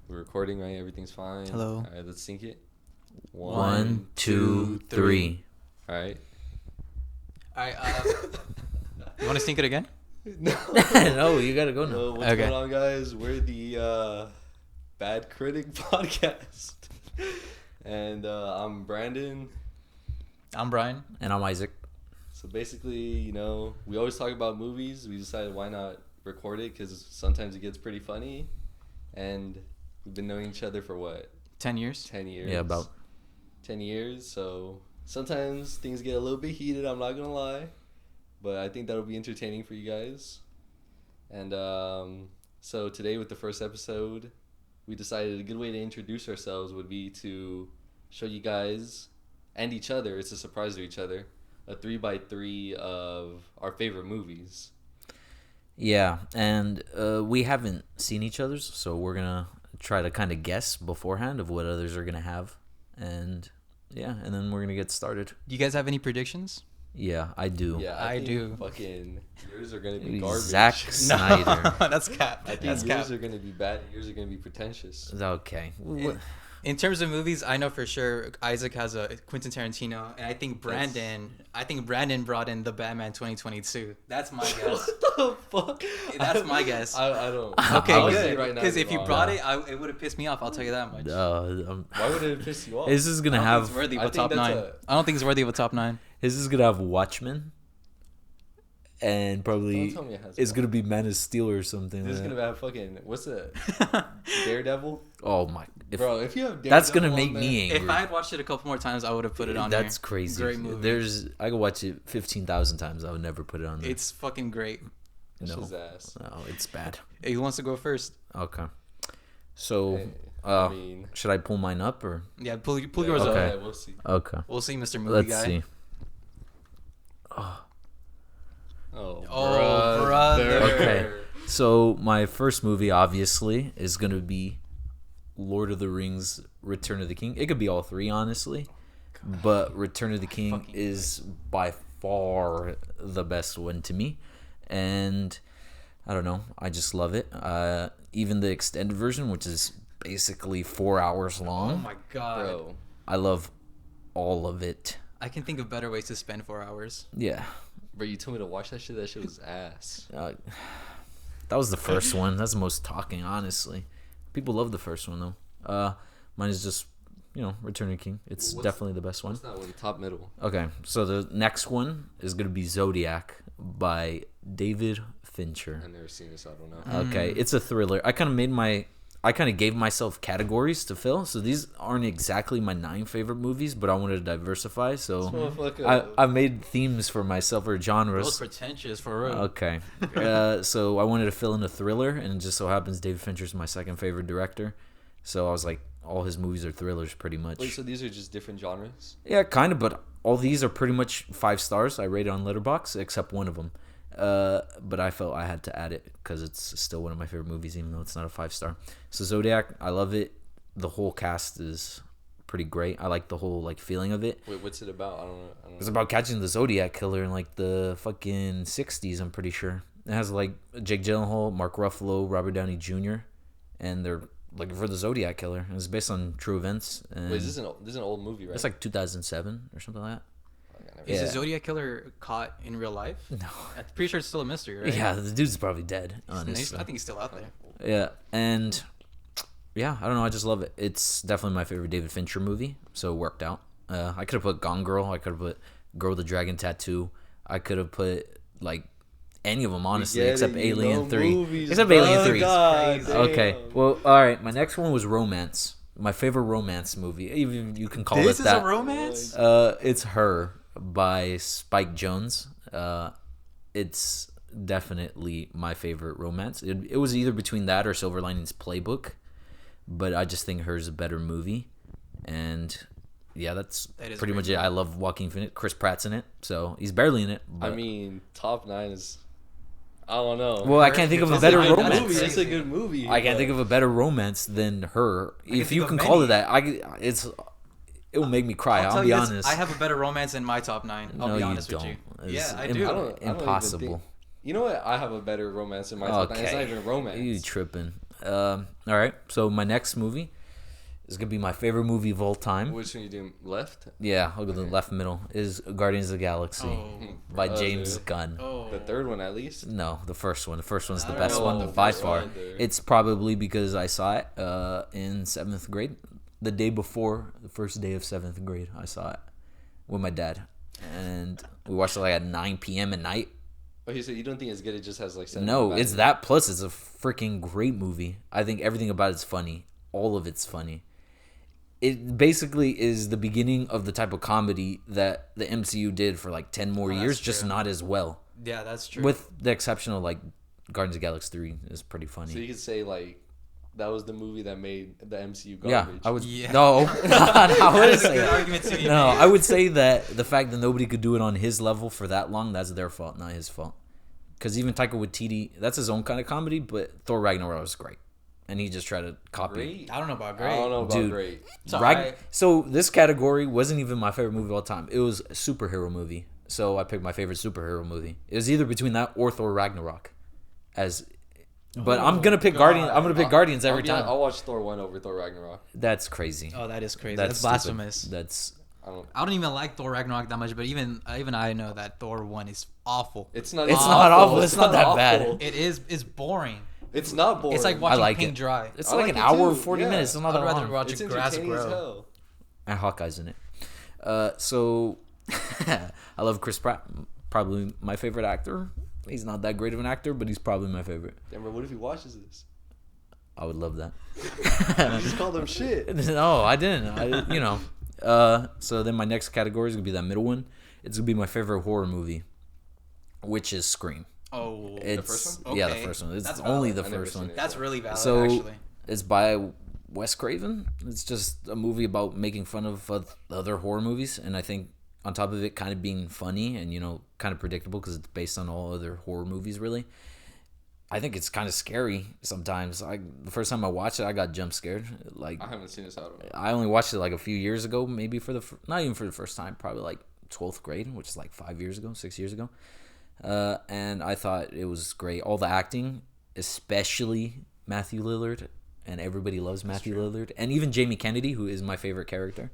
We're recording, right? Everything's fine. Hello. All right, let's sync it. 1, 2, 3. All right. All right. You want to sync it again? No. No, you gotta go now. No, what's going on, guys? We're the Bad Critic Podcast. And I'm Brandon. I'm Bryan. And I'm Isaac. So basically, we always talk about movies. We decided why not record it because sometimes it gets pretty funny. And we've been knowing each other for what? 10 years? 10 years. Yeah, about 10 years. So sometimes things get a little bit heated, I'm not going to lie. But I think that'll be entertaining for you guys. And so today with the first episode, we decided a good way to introduce ourselves would be to show you guys and each other, it's a surprise to each other, a 3x3 of our favorite movies. Yeah, and we haven't seen each other's, so we're gonna try to kind of guess beforehand of what others are gonna have, and and then we're gonna get started. Do you guys have any predictions? Yeah, I do. Yeah, I do. Fucking yours are gonna be garbage. Zack Snyder. No, that's cap. I think That's yours cap. are gonna be bad. Yours are gonna be pretentious. Okay. In terms of movies, I know for sure Isaac has a Quentin Tarantino, and I think Brandon brought in the Batman 2022. That's my guess. What the fuck? That's my guess. I don't. Okay, Honestly, good. right now, Because if you wrong. brought it, it would have pissed me off. I'll tell you that much. Why would it piss you off? His is gonna I don't have. think it's worthy of I a think top that's 9. I don't think it's worthy of a top 9. His is gonna have Watchmen, and probably Don't tell me it has it's gonna Watchmen. be Man of Steel or something. This is like gonna that. have fucking what's it? Daredevil, Oh my! bro. If you have Daredevil, That's gonna on make there- me angry. If I had watched it a couple more times, I would have put it on there. That's crazy. Great movie. I could watch it 15,000 times. I would never put it on there. It's fucking great. That's No. his ass. No, it's bad. Hey, who wants to go first? Okay. So, Hey, I mean, should I pull mine up or? Yeah, pull yeah, yours okay. up. Yeah, we'll see. Okay. We'll see, Mr. Movie Let's Guy. see. Oh, brother. Okay. So my first movie, obviously, is gonna be Lord of the Rings: Return of the King. It could be all three, honestly, but Return of the King fucking is by far the best one to me, and I don't know, I just love it. Even the extended version, which is basically 4 hours long. Oh my god. bro. I love all of it. I can think of better ways to spend 4 hours. Yeah. Bro, you told me to watch that shit. That shit was ass. That was the first one. That's the most talking, honestly. People love the first one, though. Mine is just, Return of the King. It's definitely the best one. What's that one? Top middle. Okay, so the next one is going to be Zodiac by David Fincher. I've never seen this. So I don't know. Okay, it's a thriller. I kind of gave myself categories to fill, so these aren't exactly my 9 favorite movies, but I wanted to diversify, so Motherfucker. I made themes for myself or Real genres. pretentious for real. Okay, so I wanted to fill in a thriller, and it just so happens David Fincher's my second favorite director, so I was like, all his movies are thrillers pretty much. Wait, so these are just different genres? Yeah, kind of, but all these are pretty much 5 stars. I rate it on Letterboxd, except one of them. But I felt I had to add it because it's still one of my favorite movies, even though it's not a 5-star. So Zodiac, I love it. The whole cast is pretty great. I like the whole feeling of it. Wait, what's it about? I don't know. It's about catching the Zodiac killer in the fucking 60s, I'm pretty sure. It has Jake Gyllenhaal, Mark Ruffalo, Robert Downey Jr., and they're looking for the Zodiac killer. It's based on true events. And Wait, this is an old movie, right? it's 2007 or something like that. Is Yeah. the Zodiac killer caught in real life? No. I'm pretty sure it's still a mystery, right? Yeah, the dude's probably dead, honestly. I think he's still out there. Yeah, and I don't know. I just love it. It's definitely my favorite David Fincher movie, so it worked out. I could have put Gone Girl. I could have put Girl with the Dragon Tattoo. I could have put any of them, honestly, except Alien 3. Movies, Except bro. Alien 3. God, Okay, damn. well, all right. My next one was romance. My favorite romance movie. Even you can call This it is that. a romance? It's Her by Spike Jonze. It's definitely my favorite romance. It was either between that or Silver Linings Playbook, but I just think Her's a better movie. And yeah, That is pretty a much great it. I love Joaquin Phoenix. Chris Pratt's in it, so he's barely in it. I But, mean, top 9 is. I don't know. well, I can't think of a That's better a good romance. movie. It's a good movie. I can't but- think of a better romance than Her. If think you of can call it many. that, it will make me cry. I'll tell be you this, honest. I have a better romance in my top 9. I'll No, be you honest with don't. you. It's Yeah, I im- do. I don't even Impossible. think- You know what? I have a better romance in my top 9. It's not even romance. You tripping? All right. So my next movie is gonna be my favorite movie of all time. Which one you doing? Left? Yeah, I'll go to the left middle. Is Guardians of the Galaxy by James dude. Gunn. Oh. The third one, at least. No, the first one. The first one's the I best don't one know. by First far. one, dude. It's probably because I saw it in 7th grade. The day before the first day of 7th grade, I saw it with my dad. And we watched it like at 9 p.m. at night. Okay, so you don't think it's good? It just has like No, bad it's movies? that plus it's a freaking great movie. I think everything about it's funny. All of it's funny. It basically is the beginning of the type of comedy that the MCU did for like 10 more Oh, that's years, just true. not as well. Yeah, that's true. With the exception of like Guardians of the Galaxy 3 is pretty funny. So you could say like that was the movie that made the MCU Yeah, garbage. I would. Yeah. No, I That wouldn't is a say good that. argument to be No, made. I would say that the fact that nobody could do it on his level for that long, that's their fault, not his fault. Because even Taika Waititi, that's his own kind of comedy, but Thor Ragnarok was great, and he just tried to copy. Great. I don't know about I great. don't know about Dude. great. So So this category wasn't even my favorite movie of all time. It was a superhero movie. So I picked my favorite superhero movie. It was either between that or Thor Ragnarok. But I'm gonna pick God. Guardians. I'm gonna pick Guardians every time. I'll watch Thor 1 over Thor Ragnarok. That's crazy. Oh, that is crazy. That's That's stupid. blasphemous. That's I don't even like Thor Ragnarok that much, but even I know that Thor 1 is awful. It's not. It's not awful. It's not that awful. bad. It is. It's boring. It's not boring. It's like watching like paint it. dry. it's I like like an it hour too, 40 yeah. minutes. It's not I'd that rather long. watch It's grass entertaining as grow. hell. And Hawkeye's in it. So I love Chris Pratt. Probably my favorite actor. He's not that great of an actor, but he's probably my favorite. Damn, bro, what if he watches this? I would love that. You just called him shit. No, I didn't. So then my next category is gonna be that middle one. It's gonna be my favorite horror movie, which is Scream. Oh, It's first one? yeah, the Okay. first one. It's That's only valid. the I never first seen one. it. that's really valid. So actually, it's by Wes Craven. It's just a movie about making fun of other horror movies, and I think on top of it kind of being funny and kind of predictable because it's based on all other horror movies. Really, I think it's kind of scary sometimes. The first time I watched it, I got jump scared. Like I haven't seen this out of it. I only watched it like a few years ago, maybe not even for the first time, probably like 12th grade, which is like 6 years ago. And I thought it was great. All the acting, especially Matthew Lillard, and everybody loves Matthew Lillard, and even Jamie Kennedy, who is my favorite character.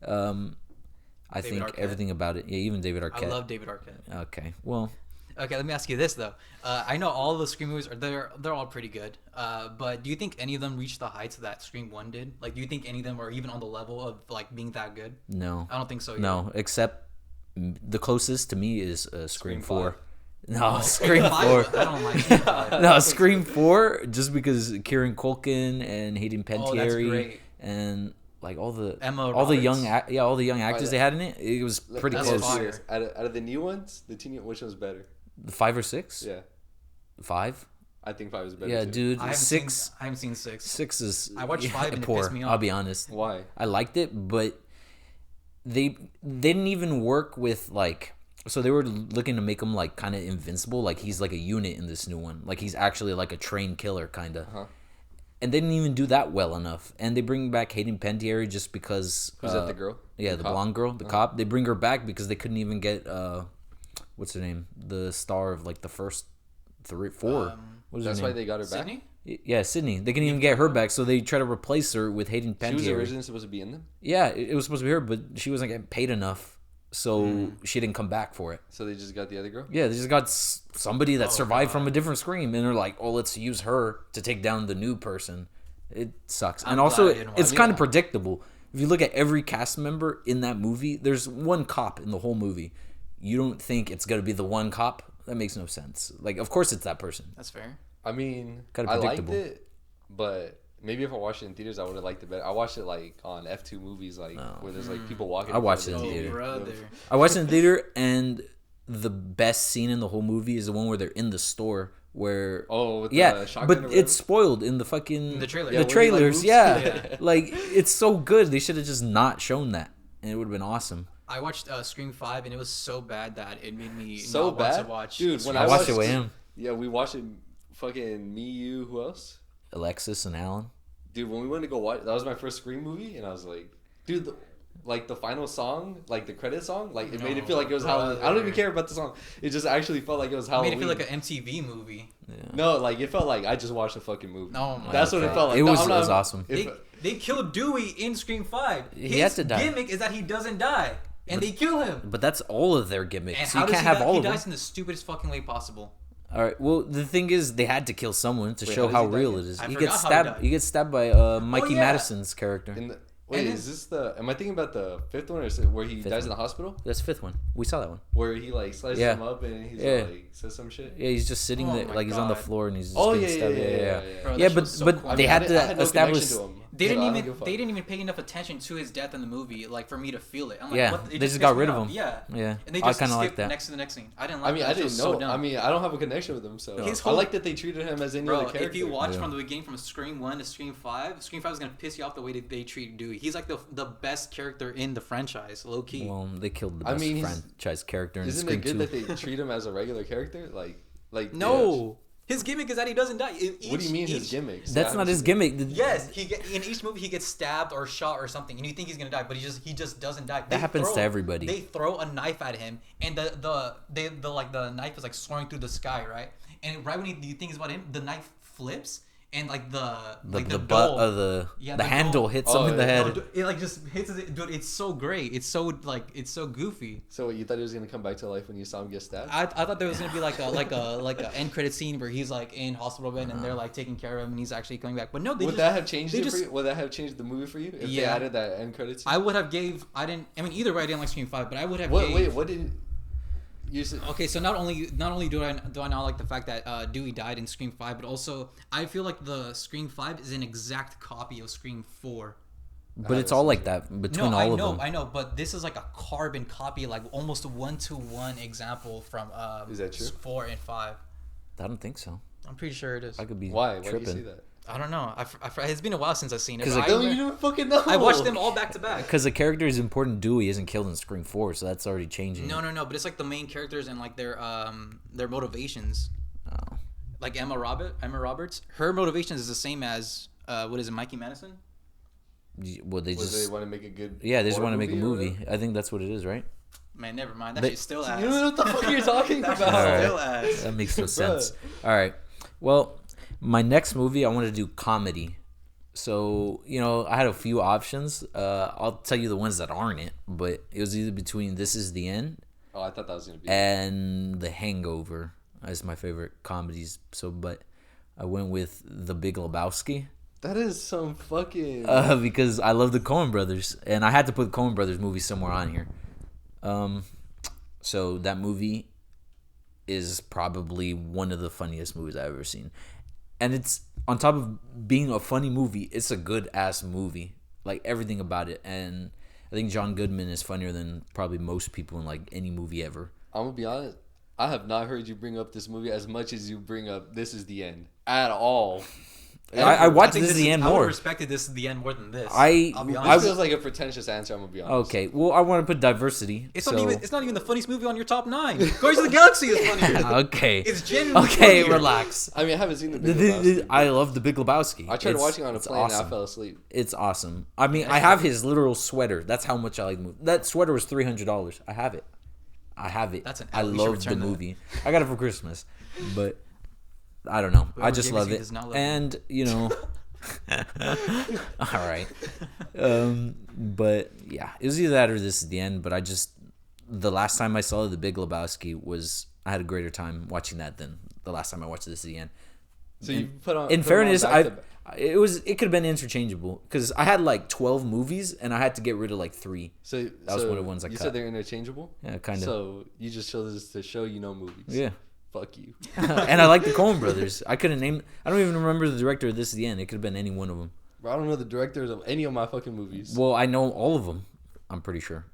I David think Arquette. everything about it. Yeah, even David I Arquette. love David Arquette. Okay, well, Okay, let me ask you this though. I know all the Scream movies they're all pretty good. But do you think any of them reached the heights that Scream 1 did? Like, do you think any of them are even on the level of like being that good? no, I don't think so. Either. no, except the closest to me is Scream Scream 4. 5. No, Scream 4. I don't like Scream 5. No, Scream 4, just because Kieran Culkin and Hayden Oh, that's Panettiere great. and like all the Emma all the Roberts. all the young actors they had in it, it was pretty That's close. fire. Out of the new ones, the teen, which one's better? 5 or 6? Yeah, 5? I think 5 is better. Yeah, too. dude. I haven't 6 seen 6. 6 is I watched 5 and it poor. pissed me off. I'll be honest. Why? I liked it, but they didn't even work with like. So they were looking to make him like kind of invincible, like he's like a unit in this new one, like he's actually like a trained killer kind of. Uh-huh. And they didn't even do that well enough. And they bring back Hayden Panettiere just because. Who's that? The girl? Yeah, the cop? blonde girl, the cop. They bring her back because they couldn't even get what's her name, the star of like the first 4. What is That's her why name? they got her back. Sydney? Yeah, Sydney. They couldn't even get her back, so they try to replace her with Hayden She was Panettiere. originally supposed to be in them, Yeah, it was supposed to be her, but she wasn't getting paid enough, so she didn't come back for it. so they just got the other girl. Yeah, they just got somebody that survived from a different Scream, and they're like, "Oh, let's use her to take down the new person." It sucks, and I'm also glad I didn't it's watch kind it. of predictable. If you look at every cast member in that movie, there's one cop in the whole movie. You don't think it's gonna be the one cop? That makes no sense. Like, of course it's that person. That's fair. I mean, Kinda I liked predictable. it, but maybe if I watched it in theaters, I would have liked it better. I watched it like on F2 movies, like where there's like people walking. I in front watched of it in the Oh, theater. brother. I watched it in theater, and the best scene in the whole movie is the one where they're in the store. Where Oh, with yeah, the shotgun or but whatever? it's spoiled in the fucking The trailer. The Yeah, when he, like, trailers, moves. yeah. Yeah. Like it's so good. They should have just not shown that, and it would have been awesome. I watched Scream 5 and it was so bad that it made me so not bad, want to watch. dude. When I watched it with him, Yeah, we watched it. Fucking me, you, who else? Alexis and Alan. Dude, when we went to go watch, that was my first Scream movie, and I was like, dude, like the final song, like the credit song, like it made it feel like it was Halloween. I don't even care about the song. It just actually felt like it was Halloween. It made it feel like an MTV movie. Yeah. No, like it felt like I just watched a fucking movie. No, my That's what it God. felt like. It No, was, I'm it not- was awesome. They killed Dewey in Scream 5. He had to die. His gimmick is that he doesn't die, and they kill him. But that's all of their gimmicks. And So how you does can't he have die? all He of them. dies in the stupidest fucking way possible. All right. Well, the thing is, they had to kill someone to Wait, show how how does he die real again? it is. I He forgot gets how he stabbed. died. He gets stabbed by Mikey yeah. Madison's character. Wait, And is this the? Am I thinking about the fifth one, or is it where he Fifth dies in one. the hospital? That's the fifth one. We saw that one. Where he like slices Yeah. him up and he's Yeah. like says some shit. Yeah, he's just sitting Oh there, my like he's on the God. floor and he's just Oh getting yeah, stabbed. yeah, yeah, yeah. Bro, Yeah, that but show's so but corny. they had I to had no establish. connection to him. They So didn't I don't even give a fuck. they didn't even pay enough attention to his death in the movie, like for me to feel it. I'm like, Yeah, what? they just got pissed me rid of off. him. Yeah, Yeah, and they I just kind of like skipped that. next to the next scene. I didn't like. I mean, that. I That didn't show's know. So dumb. I mean, I don't have a connection with him, so His I whole- like that they treated him as any Bro, other character. if you watch Yeah. from the beginning, from Scream 1 to Scream 5, Scream 5 is gonna piss you off the way that they treat Dewey. He's like the best character in the franchise, low key. Well, they killed the I best mean, he's- franchise character in Isn't Scream it good 2. that they treat him as a regular character? Like No, his gimmick is that he doesn't die. what do you mean his gimmicks? That's not his gimmick. Yes, in each movie he gets stabbed or shot or something, and you think he's gonna die, but he just doesn't die. They happens to everybody. They throw a knife at him, and the knife is like soaring through the sky, right? And right when you think it's about him, the knife flips, and like the butt doll- of the Yeah, the the handle doll- hits him in the yeah. head. No, it like just hits it, dude. It's so great. It's so goofy. So what, you thought he was gonna come back to life when you saw him get stabbed? I thought there was gonna be like a end credit scene where he's like in hospital bed and they're like taking care of him and he's actually coming back. But no, Would that have changed they it just- for you? Would that have changed the movie for you if they Yeah. added that end credits? I would have either way I didn't like Scream 5, but I would have What did you said? Okay, so not only do I not like the fact that Dewey died in Scream 5, but also I feel like the Scream 5 is an exact copy of Scream 4. But it's all like that between all of them. I know, but this is like a carbon copy, like almost a 1-to-1 example from Is that true? 4 and 5. I don't think so. I'm pretty sure it is. I could be Why? Why do tripping. you say that? I don't know. It's been a while since I've seen it. 'Cause but like- No, you don't fucking know. I watched them all back to back. Because the character is important. Dewey isn't killed in Scream 4, so that's already changing. No, but it's like the main characters and like their motivations. Oh. Like Emma Roberts, her motivations is the same as what is it, Mikey Madison? Well, they Was just they want to make a good? yeah, they just horror want to make a or movie. whatever? I think that's what it is, right? Man, never mind. That They- shit's still You ass. don't know what the fuck you're talking That about. shit's Alright. still ass. That makes no Bruh. sense. All right. Well, my next movie, I want to do comedy. So, I had a few options. I'll tell you the ones that aren't it, but it was either between This Is the End Oh, I thought that was gonna be. and The Hangover as my favorite comedies. But I went with The Big Lebowski That is some fucking. because I love the Coen Brothers, and I had to put Coen Brothers movie somewhere on here. So that movie is probably one of the funniest movies I've ever seen. And it's, on top of being a funny movie, it's a good ass movie. Like everything about it. And I think John Goodman is funnier than probably most people in like any movie ever. I'm gonna be honest. I have not heard you bring up this movie as much as you bring up This Is the End at all. I watched think This Is the End I would more. have respected This Is the End more than this. I'll be This honest. feels like a pretentious answer. I'm gonna be honest. Okay, well, I want to put diversity. It's so... not even the funniest movie on your top 9. Guardians of the Galaxy is funnier. Okay. It's genuinely Okay, funnier. relax. I mean, I haven't seen the Big Lebowski. I love The Big Lebowski. I tried It's- watching it on a it's plane and awesome. I fell asleep. It's awesome. I mean, I have his literal sweater. That's how much I like the movie. That sweater was $300. I have it. That's an I L. You should love the return that. movie. I got it for Christmas, but I don't know. I Whoever just gave it love to you it. does not love it. And all right. But yeah, it was either that or This Is the End. But the last time I saw The Big Lebowski I had a greater time watching that than the last time I watched This Is the End. So you put on. In put 'em on fairness, back I to back. it could have been interchangeable because I had like 12 movies and I had to get rid of like 3. So that was one of the ones I You cut. said they're interchangeable. Yeah, kind of. So you just show this to show movies. Yeah. Fuck you. And I like the Coen Brothers. I couldn't name. I don't even remember the director of This Is the End. It could have been any one of them. Bro, I don't know the directors of any of my fucking movies. Well, I know all of them. I'm pretty sure.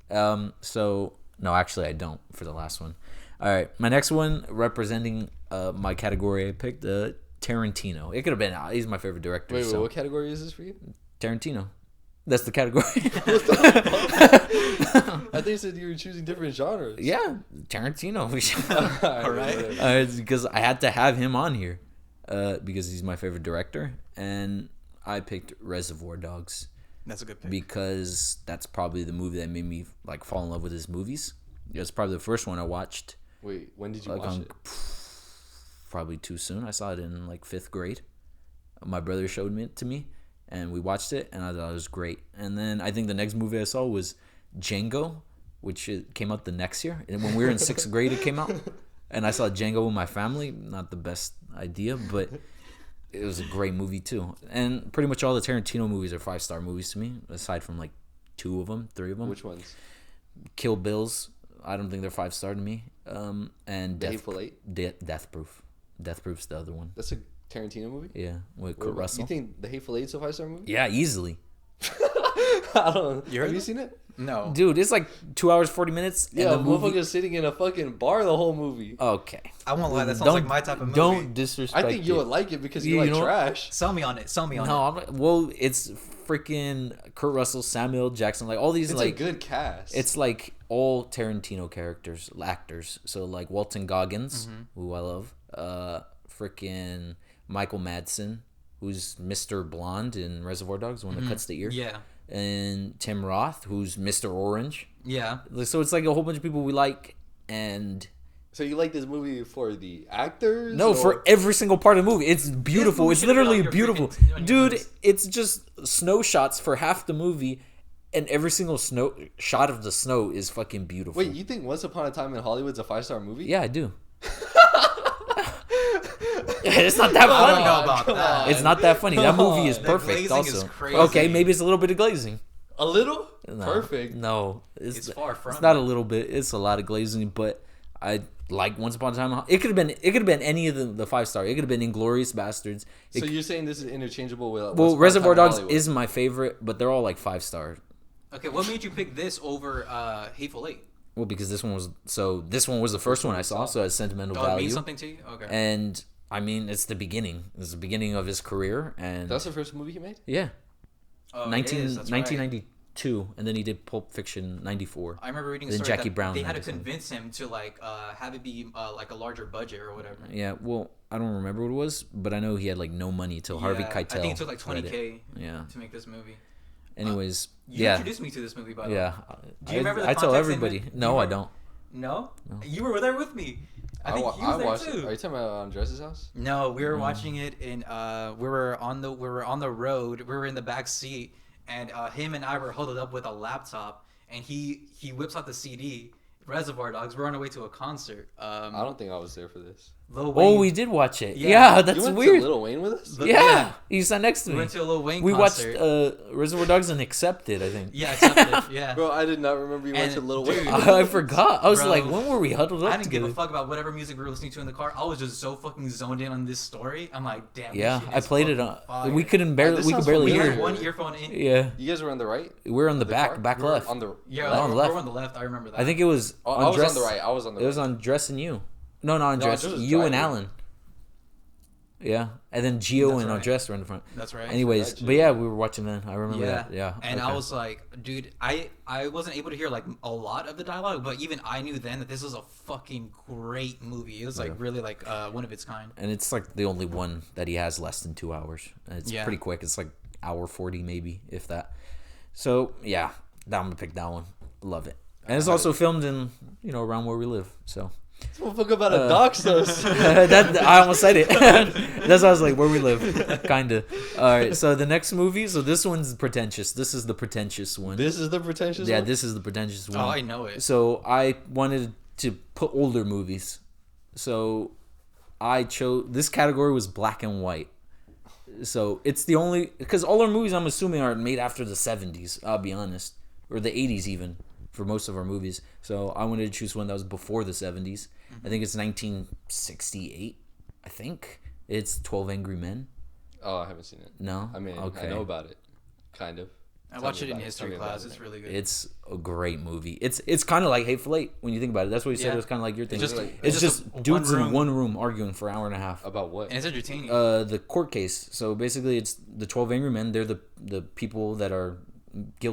So no, actually, I don't for the last one. All right, my next one representing my category I picked Tarantino. It could have been. He's my favorite director. Wait, so what category is this for you? Tarantino. That's the category. I think you said you were choosing different genres. Yeah, Tarantino. All right. It's because I had to have him on here, because he's my favorite director, and I picked Reservoir Dogs. That's a good pick. because that's probably the movie that made me like fall in love with his movies. It was probably the first one I watched. Wait, when did you Like watch on it? probably too soon. I saw it in like 5th grade. My brother showed it to me, and we watched it, and I thought it was great. And then I think the next movie I saw was Django, which came out the next year. And when we were in 6th grade, it came out, and I saw Django with my family. Not the best idea, but it was a great movie too. And pretty much all the Tarantino movies are 5-star movies to me, aside from like 2 of them, 3 of them. Which ones? Kill Bills. I don't think they're 5-star to me. And The Hateful Eight? Death Proof. Death Proof's the other one. That's a Tarantino movie? Yeah, with Kurt Russell. You think The Hateful Eight's a 5-star movie? Yeah, easily. I don't know. Have you seen it? No. Dude, it's like 2 hours 40 minutes. Yeah, and the movie. motherfucker's sitting in a fucking bar the whole movie. Okay. I won't lie. That sounds Don't- like my type of movie. Don't disrespect. I think you would like it because you You like know- trash. Sell me on it. Sell me on No, it. I'm like, well, it's freaking Kurt Russell, Samuel L. Jackson, like all these It's like a good cast. it's like all Tarantino characters, actors. So like Walton Goggins, who I love, freaking Michael Madsen, who's Mr. Blonde in Reservoir Dogs, the one that cuts the ear. Yeah. And Tim Roth, who's Mr. Orange. Yeah. So it's like a whole bunch of people we like, and So you like this movie for the actors? no, or- for every single part of the movie. It's beautiful. movie It's should've been literally on your beautiful. freaking- on your Dude, list. it's just snow shots for half the movie, and every single snow shot of the snow is fucking beautiful. Wait, you think Once Upon a Time in Hollywood's a 5-star movie? Yeah, I do. It's not that I don't funny. know about come that. on. It's not that funny. That movie is The perfect. glazing Also, is crazy. okay, maybe it's a little bit of glazing. A little? No, Perfect. No, It's far from It's not it. a little bit. It's a lot of glazing, but I like Once Upon a Time. It could have been any of the 5-star. It could have been Inglorious Bastards. So you're saying this is interchangeable with Well, Once Upon a Reservoir Time in Dogs Hollywood? is my favorite, but they're all like 5-star. Okay, what made you pick this over Hateful Eight? Well, because this one was the first one I saw, so it has sentimental Oh, it value. means something to you? Okay. And I mean, it's the beginning. It's the beginning of his career, and That's the first movie he made? yeah, Oh, 1992, and then he did Pulp Fiction '94. I remember reading a Then story Jackie that Brown they had to 97. convince him to like have it be like a larger budget or whatever. Yeah, well, I don't remember what it was, but I know he had like no money till Harvey Yeah, Keitel. I think it took like read 20K Yeah. to make this movie. Anyways, You yeah, introduced me to this movie, by the way. yeah. Do you remember the I tell context in everybody. it? No, I don't. No? You were there with me. I think he I was watched there it. too. Are you talking about Andres' house? No, we were watching it in we were on the road. We were in the back seat, and him and I were huddled up with a laptop, and he whips out the CD, Reservoir Dogs. We're on our way to a concert. I don't think I was there for this. Lil Wayne. Oh, we did watch it. Yeah. Yeah, You that's went weird. to Lil Wayne with us? Yeah, he sat next to We me. went to a Lil Wayne We concert. watched Reservoir Dogs and Accepted, I think. Yeah, accepted. Yeah. Bro, I did not remember you went And to Lil dude, Wayne. I forgot. I was Bro, like, when were we huddled up I didn't give together? a fuck about whatever music we were listening to in the car. I was just so fucking zoned in on this story. I'm like, damn. this Yeah, shit I is played it fucking on. fire. We couldn't barely. This We could sounds barely We familiar. hear. had it. one earphone in. Yeah, You guys were on the right? we're on the The car? back We were left. On the Yeah, No, like, on the we left. were on the left. I remember that. I think it was. Oh, on I was dress, on the right. I was on the right. It was on Dress and You. No, not on No, Dress. Dress was You and driving. Alan. Yeah, and then Gio That's and right. Andres were in the front. That's right. Anyways, Gotcha. but yeah, we were watching that. I remember Yeah. that. Yeah, And okay. I was like, dude, I wasn't able to hear like a lot of the dialogue, but even I knew then that this was a fucking great movie. It was like really like one of its kind. and it's like the only one that he has less than 2 hours. And it's Yeah. pretty quick. It's like hour 40 maybe, if that. So yeah, I'm gonna pick that one. Love it. And it's also filmed in around where we live. So This motherfucker about to dox us. that I almost said it. That's why I was like, where we live, kinda. All right. So the next movie. So this one's pretentious. This is the pretentious one. This is the pretentious Yeah, one? this is the pretentious one. Oh, I know it. So I wanted to put older movies. So I chose this category was black and white. So it's the only because all our movies I'm assuming are made after the 70s. I'll be honest, or the 80s even for most of our movies. So I wanted to choose one that was before the 70s. I think it's 1968. I think it's 12 Angry Men. Oh, I haven't seen it. No, I mean, okay. I know about it. Kind of. I Tell watched me it in about history Tell me about class. it. It's really good. It's a great movie. It's kind of like Hateful Eight when you think about it. That's what you said. Yeah. It was kind of like your thing. It's just- It's it's just just dudes one in room. one room arguing for an hour and a half. About what? and it's entertaining. The court case. So basically, it's the 12 Angry Men. They're the people that are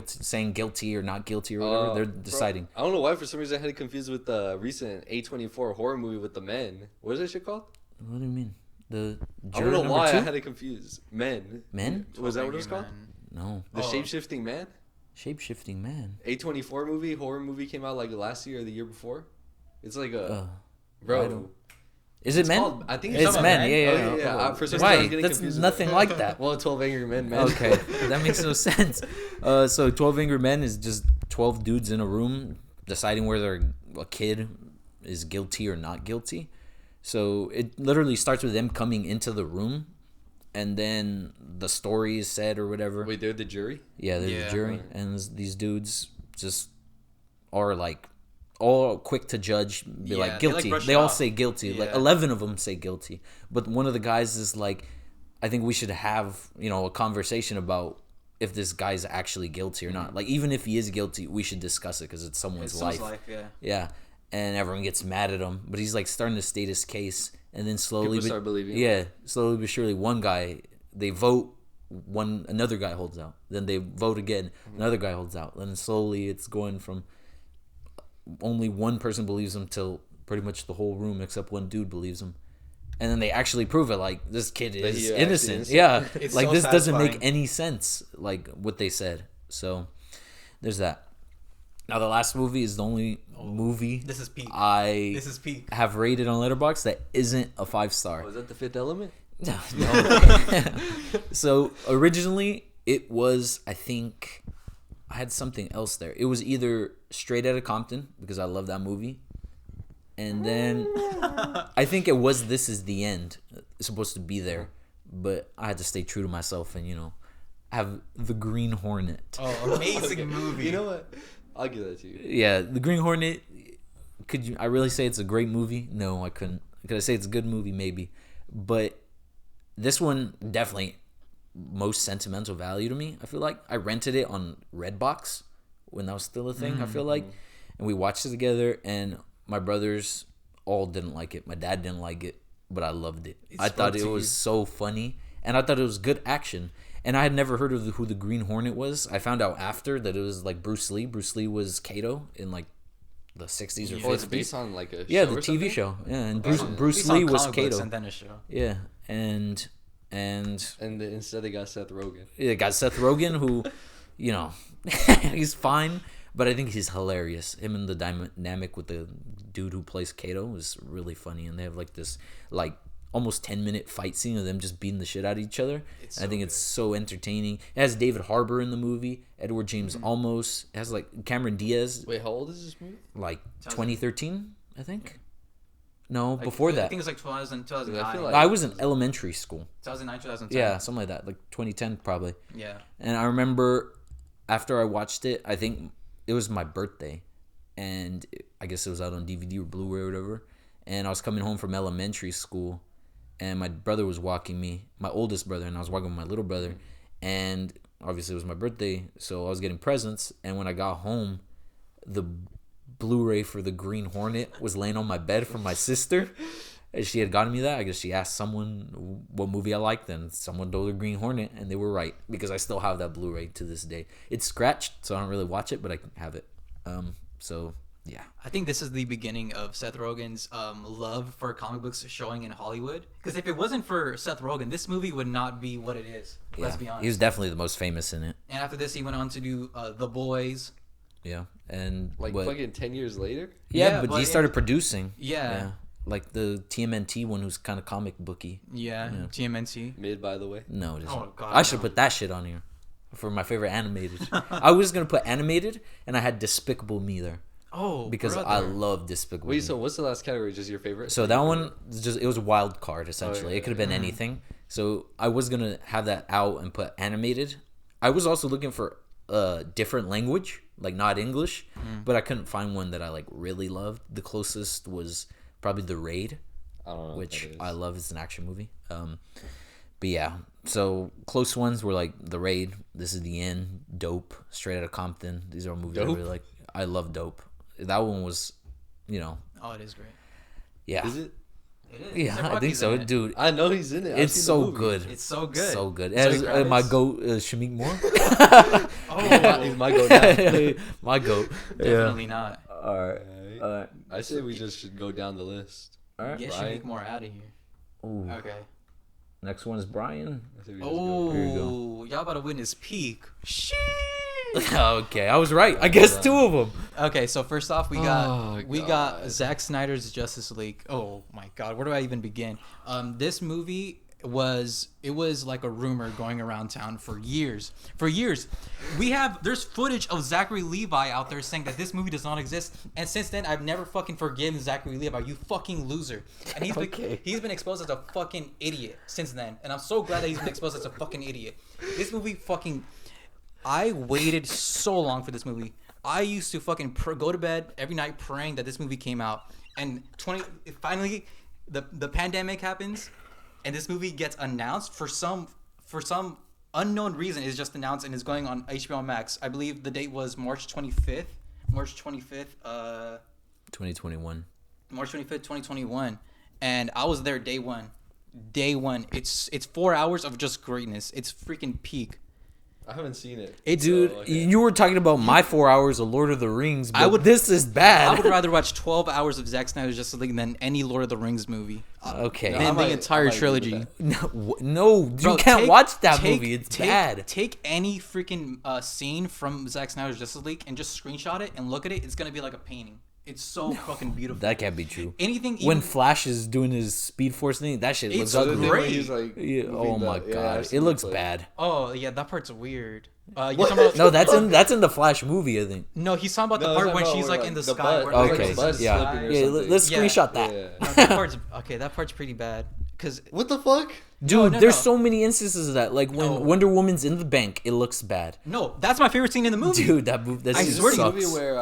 saying guilty or not guilty or whatever. They're Bro, deciding. I don't know why for some reason I had it confused with the recent A24 horror movie with the men. What is that shit called? What do you mean? The I juror don't know number why two? I had it confused. Men. Men? Was that what it was called? No. The Shape-Shifting Man? Shape-Shifting Man. A24 movie, horror movie came out like last year or the year before. It's like a... I bro. don't- Is it Men? Called, I think It's Men. Men? Yeah, Oh, yeah. yeah. For some reason, I was Why? getting That's confused with nothing that. like that. Well, 12 Angry Men, man. Okay, that makes no sense. So 12 Angry Men is just 12 dudes in a room deciding whether a kid is guilty or not guilty. So it literally starts with them coming into the room, and then the story is said or whatever. Wait, they're the jury? Yeah, they're Yeah. the jury, and these dudes just are like all quick to judge, be Yeah, like they, guilty. brush They it all off. say guilty. Like Yeah. 11 of them say guilty, but one of the guys is like, I think we should have a conversation about if this guy's actually guilty or not. Like even if he is guilty, we should discuss it because it's someone's It's life. someone's life, yeah. Yeah, and everyone gets mad at him, but he's like starting to state his case, and then slowly, People start believing him. Yeah, slowly but surely, one guy they vote, another guy holds out, then they vote again, another guy holds out, then slowly it's going from only one person believes him till pretty much the whole room except one dude believes him. And then they actually prove it, like this kid That is he actually innocent. is. Yeah, It's like so this doesn't make satisfying. any sense, like what they said. So there's that. Now the last movie is the only movie This is peak. I This is peak. have rated on Letterboxd that isn't a 5-star. Oh, is that The Fifth Element? No. So originally it was, I think, I had something else there. It was either Straight Outta Compton because I love that movie, and then I think it was This Is the End. It's supposed to be there, but I had to stay true to myself and have The Green Hornet. Oh, amazing movie. You know what? I'll give that to you. Yeah, The Green Hornet. I really say it's a great movie? No, I couldn't. Could I say it's a good movie? Maybe, but this one definitely most sentimental value to me. I feel like I rented it on Redbox when that was still a thing. I feel like, and we watched it together. And my brothers all didn't like it. My dad didn't like it, but I loved it. I thought spoke it to was you. so funny, and I thought it was good action. And I had never heard of who the Green Hornet was. I found out after that it was like Bruce Lee. BruceLee was Kato in like the 60s or 50s. Oh, it's based on like a Yeah, show the or TV something? show. Yeah, and Based Bruce on Lee was comic books Kato. and then a show. Yeah, and And instead they got Seth Rogen. it got Seth Rogen, who, he's fine, but I think he's hilarious. Him and the dynamic with the dude who plays Kato is really funny, and they have like this almost 10-minute fight scene of them just beating the shit out of each other. It's I think so it's so entertaining. It has David Harbour in the movie, Edward James Olmos. It has like Cameron Diaz, Wait, how old is this movie? like 2013, I think. No, before I that. think it's like 2009. I feel like- I was in elementary school. 2009, 2010. Yeah, something like that, like 2010 probably. Yeah. And I remember after I watched it, I think it was my birthday, and I guess it was out on DVD or Blu-ray or whatever. And I was coming home from elementary school, and my brother was walking me, my oldest brother, and I was walking with my little brother. And obviously it was my birthday, so I was getting presents. And when I got home, the Blu-ray for the Green Hornet was laying on my bed from my sister. And she had gotten me that. I guess she asked someone what movie I liked, and someone told her Green Hornet, and they were right because I still have that Blu-ray to this day. It's scratched, so I don't really watch it, but I have it. So yeah, I think this is the beginning of Seth Rogen's love for comic books showing in Hollywood. Because if it wasn't for Seth Rogen, this movie would not be what it is. Let's be honest. he was definitely the most famous in it. And after this, he went on to do The Boys. Yeah, and Like fucking 10 years later? yeah, but but he yeah. started producing. Yeah. Like the TMNT one, who's kind of comic booky. Yeah, TMNT. Mid, by the way. No, it isn't. Oh, God, I should no. put that shit on here for my favorite animated. I was gonna put animated, and I had Despicable Me there Oh, because brother. I love Despicable Me. Wait, so what's the last category? Just your favorite? So that one it was a wild card essentially. yeah, It could have been anything. So I was gonna have that out and put animated. I was also looking for a different language, like not English, but I couldn't find one that I like really loved. The closest was probably The Raid, I don't know. which what that is. I love. It's an action movie. But yeah, so close ones were like The Raid, This Is the End, Dope, Straight Outta Compton. These are all movies I Dope? really like. I love Dope. That one was, Oh, it is great. yeah. Is it? It is. Yeah, Seth I think Rocky's so, in it. dude. I know he's in it. I've It's seen the so movie. good. It's so good. So good. Zoe As, Kravitz. my goat, Shamik Moore. He's my go now. My goat. Definitely not. All right. All right. I say we just should go down the list. All right. Get Bryan. Shamik more out of here. Ooh. Okay. Next one is Bryan. I say we just go. Here you Oh, y'all y'all about to witness peak. Shit. Okay, I was right. I guess two of them. Okay, so first off, we got God. Zack Snyder's Justice League. Oh my God, where do I even begin? This movie was like a rumor going around town for years. There's footage of Zachary Levi out there saying that this movie does not exist, and since then I've never fucking forgiven Zachary Levi. You fucking loser. And he's been exposed as a fucking idiot since then, and I'm so glad that he's been exposed as a fucking idiot. This movie fucking. I waited so long for this movie. I used to fucking go to bed every night praying that this movie came out. And finally, the pandemic happens, and this movie gets announced for some unknown reason. It's just announced and is going on HBO Max. I believe the date was March 25th. 2021. March 25th, 2021. And I was there day one. It's 4 hours of just greatness. It's freaking peak. I haven't seen it. Dude, you were talking about my 4 hours of Lord of the Rings, but this is bad. I would rather watch 12 hours of Zack Snyder's Justice League than any Lord of the Rings movie. Okay. And the entire trilogy. No, Bro, you can't watch that movie. It's bad. Take any freaking scene from Zack Snyder's Justice League and just screenshot it and look at it. It's going to be like a painting. It's so fucking beautiful. That can't be true. Anything when Flash is doing his Speed Force thing, that shit looks ugly. Great. He's like, oh my God, it looks bad. Oh yeah, that part's weird. You're talking about, no, that's in the Flash movie, I think. No, he's talking about the part when she's like in the sky. Okay, yeah. Let's screenshot that. Yeah. No, that part's pretty bad. Cause what the fuck, dude? There's so many instances of that. Like when Wonder Woman's in the bank, it looks bad. No, that's my favorite scene in the movie. Dude, that swear to you, movie where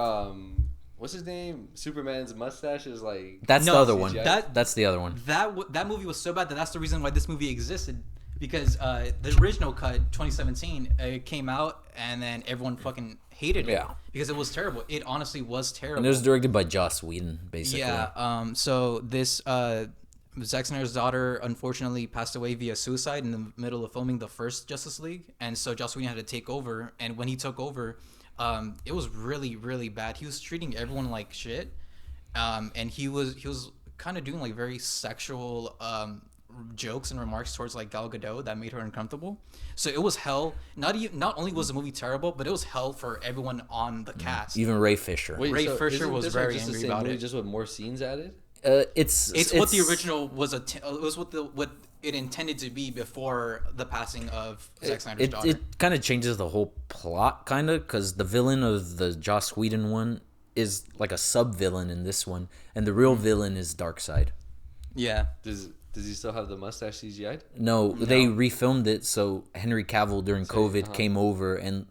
what's his name? Superman's mustache is like. That's the other one. That's the other one. That movie was so bad that's the reason why this movie existed. Because the original cut, 2017, it came out and then everyone fucking hated it. Yeah. Because it was terrible. It honestly was terrible. And it was directed by Joss Whedon, basically. Yeah. So this Zack Snyder's daughter unfortunately passed away via suicide in the middle of filming the first Justice League, and so Joss Whedon had to take over. And when he took over, it was really, really bad. He was treating everyone like shit, and he was kind of doing like very sexual jokes and remarks towards like Gal Gadot that made her uncomfortable. So it was hell. Not only was the movie terrible, but it was hell for everyone on the cast. Even Ray Fisher. Ray Fisher was very angry about it. Just with more scenes added. It's what the original was. It was what it intended to be before the passing of Zack Snyder's daughter. It kind of changes the whole plot, kind of, because the villain of the Joss Whedon one is like a sub villain in this one, and the real villain is Darkseid. Yeah. Does he still have the mustache CGI'd? No, they refilmed it. So Henry Cavill during COVID came over, and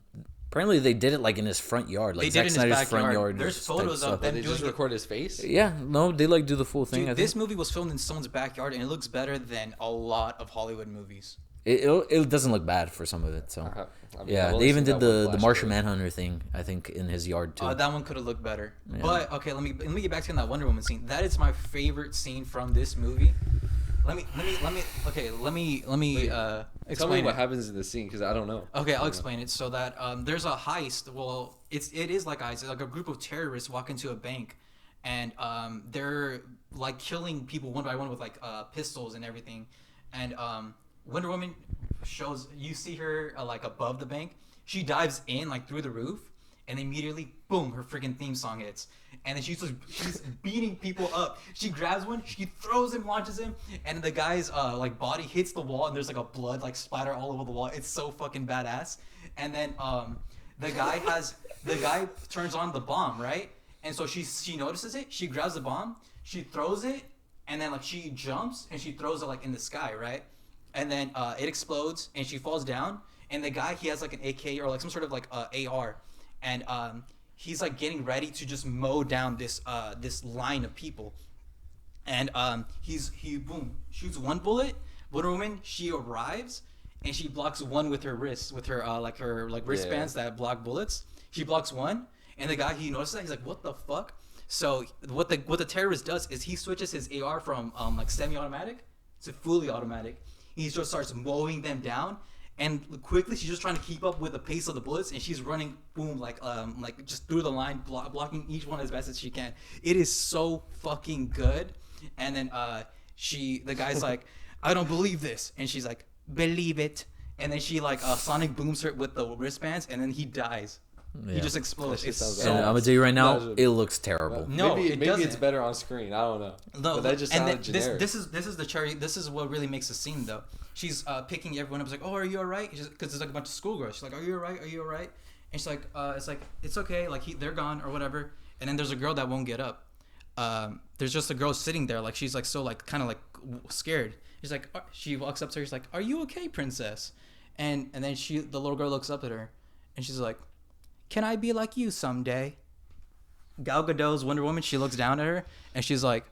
apparently they did it like in his front yard, like Zack Snyder's front yard. There's photos of them. They just record his face. Yeah, no, they like do the full thing. Dude, this movie was filmed in someone's backyard, and it looks better than a lot of Hollywood movies. It doesn't look bad for some of it. So they even did the Martian Manhunter thing, I think, in his yard too. That one could have looked better. Yeah. But okay, let me get back to that Wonder Woman scene. That is my favorite scene from this movie. Let me explain. Tell me what happens in the scene, because I don't know. Okay, I'll explain it. So that there's a heist. Well, it is like a heist. It's like a group of terrorists walk into a bank, and they're like killing people one by one with like pistols and everything. And Wonder Woman you see her like above the bank. She dives in like through the roof, and immediately, boom, her freaking theme song hits. And then she's beating people up. She grabs one, she throws him, launches him, and the guy's like body hits the wall, and there's like a blood like splatter all over the wall. It's so fucking badass. And then the guy turns on the bomb, right? And so she notices it. She grabs the bomb, she throws it, and then like she jumps and she throws it like in the sky, right? And then it explodes and she falls down. And the guy, he has like an AK or like some sort of like AR, and he's like getting ready to just mow down this line of people, and he boom shoots one bullet. Wonder Woman, she arrives and she blocks one with her wrists, with her wristbands that block bullets. She blocks one, and the guy, he notices that, he's like, what the fuck? So what the terrorist does is he switches his AR from like semi-automatic to fully automatic. He just starts mowing them down. And quickly, she's just trying to keep up with the pace of the bullets, and she's running, boom, like just through the line, blocking each one as best as she can. It is so fucking good. And then the guy's like, I don't believe this, and she's like, believe it. and then she like sonic booms her with the wristbands, and then he dies. He Yeah. just explodes. That It's sounds And I'm so gonna tell you right now, Imagine. it looks terrible. No, maybe it it's doesn't. better on screen. I don't know. No, But that just and sounded then generic. this is the cherry. This is what really makes the scene though. She's picking everyone up. She's like, "Oh, are you alright?" Because there's like a bunch of schoolgirls. She's like, "Are you alright? Are you alright?" And she's like, "It's okay. Like they're gone or whatever." And then there's a girl that won't get up. There's just a girl sitting there, like she's like so like kind of like scared. She's like, she walks up to her. She's like, "Are you okay, princess?" And then the little girl looks up at her, and she's like, "Can I be like you someday?" Gal Gadot's Wonder Woman. She looks down at her, and she's like,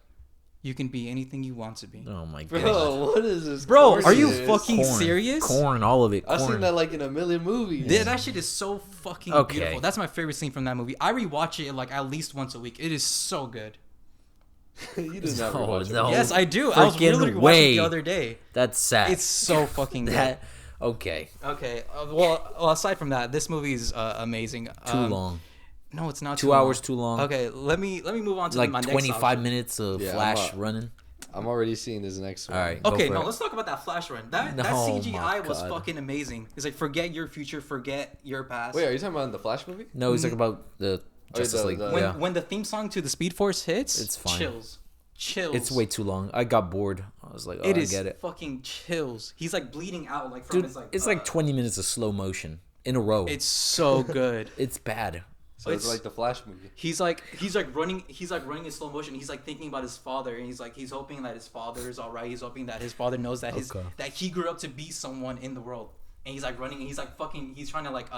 "You can be anything you want to be." Oh my god. Bro, what is this? Bro, are you courses? fucking serious? Corn, all of it. I've Corn. seen that like in a million movies. Yeah, that shit is so fucking Okay. beautiful. That's my favorite scene from that movie. I rewatch it like at least once a week. It is so good. You did not No, rewatch it. no. Yes, I do. I was freaking literally watching way. it the other day. That's sad. It's so fucking good. that. Okay. Okay. Well, aside from that, this movie's amazing. Too long. No, it's not. 2 hours too long. Okay, let me move on to Like my next 25 option. minutes of Yeah, Flash I'm running. I'm already seeing this next one. All right. Go Okay, for no, it. let's talk about that Flash run. That No, CGI my was God. fucking amazing. It's like forget your future, forget your past. Wait, are you talking about the Flash movie? No, he's talking about the Oh, Justice the- League. the- Yeah. when the theme song to the Speed Force hits, It's fine. chills. It's way too long. I got bored. I was like, oh, It I is get it. fucking chills. He's like bleeding out like from Dude, his like. it's like 20 minutes of slow motion in a row. It's so good. It's bad. So it's like the Flash movie. He's like running in slow motion. He's like thinking about his father, and he's hoping that his father is all right. He's hoping that his father knows that Okay. that he grew up to be someone in the world. And he's like running, and he's like fucking. He's trying to like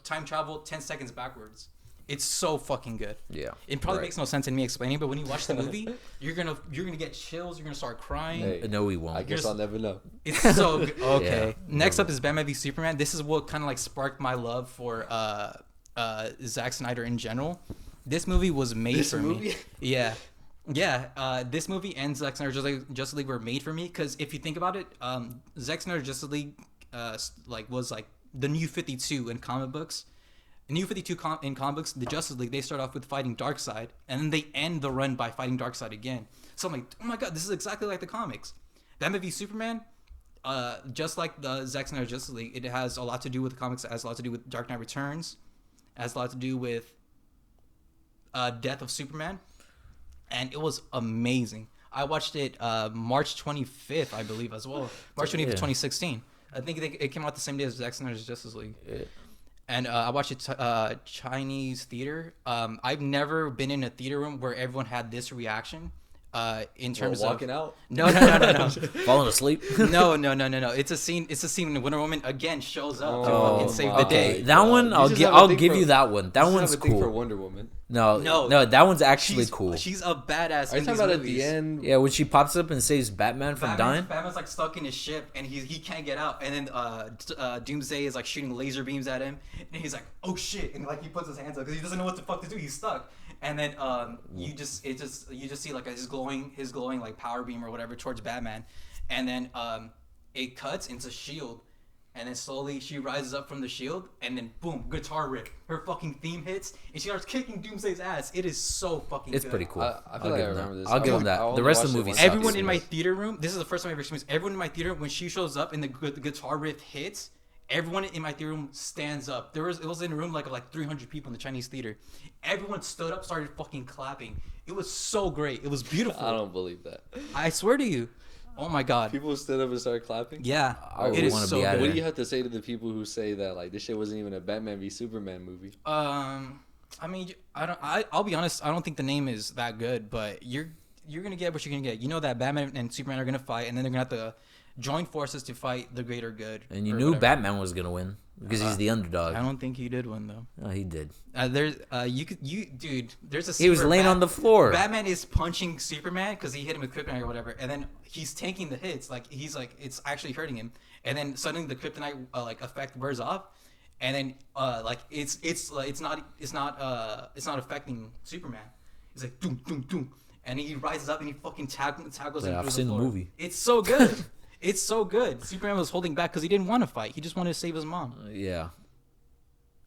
time travel 10 seconds backwards. It's so fucking good. Yeah. It probably right. makes no sense in me explaining, but when you watch the movie, you're gonna get chills. You're gonna start crying. Hey, No, we won't. I guess Just- I'll never know. It's so good. Okay. Yeah. Next up is Batman v Superman. This is what kind of like sparked my love for Zack Snyder in general. This movie was made This for movie? me. Yeah. Yeah, this movie and Zack Snyder Justice League were made for me because if you think about it, Zack Snyder Justice League was like the New 52 in comic books. New 52 in comic books, the Justice League, they start off with fighting Darkseid, and then they end the run by fighting Darkseid again. So I'm like, oh my god, this is exactly like the comics. Batman v Superman, just like the Zack Snyder Justice League, it has a lot to do with the comics. It has a lot to do with Dark Knight Returns. It has a lot to do with Death of Superman, and it was amazing. I watched it March 25th, I believe, as well. March 25th, Yeah. 2016. I think it came out the same day as Zack Snyder's Justice League. Yeah. And I watched it Chinese theater. I've never been in a theater room where everyone had this reaction. In terms walking of out. no. Falling asleep? No. It's a scene. It's a scene when Wonder Woman again shows up to Oh, fucking save my the God. day. That one, You I'll just give. have a I'll thing give for- you that one. That I just one's have a thing for cool. Wonder Woman. No, No. that one's actually She's cool. She's a badass. Are you in talking these about at movies. the end? Yeah, when she pops up and saves Batman from dying. Batman's like stuck in his ship and he can't get out. And then Doomsday is like shooting laser beams at him, and he's like, "Oh shit!" And like he puts his hands up because he doesn't know what the fuck to do. He's stuck. And then you just see like his glowing like power beam or whatever towards Batman, and then it cuts into Shield. And then slowly she rises up from the shield, and then boom, guitar rip. Her fucking theme hits, and she starts kicking Doomsday's ass. It is so fucking It's good. pretty cool. I feel I'll like give I him remember that. this. I'll give him I that. only The rest of watched the it movie once. sucks. Everyone in my theater room, this is the first time I've ever experienced. Everyone in my theater, when she shows up and the guitar riff hits, everyone in my theater room stands up. It was in a room like 300 people in the Chinese theater. Everyone stood up, started fucking clapping. It was so great. It was beautiful. I don't believe that. I swear to you. Oh my god. People stood up and started clapping. Yeah, I it is wanna so be out of good. What there. do you have to say to the people who say that like this shit wasn't even a Batman v Superman movie? I mean, I'll be honest. I don't think the name is that good, but you're gonna get what you're gonna get. You know that Batman and Superman are gonna fight, and then they're gonna have to join forces to fight the greater good. And you or knew whatever. Batman was gonna win because he's the underdog. I don't think he did win though. Oh, he did. There's dude. There's a He scene was where laying on the floor. Batman is punching Superman because he hit him with kryptonite or whatever, and then he's tanking the hits. Like he's like it's actually hurting him, and then suddenly the kryptonite effect wears off, and then like it's not affecting Superman. He's like doom doom doom, and he rises up and he fucking tackles him. Yeah, I've through seen the floor. movie. It's so good. It's so good. Superman was holding back because he didn't want to fight. He just wanted to save his mom. Yeah.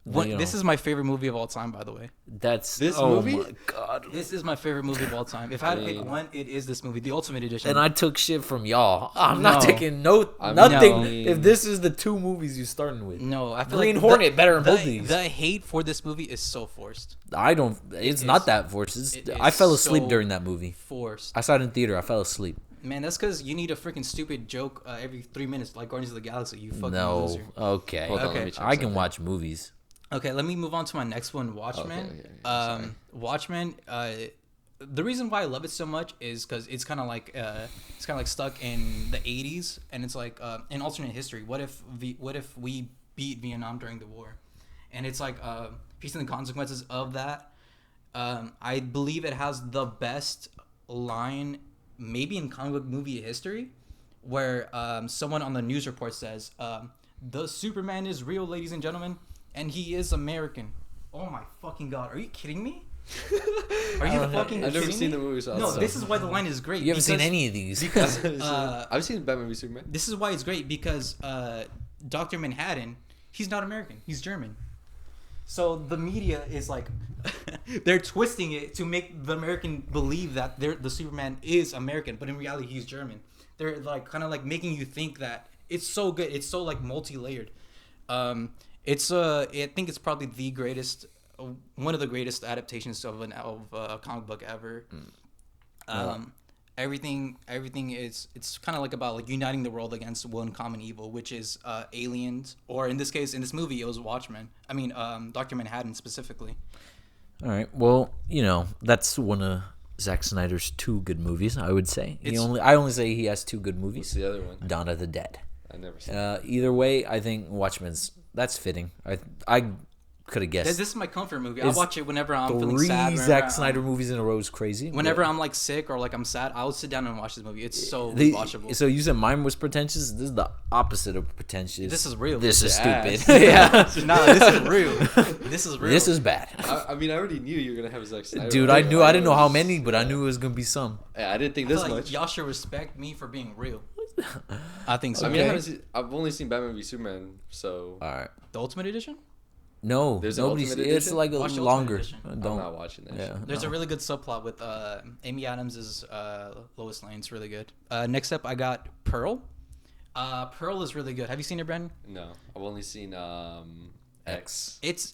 This is my favorite movie of all time, by the way. That's This oh movie? my god. This is my favorite movie of all time. If I had to pick one, it is this movie, the Ultimate Edition. And I took shit from y'all. I'm not No. taking nothing. No. If this is the two movies you're starting with, No, I feel Green like Hornet better than both these. The hate for this movie is so forced. I don't. It's not that forced. it I is fell asleep so during that movie. Forced. I saw it in theater. I fell asleep. Man, that's because you need a freaking stupid joke every 3 minutes, like Guardians of the Galaxy. You fucking No. loser. Okay. Hold on, Okay. let me check I can something. watch movies. Okay, let me move on to my next one, Watchmen. Okay, sorry. Watchmen. The reason why I love it so much is because it's kind of like stuck in the 80s, and it's like an alternate history. What if we beat Vietnam during the war? And it's like facing the consequences of that. I believe it has the best line maybe in comic book movie history, where someone on the news report says, "The Superman is real, ladies and gentlemen, and he is American." Oh my fucking god! Are you kidding me? Are you fucking I've never kidding seen me? the movie, so No, this is why the line is great. You haven't seen because- any of these. because I've seen Batman v Superman. this is why it's great because Dr. Manhattan, he's not American, he's German. So the media is like, they're twisting it to make the American believe that the Superman is American, but in reality he's German. They're like kind of like making you think that it's so good. It's so like multi-layered. I think it's probably the greatest, one of the greatest adaptations of a comic book ever. Everything is, it's kind of like about like uniting the world against one common evil, which is aliens, or in this case, in this movie, it was Watchmen. I mean, Dr. Manhattan specifically. All right. Well, that's one of Zack Snyder's two good movies, I would say. I only say he has two good movies. What's the other one? Dawn of the Dead. I never seen it. Either way, I think that's fitting. I could have guessed. This is my comfort movie. I It's watch it whenever I'm feeling Three sad. Zack Snyder movies in a row is crazy. Whenever I'm like sick or like I'm sad, I'll sit down and watch this movie. It's so The- watchable. So you said mine was pretentious. This is the opposite of pretentious. This is real. This is Ass. stupid. Yeah. Nah, this is real. This is real. This is bad. I mean, I already knew you were gonna have Zack Snyder. Dude, I didn't know how many, but I knew it was gonna be some. Yeah, I didn't think I feel this like much. y'all should respect me for being real. I think so. I mean, Okay. I've only seen Batman v Superman, so All right. The Ultimate Edition? No, There's an nobody's. Ultimate It's Edition? like a Watch the Ultimate longer. Edition. I'm Don't. not watching that. Yeah. Shit. There's no. a really good subplot with Amy Adams' Lois Lane. It's really good. Next up, I got Pearl. Pearl is really good. Have you seen it, Brandon? No, I've only seen X. It's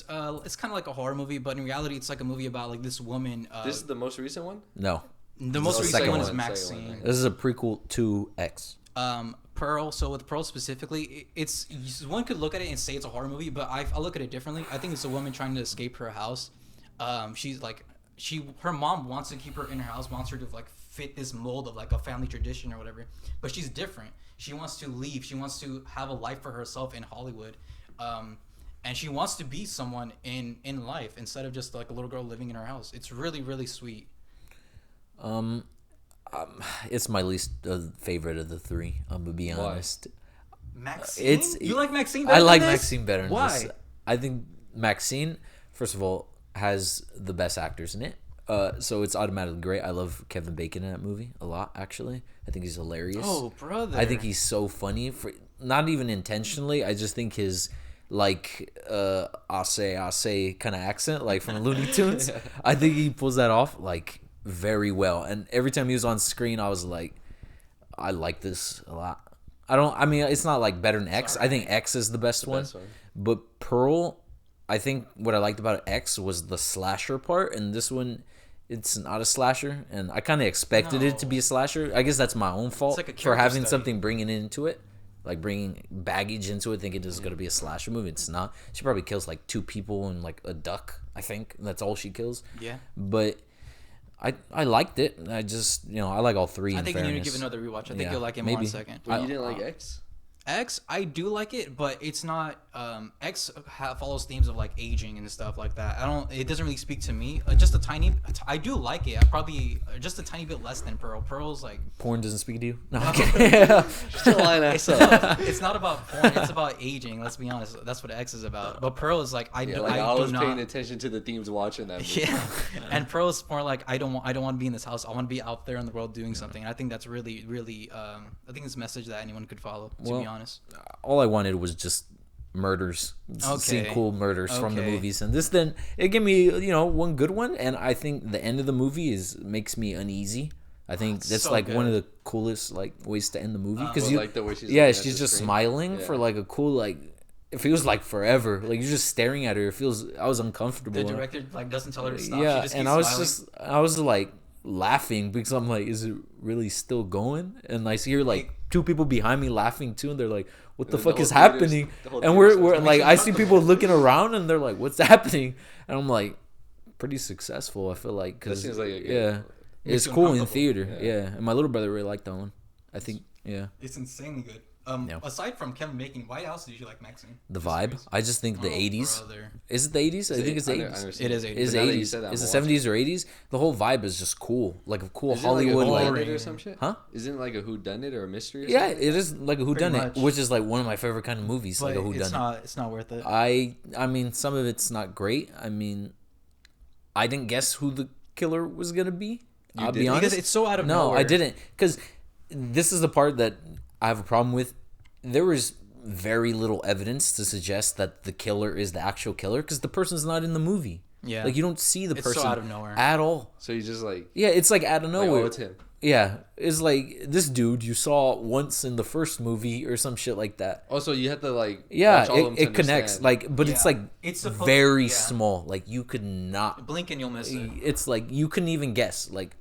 kind of like a horror movie, but in reality, it's like a movie about like this woman. This is the most recent one. No. The most the recent second one is one, second Maxine. one, This is a prequel to X. Pearl. So with Pearl specifically, it's one could look at it and say it's a horror movie, but I look at it differently. I think it's a woman trying to escape her house. She's like her mom wants to keep her in her house, wants her to like fit this mold of like a family tradition or whatever. But she's different. She wants to leave. She wants to have a life for herself in Hollywood. And she wants to be someone in life instead of just like a little girl living in her house. It's really, really sweet. It's my least favorite of the three. I'm gonna be Why? honest. Maxine? You like Maxine better I like than this? Maxine better. Than Why? This. I think Maxine, first of all, has the best actors in it. So it's automatically great. I love Kevin Bacon in that movie a lot. Actually, I think he's hilarious. Oh, brother. I think he's so funny. For not even intentionally. I just think his like I say kind of accent, like from Looney Tunes. I think he pulls that off like very well. And every time he was on screen, I was like, I like this a lot. I mean, it's not like better than X. I think X is the best one. best one. But Pearl, I think what I liked about X was the slasher part, and this one, it's not a slasher, and I kind of expected it to be a slasher. I guess that's my own fault like a for character having study. something bringing it into it, like bringing baggage into it, thinking this is gonna be a slasher movie. It's not. She probably kills like 2 people and like a duck. I think and that's all she kills. Yeah. But I liked it. I just I like all three. I in think you need to fairness. give another rewatch. I think Yeah, you'll like it more in maybe. a second. But you didn't like X? X, I do like it, but it's not. X follows themes of like aging and stuff like that. It doesn't really speak to me. Just a tiny. I do like it. I probably just a tiny bit less than Pearl. Pearl's like. Porn doesn't speak to you. No, okay. Still line ass up. It's not about porn. It's about aging. Let's be honest. That's what X is about. But Pearl is like I Yeah, do. like I do was not. paying attention to the themes watching that movie. Yeah, and Pearl is more like I don't want to be in this house. I want to be out there in the world doing something. And I think that's really, really. I think it's a message that anyone could follow. To be honest. All I wanted was just murders, see Okay. cool murders from the Okay. movies, and this then it gave me one good one, and I think the end of the movie makes me uneasy. I think It's that's so like one of good. the coolest like ways to end the movie because Well, you like the way she's yeah looking at she's the just screen. smiling for Yeah. like a cool like it feels like forever like you're just staring at her. It feels I was uncomfortable. The director like doesn't tell her to stop. Yeah, She just and keeps smiling. I was like laughing because I'm like, is it really still going? And I see her like two people behind me laughing too, and they're like, what the And fuck the is whole theater's- happening? the whole And theater we're starts like, making I fun see of people her. looking around, and they're like, what's happening? And I'm like, pretty successful. I feel like That because seems like a good, yeah, it's you cool in uncomfortable. theater. Yeah. Yeah, and my little brother really liked that one. I think yeah, It's insanely good. Yeah. Aside from Kevin Bacon, why else did you like Maxine? the Just vibe. curious. I just think the Oh, 80s. brother. Is it the 80s? I think it's the 80s. It is 80s. It's But now that you 80s. said that, It's I'm the gonna watch 70s or 80s. The whole vibe is just cool, like a cool Isn't Hollywood it like a like. whodunit or some shit? Huh? Isn't it like a whodunit or a mystery? Or Yeah, something? it is like a whodunit, much. which is like one of my favorite kind of movies, But like a whodunit. it's not worth it. I mean, some of it's not great. I mean, I didn't guess who the killer was gonna be. I'll be didn't? honest. Because it's so out of No, nowhere. I didn't. Because this is the part that I have a problem with. There was very little evidence to suggest that the killer is the actual killer because the person's not in the movie. Yeah. Like you don't see the It's so person out of nowhere. at all. So you just like, Yeah, it's like out of like, nowhere. oh, it's him. Yeah, it's like this dude you saw once in the first movie or some shit like that. Also, you have to like, Yeah, watch all of them to it connects. understand. Like, but it's Yeah. like It's supposed- very yeah. small. Like you could not. Blink and you'll miss it. It's like you couldn't even guess. Like,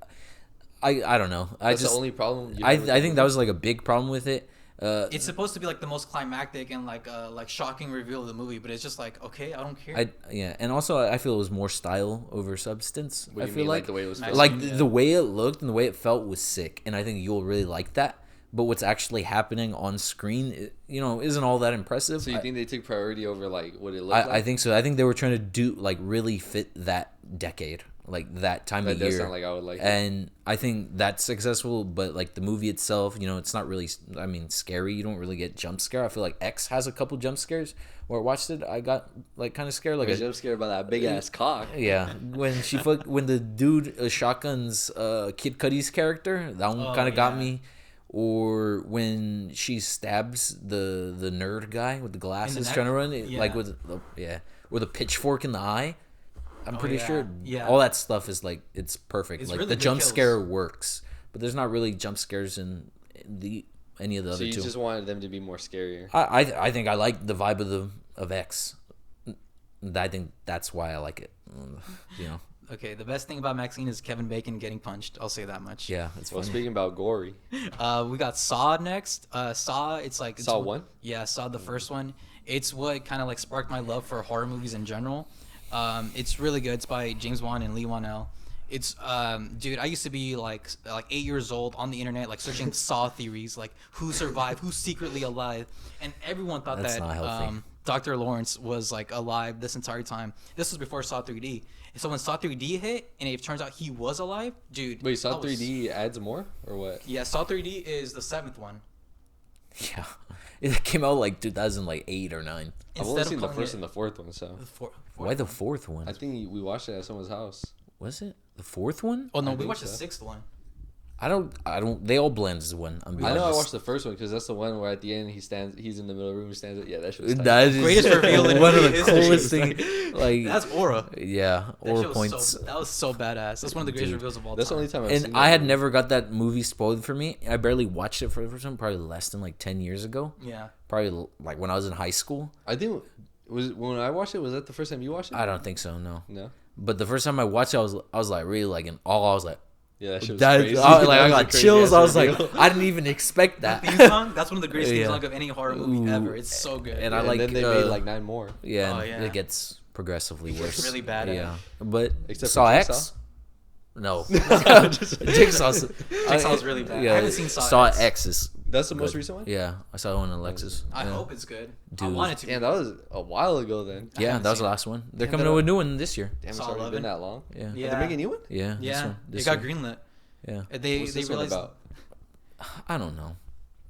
I don't know. I That's just the only problem. You I have with the think that movie? was like a big problem with it. It's supposed to be like the most climactic and like shocking reveal of the movie, but it's just like, okay, I don't care. Yeah, and also I feel it was more style over substance. What I do you feel mean, like the way it was Nice. filmed? like Yeah. the way it looked and the way it felt was sick, and I think you'll really like that. But what's actually happening on screen, isn't all that impressive. So you think they took priority over like what it looked I like? think so. I think they were trying to do like really fit that decade, like that time That of does year. sound like I would like it. And I think that's successful. But like the movie itself, it's not really. I mean, scary. You don't really get jump scare. I feel like X has a couple jump scares. Where I watched it, I got like kind of scared. Like I was just scared about that big ass cock. yeah, when when the dude shotguns Kid Cudi's character, that one Oh, kind of got yeah. me. Or when she stabs the nerd guy with the glasses neck? trying to run, like Yeah. with a pitchfork in the eye. I'm pretty yeah. sure Yeah. all that stuff is like it's perfect. It's like really the good jump kills. scare works, but there's not really jump scares in any of the So other you two. just wanted them to be more scarier. I think I like the vibe of X. I think that's why I like it. Okay, the best thing about Maxine is Kevin Bacon getting punched. I'll say that much. Yeah, it's Well, funny. speaking about gory, We got Saw next. Saw, it's like Saw 1? Yeah, Saw the first one. It's what kind of like sparked my love for horror movies in general. It's really good. It's by James Wan and Lee Wanell. It's dude, I used to be like 8 years old on the internet, like searching Saw theories, like who survived, who's secretly alive, and everyone thought That's that not healthy. Dr. Lawrence was like alive this entire time. This was before Saw 3D. So when Saw 3D hit, and it turns out he was alive, dude. wait, Saw I was- 3D adds more or what? Yeah, Saw 3D is the 7th one. Yeah, it came out like 2008 or 9. I've only Instead of seen the calling first it and the fourth one, so the fourth Why the fourth one? I think we watched it at someone's house. Was it the fourth one? Oh no, I we think watched the so. 6th one. I don't. They all blend as one. I'm being I know I honest. watched the first one because that's the one where at the end he's in the middle of the room, he stands. Yeah, that shit was tight. That is Greatest reveal in one of the history. coolest things. Like That's Aura. yeah, That or shit was points. that was so badass. That's one of the greatest Dude. reveals of all That's the time. only time I've seen And that I had movie. never got that movie spoiled for me. I barely watched it for the first time, probably less than like 10 years ago. Yeah. Probably like when I was in high school. I think when I watched it, was that the first time you watched it? I don't think so, no. No. But the first time I watched it, I was like really like in awe. I was like, Yeah, that shit was that, crazy. I, like That I was a got crazy chills. ass I was like, reveal. I didn't even expect That that. theme song, that's one of the greatest theme Yeah. songs of any horror movie Ooh. ever. It's so good. And I And like, then they made like 9 more. Yeah, Oh, and yeah. it gets progressively It gets worse. really bad at Yeah, but Except for Saw Jigsaw? X. No, Just- Jigsaw's Jigsaw's really bad. I haven't seen Saw X. X is That's the most good. recent one? Yeah, I saw one on Alexis. I yeah. hope it's good. I Dude. want it to be. Damn, that was a while ago then. I Yeah, haven't that was the seen it. last one. They're Damn, coming that- out with a new one this year. Damn, it's Saw already 11. been that long. Yeah, Yeah. They're making a new one? yeah, Yeah, this it got one. greenlit. Yeah, They What's they this one realized about? I don't know.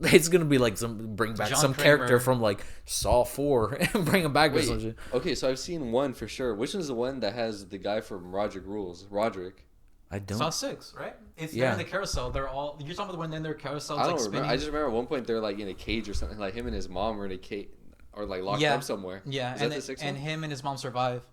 It's gonna be like bring back John some Kramer. character from like Saw 4 and bring him back or Wait, something. okay, so I've seen one for sure. Which one's the one that has the guy from Roderick Rules? Roderick. I don't. Saw 6, right? It's Yeah. they're in the carousel. They're all. You're talking about the one in their carousel. I don't Like remember. spinning. I just remember at one point they're like in a cage or something. Like him and his mom were in a cage. are like locked Yeah. up somewhere. Yeah, Is and that the sixth and one? him and his mom survive.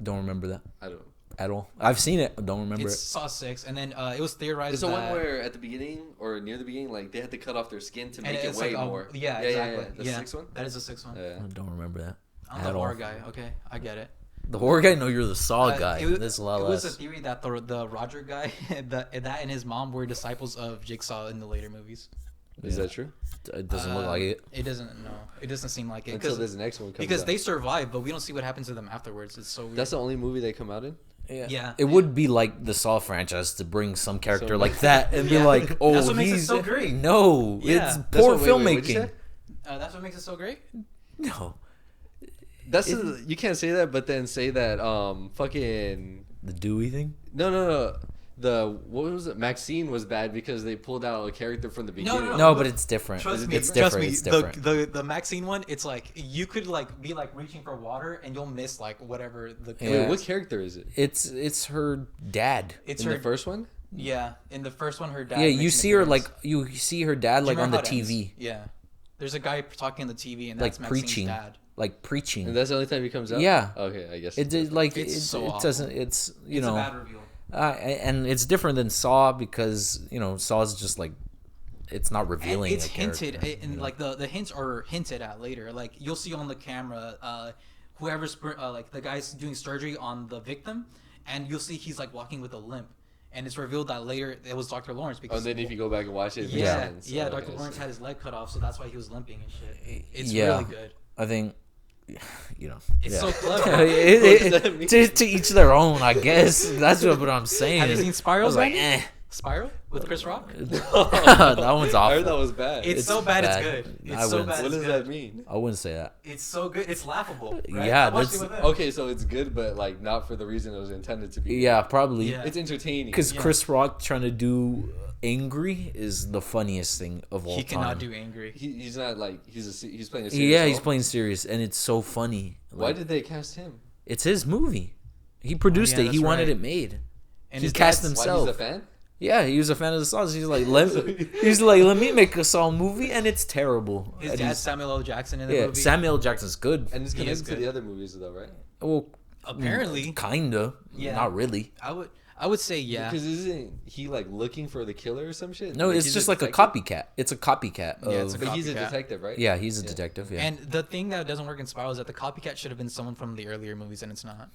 Don't remember that I don't know. at all. I've seen it. I don't remember It's it. Saw 6, and then it was theorized It's the that one where at the beginning or near the beginning, like they had to cut off their skin to and make it it's weigh like, more. Yeah, Yeah, exactly. That's the sixth one. That is the sixth one. Yeah. I don't remember that. I'm At the all. horror guy. Okay, I get it. The horror guy? No, you're the Saw guy. It This is a lot it was a less. theory that the Roger guy, that and his mom were disciples of Jigsaw in the later movies. Is Yeah. that true? It doesn't look like it. It doesn't. No, it doesn't seem like it. Until this next one comes because out. they survive, but we don't see what happens to them afterwards. It's so weird. That's the only movie they come out in. Yeah. It would be like the Saw franchise to bring some character So- like that and Yeah. be like, oh, That's what makes it he's so great. No, Yeah. it's That's poor what'd you filmmaking. say? That's what makes it so great. No, You can't say that, but then say that fucking the Dewey thing. no. What was it? Maxine was bad because they pulled out a character from the beginning. No, but it's different. Trust me, It's trust different. me. It's different. The Maxine one, it's like you could like be like reaching for water and you'll miss like whatever the. Yeah. Wait, what character is it? It's her dad. It's In her the first one? Yeah, in the first one, her dad. Yeah, you makes an see her appearance. like you see her dad Do you like on the remember how it ends? TV, Yeah, there's a guy talking on the TV and like that's Maxine's preaching, dad. like preaching. And that's the only time he comes out? Yeah. Okay, I guess. It did like It's it, so it awful. doesn't. It's you It's know, a bad reveal. and it's different than Saw because you know Saw's just like it's not And revealing. it's a hinted, character, and you know? like the hints are hinted at later. Like you'll see on the camera, whoever's like the guy's doing surgery on the victim, and you'll see he's like walking with a limp, and it's revealed that later it was Dr. Lawrence Oh, because and then if you go back and watch it, it makes yeah, sense. yeah, Oh, Dr. okay, Lawrence so- had his leg cut off, so that's why he was limping and shit. It's Yeah. really good. I think, you know, It's yeah. so clever. What does that mean? to each their own, I guess. That's what I'm saying. Have you seen I Spiral? was like, eh. Spiral with Chris Rock? That one's I awful. heard that was bad. It's so bad, it's good. It's I so wouldn't- bad. What it's does good. that mean? I wouldn't say that. It's so good. It's laughable. Right? Yeah, I watched that's- it with him. Okay, so it's good, but like not for the reason it was intended to be. Yeah, probably. Yeah. It's entertaining. Because Yeah. Chris Rock trying to do angry is the funniest thing of all He time. cannot do angry. He's not like he's playing a serious Yeah, he's role. playing serious, and it's so funny. Why Like, did they cast him? it's his movie? He produced yeah, it. He that's wanted right. it made. And He his cast dad's- Why himself. he's a fan? Yeah, he was a fan of the songs. He's like, let me make a Saw movie, and it's terrible. His And dad's he's- Samuel L. Jackson in the yeah, movie. Samuel L. Jackson's good. And it's He is connected to good. the other movies though, right? Well, Apparently, kinda. Yeah. Not really. I would say yeah. Because isn't he like looking for the killer or some shit? No, Like, it's he's just like a detective? copycat. It's a copycat. Yeah, it's of- a But he's a copycat. detective, right? yeah, he's a Yeah. detective. Yeah, And the thing that doesn't work in Spiral is that the copycat should have been someone from the earlier movies, and it's not.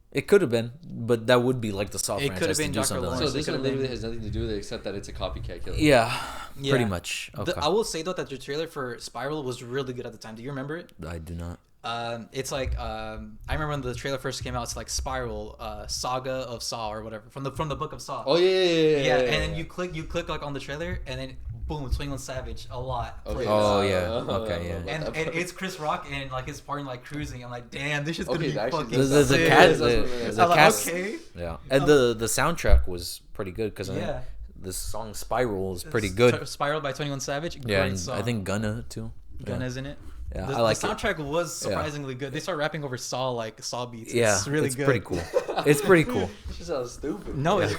it could have been, but that would be like the Saw It could franchise have to been do Dr. something Lawrence. like So that. this could've one literally been- has nothing to do with it except that it's a copycat killer. Yeah, Yeah. pretty much. Okay. I will say though that the trailer for Spiral was really good at the time. Do you remember it? I do not. It's like I remember when the trailer first came out. It's like Spiral, Saga of Saw or whatever from the book of Saw. Oh yeah. Yeah, and then you click like on the trailer, and then boom, 21 Savage a lot. Okay. plays. Oh, yeah. Okay, yeah. And it's Chris Rock and like his partner like cruising. I'm like, damn, this is gonna Okay, be actually, fucking The sick. cast, That's the I'm like, cast, okay. yeah, and the soundtrack was pretty good because Yeah. the song Spiral is pretty It's good. Spiral by 21 Savage. Yeah, Great and song. I think Gunna too. Gunna's in it. Yeah, the, I like the it. soundtrack was surprisingly good. They start rapping over Saw like Saw beats. Yeah, It's really good. pretty cool. It's pretty cool. This just sounds stupid. No, Yeah.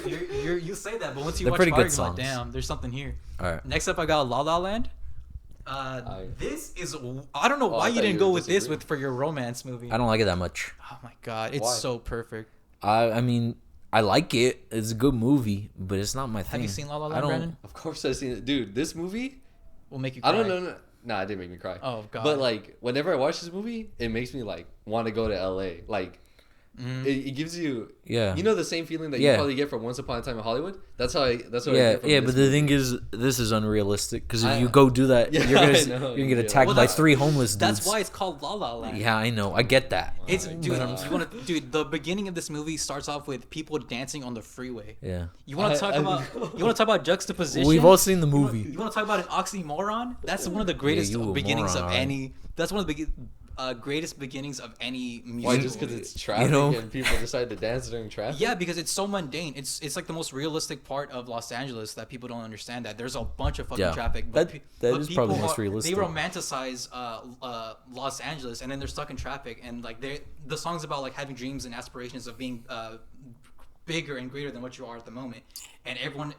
you say that, but once you They're watch pretty Fire, good you're like, songs. damn, there's something here. All right. Next up, I got La La Land. This is I don't know I why you thought didn't you go would with this disagree. for your romance movie. I don't like it that much. Oh my god, it's Why? so perfect. I mean, I like it. It's a good movie, but it's not my thing. Have you seen La La I Land, don't. Brandon? Of course I've seen it, dude. This movie, We'll make you cry. I don't know. Nah, it didn't make me cry. Oh god. But like, whenever I watch this movie, it makes me like want to go to LA. Like, it gives you, Yeah. you know, the same feeling that Yeah. you probably get from Once Upon a Time in Hollywood. That's what I Yeah, get from yeah, this but the movie. thing is, this is unrealistic because if I- you go do that, Yeah, you're gonna I you're know. gonna get Yeah. attacked Well, by that's- 3 homeless dudes. That's why it's called La La Land. Yeah, I know. I get that. It's my dude. God. You want to, dude? The beginning of this movie starts off with people dancing on the freeway. Yeah. You want to talk I about? know. You want to talk about juxtaposition? We've all seen the You movie. want to talk about an oxymoron? That's one of the greatest you a beginnings moron, of alright. any. That's one of the greatest beginnings of any musical. Why? Just because movie. it's traffic know? and people decide to dance during traffic? Yeah, because it's so mundane. It's like the most realistic part of Los Angeles that people don't understand. That there's a bunch of fucking Yeah. traffic. That- that but is probably the people most realistic. They romanticize Los Angeles, and then they're stuck in traffic. And like the songs about like having dreams and aspirations of being bigger and greater than what you are at the moment. And everyone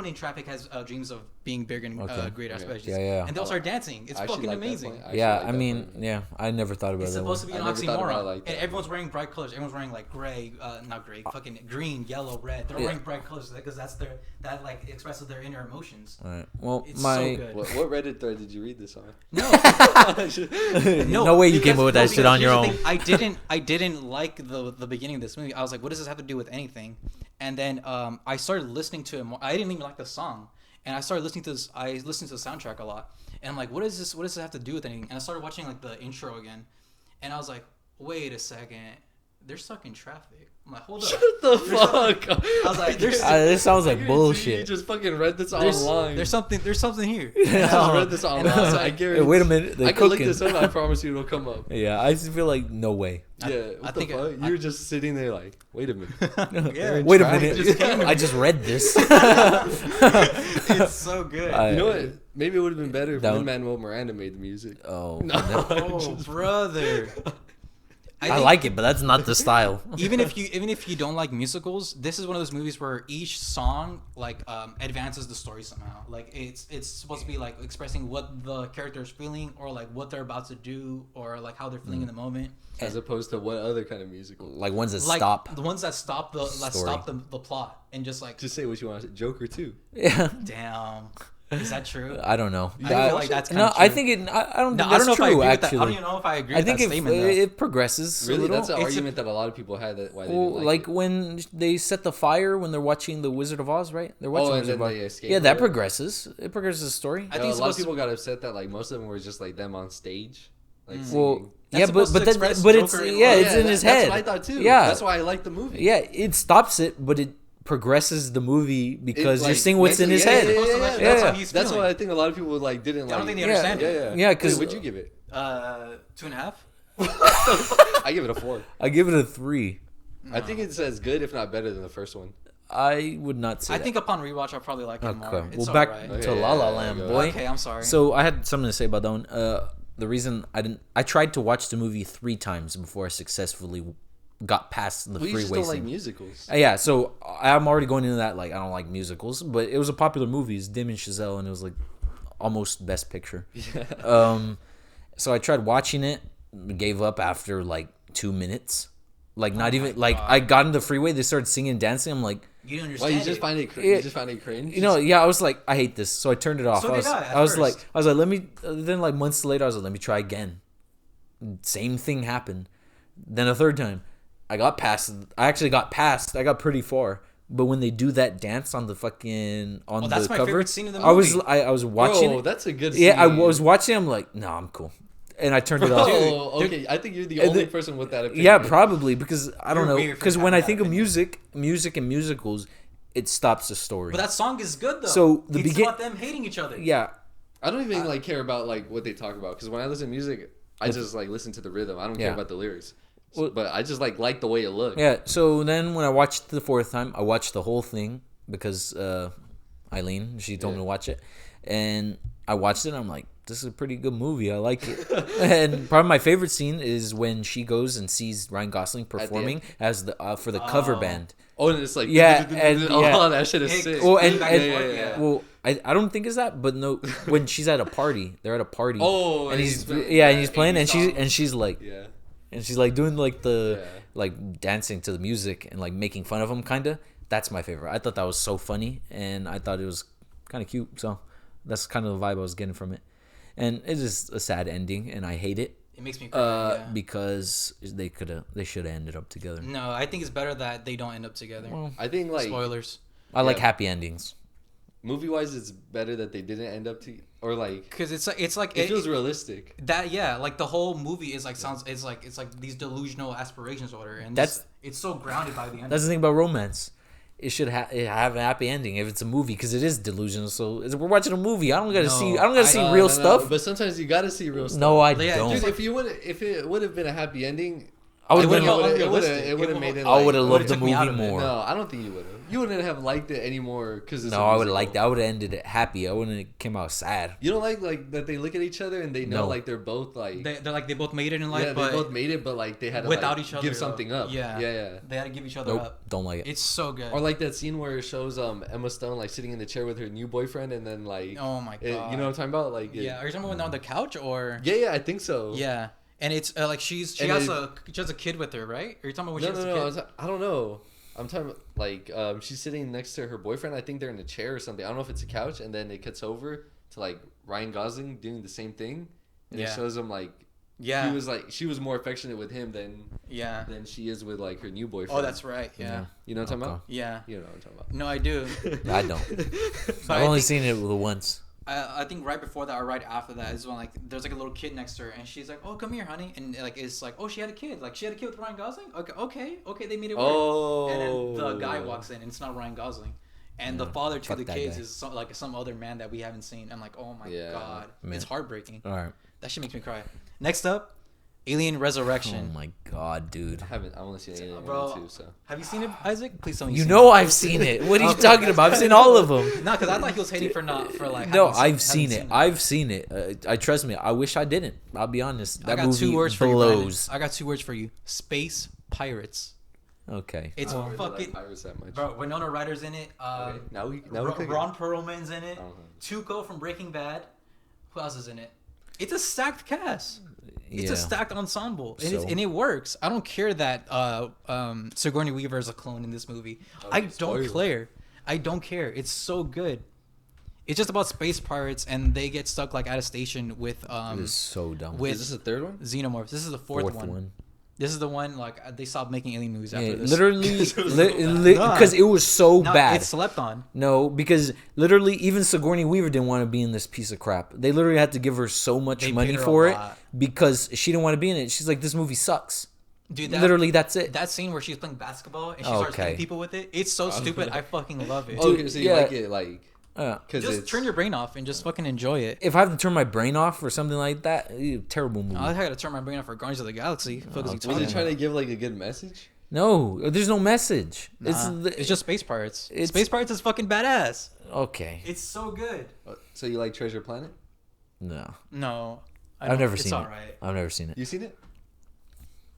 in traffic has dreams of being bigger and greater aspirations. Yeah. And they'll start dancing. It's fucking amazing. I never thought about It's that. supposed to be an oxymoron. Like and everyone's wearing bright colors. Everyone's wearing like gray, not gray, fucking green, yellow, red. They're wearing bright colors because that like expresses their inner emotions. All right. Well, it's so good. What Reddit thread did you read this on? No way you came up with that shit on your own. I didn't like the beginning of this movie. I was like, what does this have to do with anything? And then I started listening to it more. I didn't even like the song, and I started listening to this. I listened to the soundtrack a lot, and I'm like, what is this? What does this have to do with anything? And I started watching like the intro again, and I was like, wait a second, they're stuck in traffic. I'm like, hold up. Shut the fuck up. I was like, this sounds like bullshit. You just fucking read this online. There's something here. I just read this online. I guarantee. Wait a minute. I can look this up. I promise you it'll come up. Yeah, I just feel like no way. Yeah, what the fuck? You're just sitting there like, wait a minute. Yeah, Wait a minute. I just read this. It's so good. You know what? Maybe it would have been better if Lin-Manuel Miranda made the music. Oh, Oh, brother. I like it, but that's not the style. even if you don't like musicals, this is one of those movies where each song like advances the story somehow. Like it's supposed to be like expressing what the character is feeling, or like what they're about to do, or like how they're feeling in the moment. As opposed to what other kind of musical? Like ones that Like stop. the ones that stop the plot and just like Just say what you want to say. Joker too. Yeah. damn. Is that true? I don't know. I feel like that's kind no, of true. I think it. I don't think I don't that's know if I true. agree with that. Actually, I don't even know if I agree I with think that statement. it progresses. Really, a little. that's an argument that a lot of people had. That why they Well, didn't like it. when they set the fire when they're watching the Wizard of Oz, right? They're watching and Wizard of then Oz. they escape Yeah, that or whatever. progresses. It progresses the story. I think a lot of people got upset that like most of them were just like them on stage, like Well, singing. That's yeah, supposed but to then, express but it's Joker in yeah, love. it's in his head. That's what I thought too. Yeah, that's why I like the movie. Yeah, it stops it, but it progresses the movie because It, you're seeing what's in his yeah, head. Yeah, Supposed to let you- that's how he's That's feeling. why I think a lot of people like didn't like. I don't think they Yeah, understand it. Yeah, because Wait, what'd you give it? 2.5. I give it a 4. I give it a 3. I think it's as good, if not better, than the first one. I would not say. I think upon rewatch, I'll probably like it more. Okay, It's well, back alright. to Okay, La La yeah, Land, yeah, boy. Okay, I'm sorry. So I had something to say about that one. The reason I tried to watch the movie 3 times before I successfully got past the Well, you just freeway don't like scene. musicals. Yeah, so I'm already going into that like I don't like musicals, but it was a popular movie. It's Dim and Chazelle, and it was like almost Best Picture. So I tried watching it, gave up after like 2 minutes. Like not even like I got in the freeway, they started singing and dancing. I'm like, you don't Why understand. you just it. find it? Yeah. You just find it cringe? you know, yeah, I was like, I hate this, so I turned it off. So did I, at I was first. like, let me. Then like months later, I was like, let me try again. Same thing happened. Then a third time, I actually got past. I got pretty far. But when they do that dance on the fucking on that's the my cover, favorite scene in the I was movie. I was watching. Oh, it. that's a good scene. Yeah, I was watching. I'm like, no, I'm cool, and I turned it off. Oh, okay. I think you're the And only the- person with that opinion. Yeah, probably because I don't You're know. weird for Because when I having think that of opinion. music and musicals, it stops the story. But that song is good though. So the it's begin- about them hating each other. Yeah, I don't even like care about like what they talk about because when I listen to music, I just like listen to the rhythm. I don't care Yeah. about the lyrics. Well- But I just like the way it looks. yeah. So then when I watched the 4th time, I watched the whole thing because Eileen, she told me to watch it, and I watched it. And I'm like, this is a pretty good movie. I like it. And probably my favorite scene is when she goes and sees Ryan Gosling performing as the for the cover band. Oh, and it's like Yeah, and yeah. that shit is sick. Well, and, Back and and forth, yeah. well, I don't think it's that, but no, when she's at a party, they're at a party. Oh, and he's playing and he's playing, 80s and she's like, Yeah. and she's like doing like the Yeah. like dancing to the music and like making fun of him, kinda. That's my favorite. I thought that was so funny, and I thought it was kind of cute. So that's kind of the vibe I was getting from it. And it is a sad ending, and I hate it. It makes me cry. Yeah. Because they should have ended up together. No, I think it's better that they don't end up together. I think like Spoilers. I like Yeah. happy endings. movie wise, it's better that they didn't end up to or like Because it's like it feels realistic. that like the whole movie is like it's like these delusional aspirations or whatever, and it's so grounded by the end. That's the thing about romance. It should have a happy ending if it's a movie because it is delusional. So we're watching a movie. I don't gotta see No, real no, stuff. But sometimes you gotta see real stuff. No, I Yeah, don't. Dude, if it would have been a happy ending, I would It would've have. felt It unrealistic. would have made it. I would have it loved would've the took me out movie of it. more. No, I don't think you would have. You wouldn't have liked it anymore because No, I would have liked that. I would have ended it happy. I wouldn't have came out sad. You don't like that they look at each other and they know No. like they're both like They're like they both made it in life, yeah, but they both made it, but like they had to without like, each other, give though. something up. Yeah. yeah. they had to give each other Nope, up. don't like it. It's so good. Or like that scene where it shows Emma Stone like sitting in the chair with her new boyfriend and then like Oh my god. you know what I'm talking about? Like Yeah. Are you talking about when they're on the couch or? yeah, I think so. Yeah. And it's like she And has a kid with her, right? Are you talking about when she has a kid? I don't know. I'm talking about, like she's sitting next to her boyfriend. I think they're in a chair or something. I don't know if it's a couch, and then it cuts over to like Ryan Gosling doing the same thing, and it shows him like Yeah. she was more affectionate with him than she is with like her new boyfriend. Oh, that's right. Yeah. You know what I'm talking about? Yeah. You know what I'm talking about. No, I do. I don't. But I've I only think- seen it once. I think right before that or right after that is when like there's like a little kid next to her and she's like, "Oh, come here, honey," and like it's like, "Oh, she had a kid. Like she had a kid with Ryan Gosling. Okay, they made it work." Oh. And then the guy walks in and it's not Ryan Gosling, and the father to Fuck the that kids guy. is some other man that we haven't seen. I'm like, "Oh my Yeah. god, Man. it's heartbreaking." All right. That shit makes me cry. Next up, Alien Oh Resurrection. my god, dude. I only seen Alien Bro, 1 too, so. Have you seen it, Isaac? Please tell me You seen know it. I've seen it. What are you talking about? I've seen all of them. No, because I thought he was hating for like. No, having I've seen it. I've seen it. I trust me. I wish I didn't. I'll be honest. I That got movie 2 words for you. blows. Brandon. I got 2 words for you. Space pirates. Okay. It's I don't really fucking. like pirates that much. Bro, Winona Ryder's in it. Okay, now we could- Ron Perlman's in it. Uh-huh. Tuco from Breaking Bad. Who else is in it? It's a stacked cast. It's Yeah. a stacked ensemble, and, So? and it works. I don't care that Sigourney Weaver is a clone in this movie. I don't spoiler. care. I don't care. It's so good. It's just about space pirates, and they get stuck like at a station with It is so dumb. with Is this the third one? xenomorphs. This is the fourth one. This is the one like they stopped making alien movies after Yeah, this. literally, Nah. because it was so No, bad. It's slept on. No, because literally, even Sigourney Weaver didn't want to be in this piece of crap. They literally had to give her so much They money paid her a for it lot. because she didn't want to be in it. She's like, this movie sucks. Dude, Literally, that's it. That scene where she's playing basketball and she starts Okay. hitting people with it. It's so stupid. I fucking love it. Okay, so you yeah. like it like because Just turn your brain off and just fucking enjoy it. If I have to turn my brain off or something like that, terrible movie. I gotta turn my brain off for Guardians of the Galaxy. Fuck is he Was talking it trying about? to give like a good message? No, there's no message. Nah, it's just Space Pirates. it's- Space Pirates is fucking badass. okay. It's so good. So you like Treasure Planet? No, No, I've never it's seen all it. right. I've never seen it. You seen it?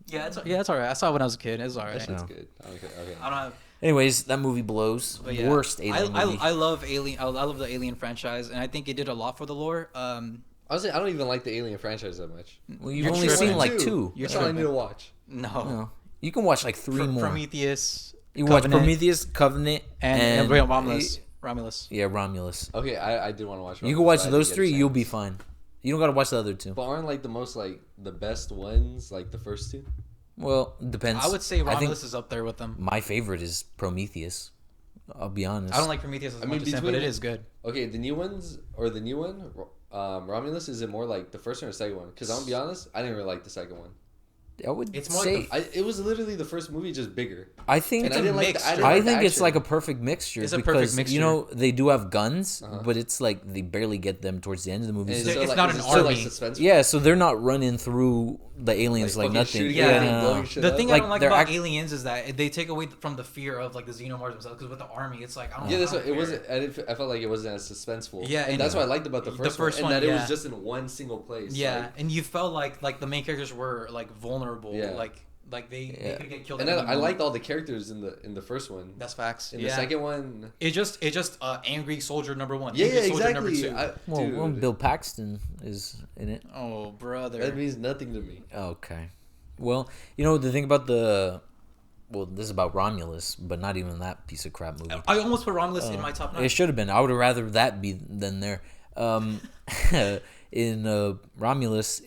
Yeah, it's all right. I saw it when I was a kid. It's all right. That shit's No. good. Okay. I don't have. Anyways, that movie blows. But yeah, Worst alien movie. I love Alien. I love the Alien franchise, and I think it did a lot for the lore. Honestly, I don't even like the Alien franchise that much. Well, you've You're only tripping. seen like 2. You're That's all I need tripping. to watch. No. No. You can watch like 3 more. Prometheus. You watch Covenant, Prometheus, Covenant, and Romulus. Romulus. Yeah, Romulus. Okay, I did want to watch. You can Romulus, watch but I those didn't get a 3, you'll be chance. fine. You don't gotta watch the other 2. But aren't like the most like the best ones like the first 2? Well, depends. I would say think Romulus is up there with them. my favorite is Prometheus. I'll be honest. I don't like Prometheus as I mean, much as him, but between- it is good. Okay, the new ones or the new one, Romulus, is it more like the first one or second one? Because I'm gonna be honest, I didn't really like the second one. I would It's more say. like It was literally the first movie, just bigger. I think. And It's I a didn't like. mix. I, didn't I like the think it's action. like a perfect mixture It's a because perfect mixture. you know they do have guns, Uh-huh. but it's like they barely get them towards the end of the movie. And So- It's still, not is an it still, army. suspenseful? yeah, so they're not running through the aliens like, fucking nothing. shooting Yeah. everything, no. blowing shit The up. thing I Like, don't like they're about act- Aliens is that they take away from the fear of like the xenomorphs themselves. Because with the army, it's like I don't. Yeah, that's I what don't it wasn't. care. I felt like it wasn't as suspenseful. Yeah, and and that's what I liked about the the first, first one, one, and that it yeah. was just in one single place. Yeah, like- and you felt like the main characters were like vulnerable. Yeah. Like they Yeah. could get killed. and at then any I moment. liked all the characters in the first one. That's facts. In yeah. the second one, It just angry soldier number 1. yeah, Angry soldier number exactly. 2. Well, Dude, Bill Paxton is in it. Oh brother. that means nothing to me. Okay. Well, you know the thing about this is about Romulus, but not even that piece of crap movie. I almost put Romulus in my top 9. It should have been. I would have rather that be than there. In Romulus,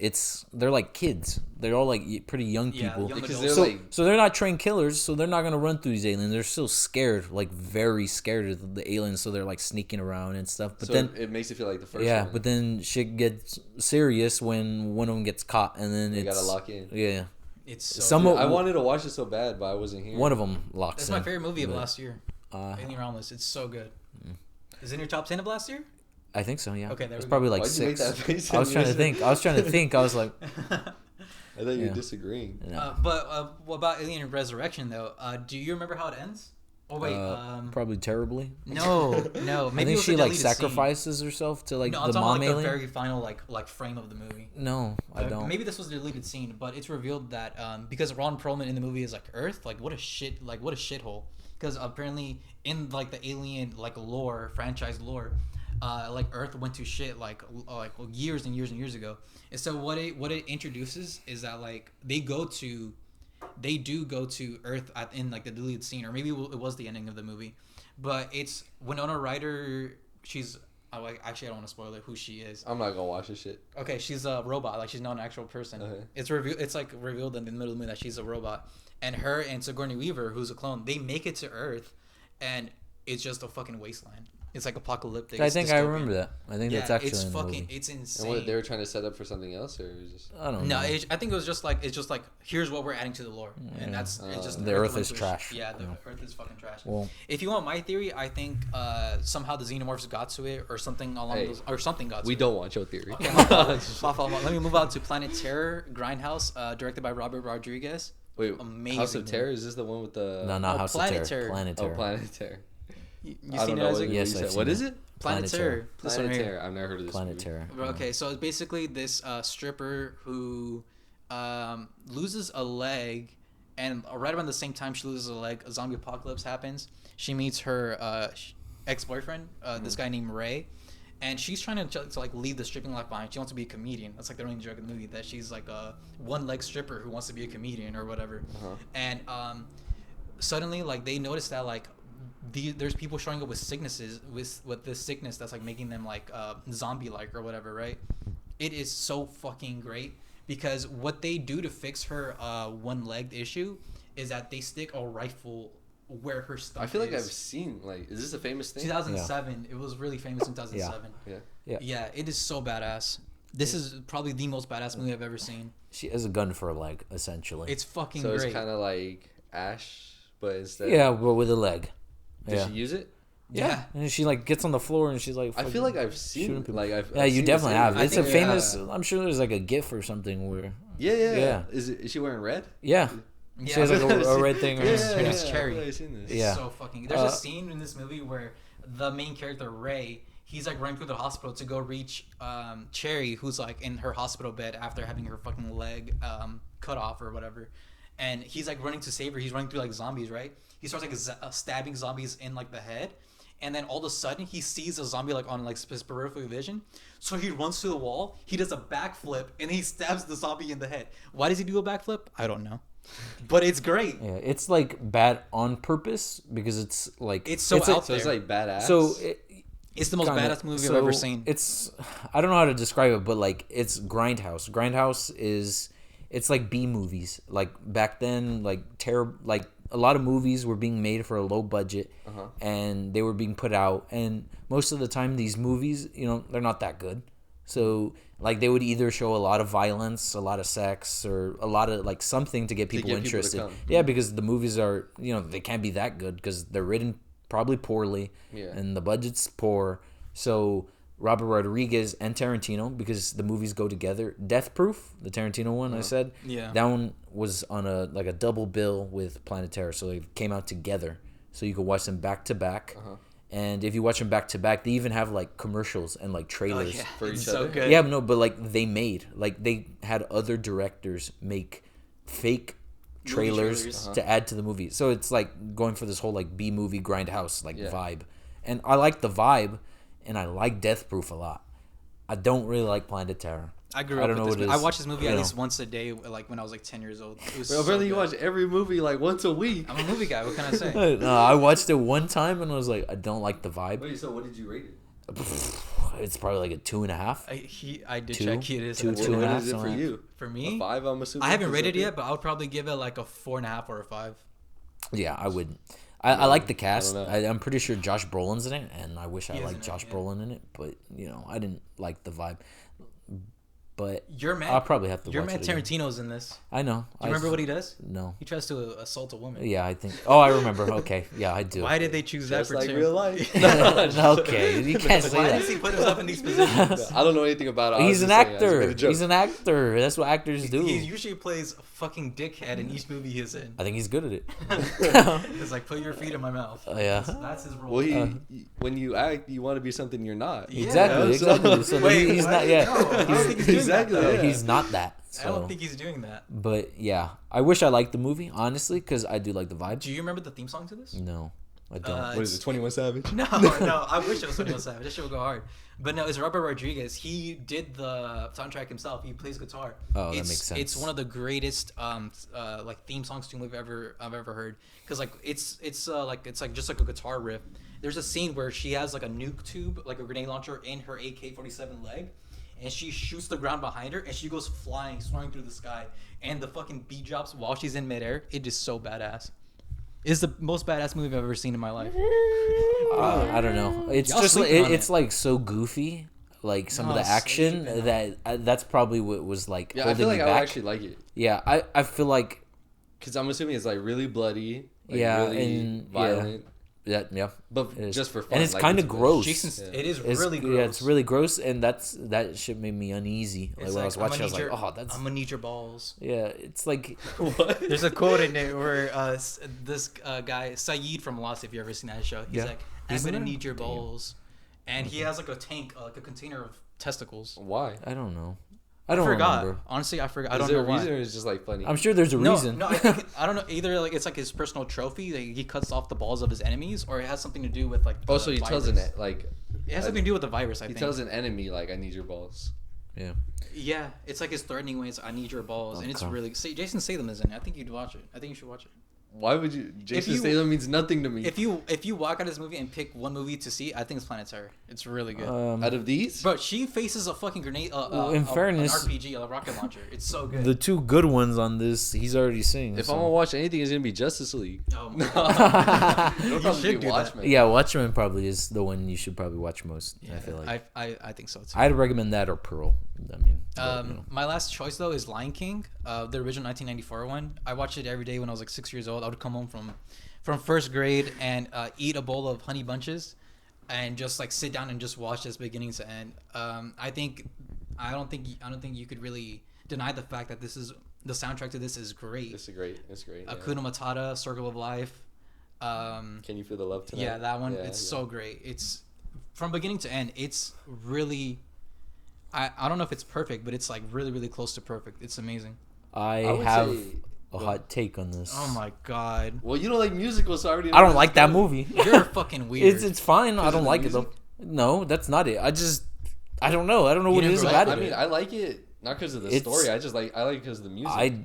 they're like kids. They're all like pretty young Yeah, people. young Because adults. they're So, like, so they're not trained killers, so they're not gonna run through these aliens. They're still scared, like very scared of the aliens. So they're like sneaking around and stuff. But so then, it makes you feel like the first yeah, one. but then shit gets serious when one of them gets caught, and then They it's gotta lock in. Yeah, It's so Some good. of- I wanted to watch it so bad, but I wasn't here. one of them locks. That's in. my favorite movie of but, last year. Uh, Alien Romulus. It's so good. Is it in your top 10 of last year? I think so. Yeah. Okay, there It's we go. probably like Why'd you make 6. that face I was when trying you to think. I was trying to think. I was like, I thought you Yeah. were disagreeing. No. But what about Alien Resurrection though? Do you remember how it ends? Oh wait, Probably terribly. no. I Maybe it think was she a like deleted scene. sacrifices herself to like No, the I'm talking mom like the alien. very final like frame of the movie. No, I don't. Maybe this was a deleted scene, but it's revealed that because Ron Perlman in the movie is like Earth, like what a shithole. Because apparently in like the Alien like lore, franchise lore, like Earth went to shit like years and years and years ago. And so what it introduces is that like they do go to Earth in like the deleted scene, or maybe it was the ending of the movie, but it's Winona Ryder. She's actually I don't want to spoil it who she is. I'm not gonna watch this shit. Okay, she's a robot. Like she's not an actual person. Okay. It's like revealed in the middle of the movie that she's a robot, and her and Sigourney Weaver, who's a clone, they make it to Earth, and it's just a fucking wasteland. It's like apocalyptic. I think I remember that. I think Yeah, that's actually it's in the fucking. movie. It's And insane. what they were trying to set up for something else, or it was just I don't No, know. I think it was just like here's what we're adding to the lore, and that's it's just The Earth went is to trash. Yeah, the Yeah. Earth is fucking trash. Well, If you want my theory, I think somehow the xenomorphs got to it, or something along Hey, those, or something got to we it. don't want your theory. Okay, let me move on to Planet Terror, Grindhouse, directed by Robert Rodriguez. Wait, Amazing House of movie. Terror, is this the one with the no, not House of Planet Terror. Terror. Planet Oh, Terror. Planet Terror. You I seen don't it, know Isaac? what Yes, you I've said. seen What it. is it? Planet Terror. This one Planet here. Terror. I've never heard of this. Planet movie. Terror. Okay, so it's basically this stripper who loses a leg, and right around the same time she loses a leg, a zombie apocalypse happens. She meets her ex-boyfriend, this guy named Ray, and she's trying to like leave the stripping life behind. She wants to be a comedian. That's like the running joke of the movie, that she's like a one-leg stripper who wants to be a comedian or whatever. And suddenly, like they notice that like there's people showing up with sicknesses with this sickness that's like making them like zombie like or whatever, right? It is so fucking great because what they do to fix her one-legged issue is that they stick a rifle where her stomach I feel like is. I've seen, like, is this a famous thing? 2007. It was really famous in 2007. Yeah. Yeah, it is so badass. This is probably the most badass movie I've ever seen. She has a gun for a leg, essentially. It's fucking So great. it's kind of like Ash, but instead. Yeah, but with a leg. Did Yeah. she use it? Yeah. And she like gets on the floor and she's like. I feel like I've shooting seen, people. like, I've. Yeah, I've you seen definitely this have. movie. It's a think- famous. yeah. I'm sure there's like a GIF or something where. Yeah. Is she wearing red? Yeah. Yeah. She has like a red thing. Yeah, Or her name's yeah, Cherry. I've seen this. Yeah. So fucking. There's a scene in this movie where the main character Ray, he's like running through the hospital to go reach Cherry, who's like in her hospital bed after having her fucking leg cut off or whatever, and he's like running to save her. He's running through like zombies, right? He starts like stabbing zombies in like the head, and then all of a sudden he sees a zombie like on like his peripheral vision, so he runs to the wall. He does a backflip and he stabs the zombie in the head. Why does he do a backflip? I don't know, but it's great. Yeah, it's like bad on purpose because it's like It's so like- out So it's there. like badass. So It's the most kinda- badass movie so I've ever seen. It's I don't know how to describe it, but like it's Grindhouse. Grindhouse is it's like B movies. Like back then, like like a lot of movies were being made for a low budget, and they were being put out. And most of the time, these movies, you know, they're not that good. So like they would either show a lot of violence, a lot of sex, or a lot of like something to get people get people to interested. come. Yeah, because the movies are, you know, they can't be that good because they're written probably poorly, and the budget's poor. So Robert Rodriguez and Tarantino, because the movies go together. Death Proof, the Tarantino one, I said, Yeah. that one was on a like a double bill with Planet Terror, so they came out together, so you could watch them back to back. And if you watch them back to back, they even have like commercials and like trailers. yeah. For It's each so other? good. Yeah, no, but like they had other directors make fake trailers, trailers. to add to the movie. So it's like going for this whole like B movie Grindhouse like Yeah. vibe. And I like the vibe, and I like Death Proof a lot. I don't really like Planet Terror. I grew I up don't with know this what it movie. I is. watched this movie You at know. least once a day, like when I was like 10 years old. It was Bro, so apparently you good. watch every movie like once a week. I'm a movie guy. What can I say? No, I watched it one time and I was like, I don't like the vibe. Wait, so what did you rate it? It's probably like a 2.5. I did Two? check. It is Two, a two two and What a half, is it for something you? for A me. 5, I'm assuming. I haven't Is rated that it yet, but I would probably give it like a 4.5 or a 5. Yeah, I would. I like the cast. know. I'm pretty sure Josh Brolin's in it, and I wish I He is liked in it, Josh yeah. Brolin in it, but you know, I didn't like the vibe. but Your man, I'll probably have to your watch man it again. Tarantino's in this. I know. Do you remember what he does? No. He tries to assault a woman. Yeah, I think. Oh, I remember. Okay, yeah, I do. Why did they choose that Just for like Tarantino? real life. Okay, you can't say Why that. does he put himself in these positions? I don't know anything about it. I He's was an just saying, I just actor. made a joke. He's an actor. That's what actors do. He usually plays a fucking dickhead in each movie he's in. I think he's good at it. It's like, put your feet in my mouth. Yeah. That's his role. Well, when you act, you want to be something you're not. Yeah. Exactly. so- Exactly. So Wait, he's what? not. Yeah. No, I don't think he's doing Exactly, that, though. yeah. He's not that. I don't So. think he's doing that. But yeah, I wish I liked the movie honestly because I do like the vibe. Do you remember the theme song to this? No, I don't. What is it, 21 Savage? No, no. I wish it was 21 Savage. That shit would go hard. But no, it's Robert Rodriguez. He did the soundtrack himself. He plays guitar. Oh, that It's- makes sense. It's one of the greatest like theme songs to a movie I've ever heard. Cause like it's just like a guitar riff. There's a scene where she has like a nuke tube, like a grenade launcher, in her AK-47 leg, and she shoots the ground behind her, and she goes flying, soaring through the sky, and the fucking beat drops while she's in midair. It is so badass. It's the most badass movie I've ever seen in my life. I don't know. It's Y'all just like, sleeping on it's it. like so goofy. Like some of the action that's probably what was like Yeah, I holding feel like me I would back. actually like it. Yeah, I feel like Because I'm assuming it's like really bloody. Like Yeah, really and- violent. yeah. But It is. just for fun. And it's like, kind of it's good. gross. Jason's, Yeah. It is It's, really gross. Yeah, it's really gross, and that shit made me uneasy. Like It's when I was like, watching, I was like, "I'ma need oh, your- that's I'm gonna need your balls. yeah. It's like What? There's a quote in it where this guy Saeed from Lost, if you ever seen that show, he's Yeah. like, "I'm He's in gonna there? need your Damn. balls," and he has like a tank, like a container of testicles. Why? I don't know. I don't forgot. remember. Honestly, I forgot. I Is don't there know a why. reason or is it just like funny? I'm sure there's a No, reason. no, I think I don't know. Either like it's like his personal trophy that he cuts off the balls of his enemies, or it has something to do with like. Oh, the so he tells virus. it has something to do with the virus. I he think. tells an enemy like I need your balls. Yeah. Yeah, it's like his threatening ways. I need your balls, and it's Okay. really. See, Jason Statham is in it. I think you'd watch it. I think you should watch it. Why would you? Jason you- Statham means nothing to me. If you walk out of this movie and pick one movie to see, I think it's Planet Terror. It's really good. Out of these, Bro, she faces a fucking grenade. in fairness, an RPG, a rocket launcher. It's so good. The two good ones on this, he's already seen. if so. I'm gonna watch anything, it's gonna be Justice League. Oh my God. It'll You probably should be do that. Watchmen. Yeah, Watchmen probably is the one you should probably watch most. I feel like I think so too. I'd recommend that or Pearl. I mean, but, you know. My last choice though is Lion King, the original 1994 one. I watched it every day when I was like 6 years old. I would come home from first grade and eat a bowl of honey bunches, and just like sit down and just watch this beginning to end. I don't think you could really deny the fact that this is the soundtrack to this is great. It's great. It's great. Yeah. Akuna Matata, Circle of Life. Can you feel the love tonight? Yeah, that one. Yeah, it's yeah. so great. It's from beginning to end. It's really. I don't know if it's perfect, but it's like really, really close to perfect. It's amazing. I would have say- a hot take on this. Oh my god. Well, you don't like musicals, so I already. I don't like that movie. You're fucking weird. It's fine. I Is it don't the like it though. music? No, that's not it. I don't know. I don't know what it didn't is grow about up it. I mean, I like it not because of the It's- story. I like it because of the music.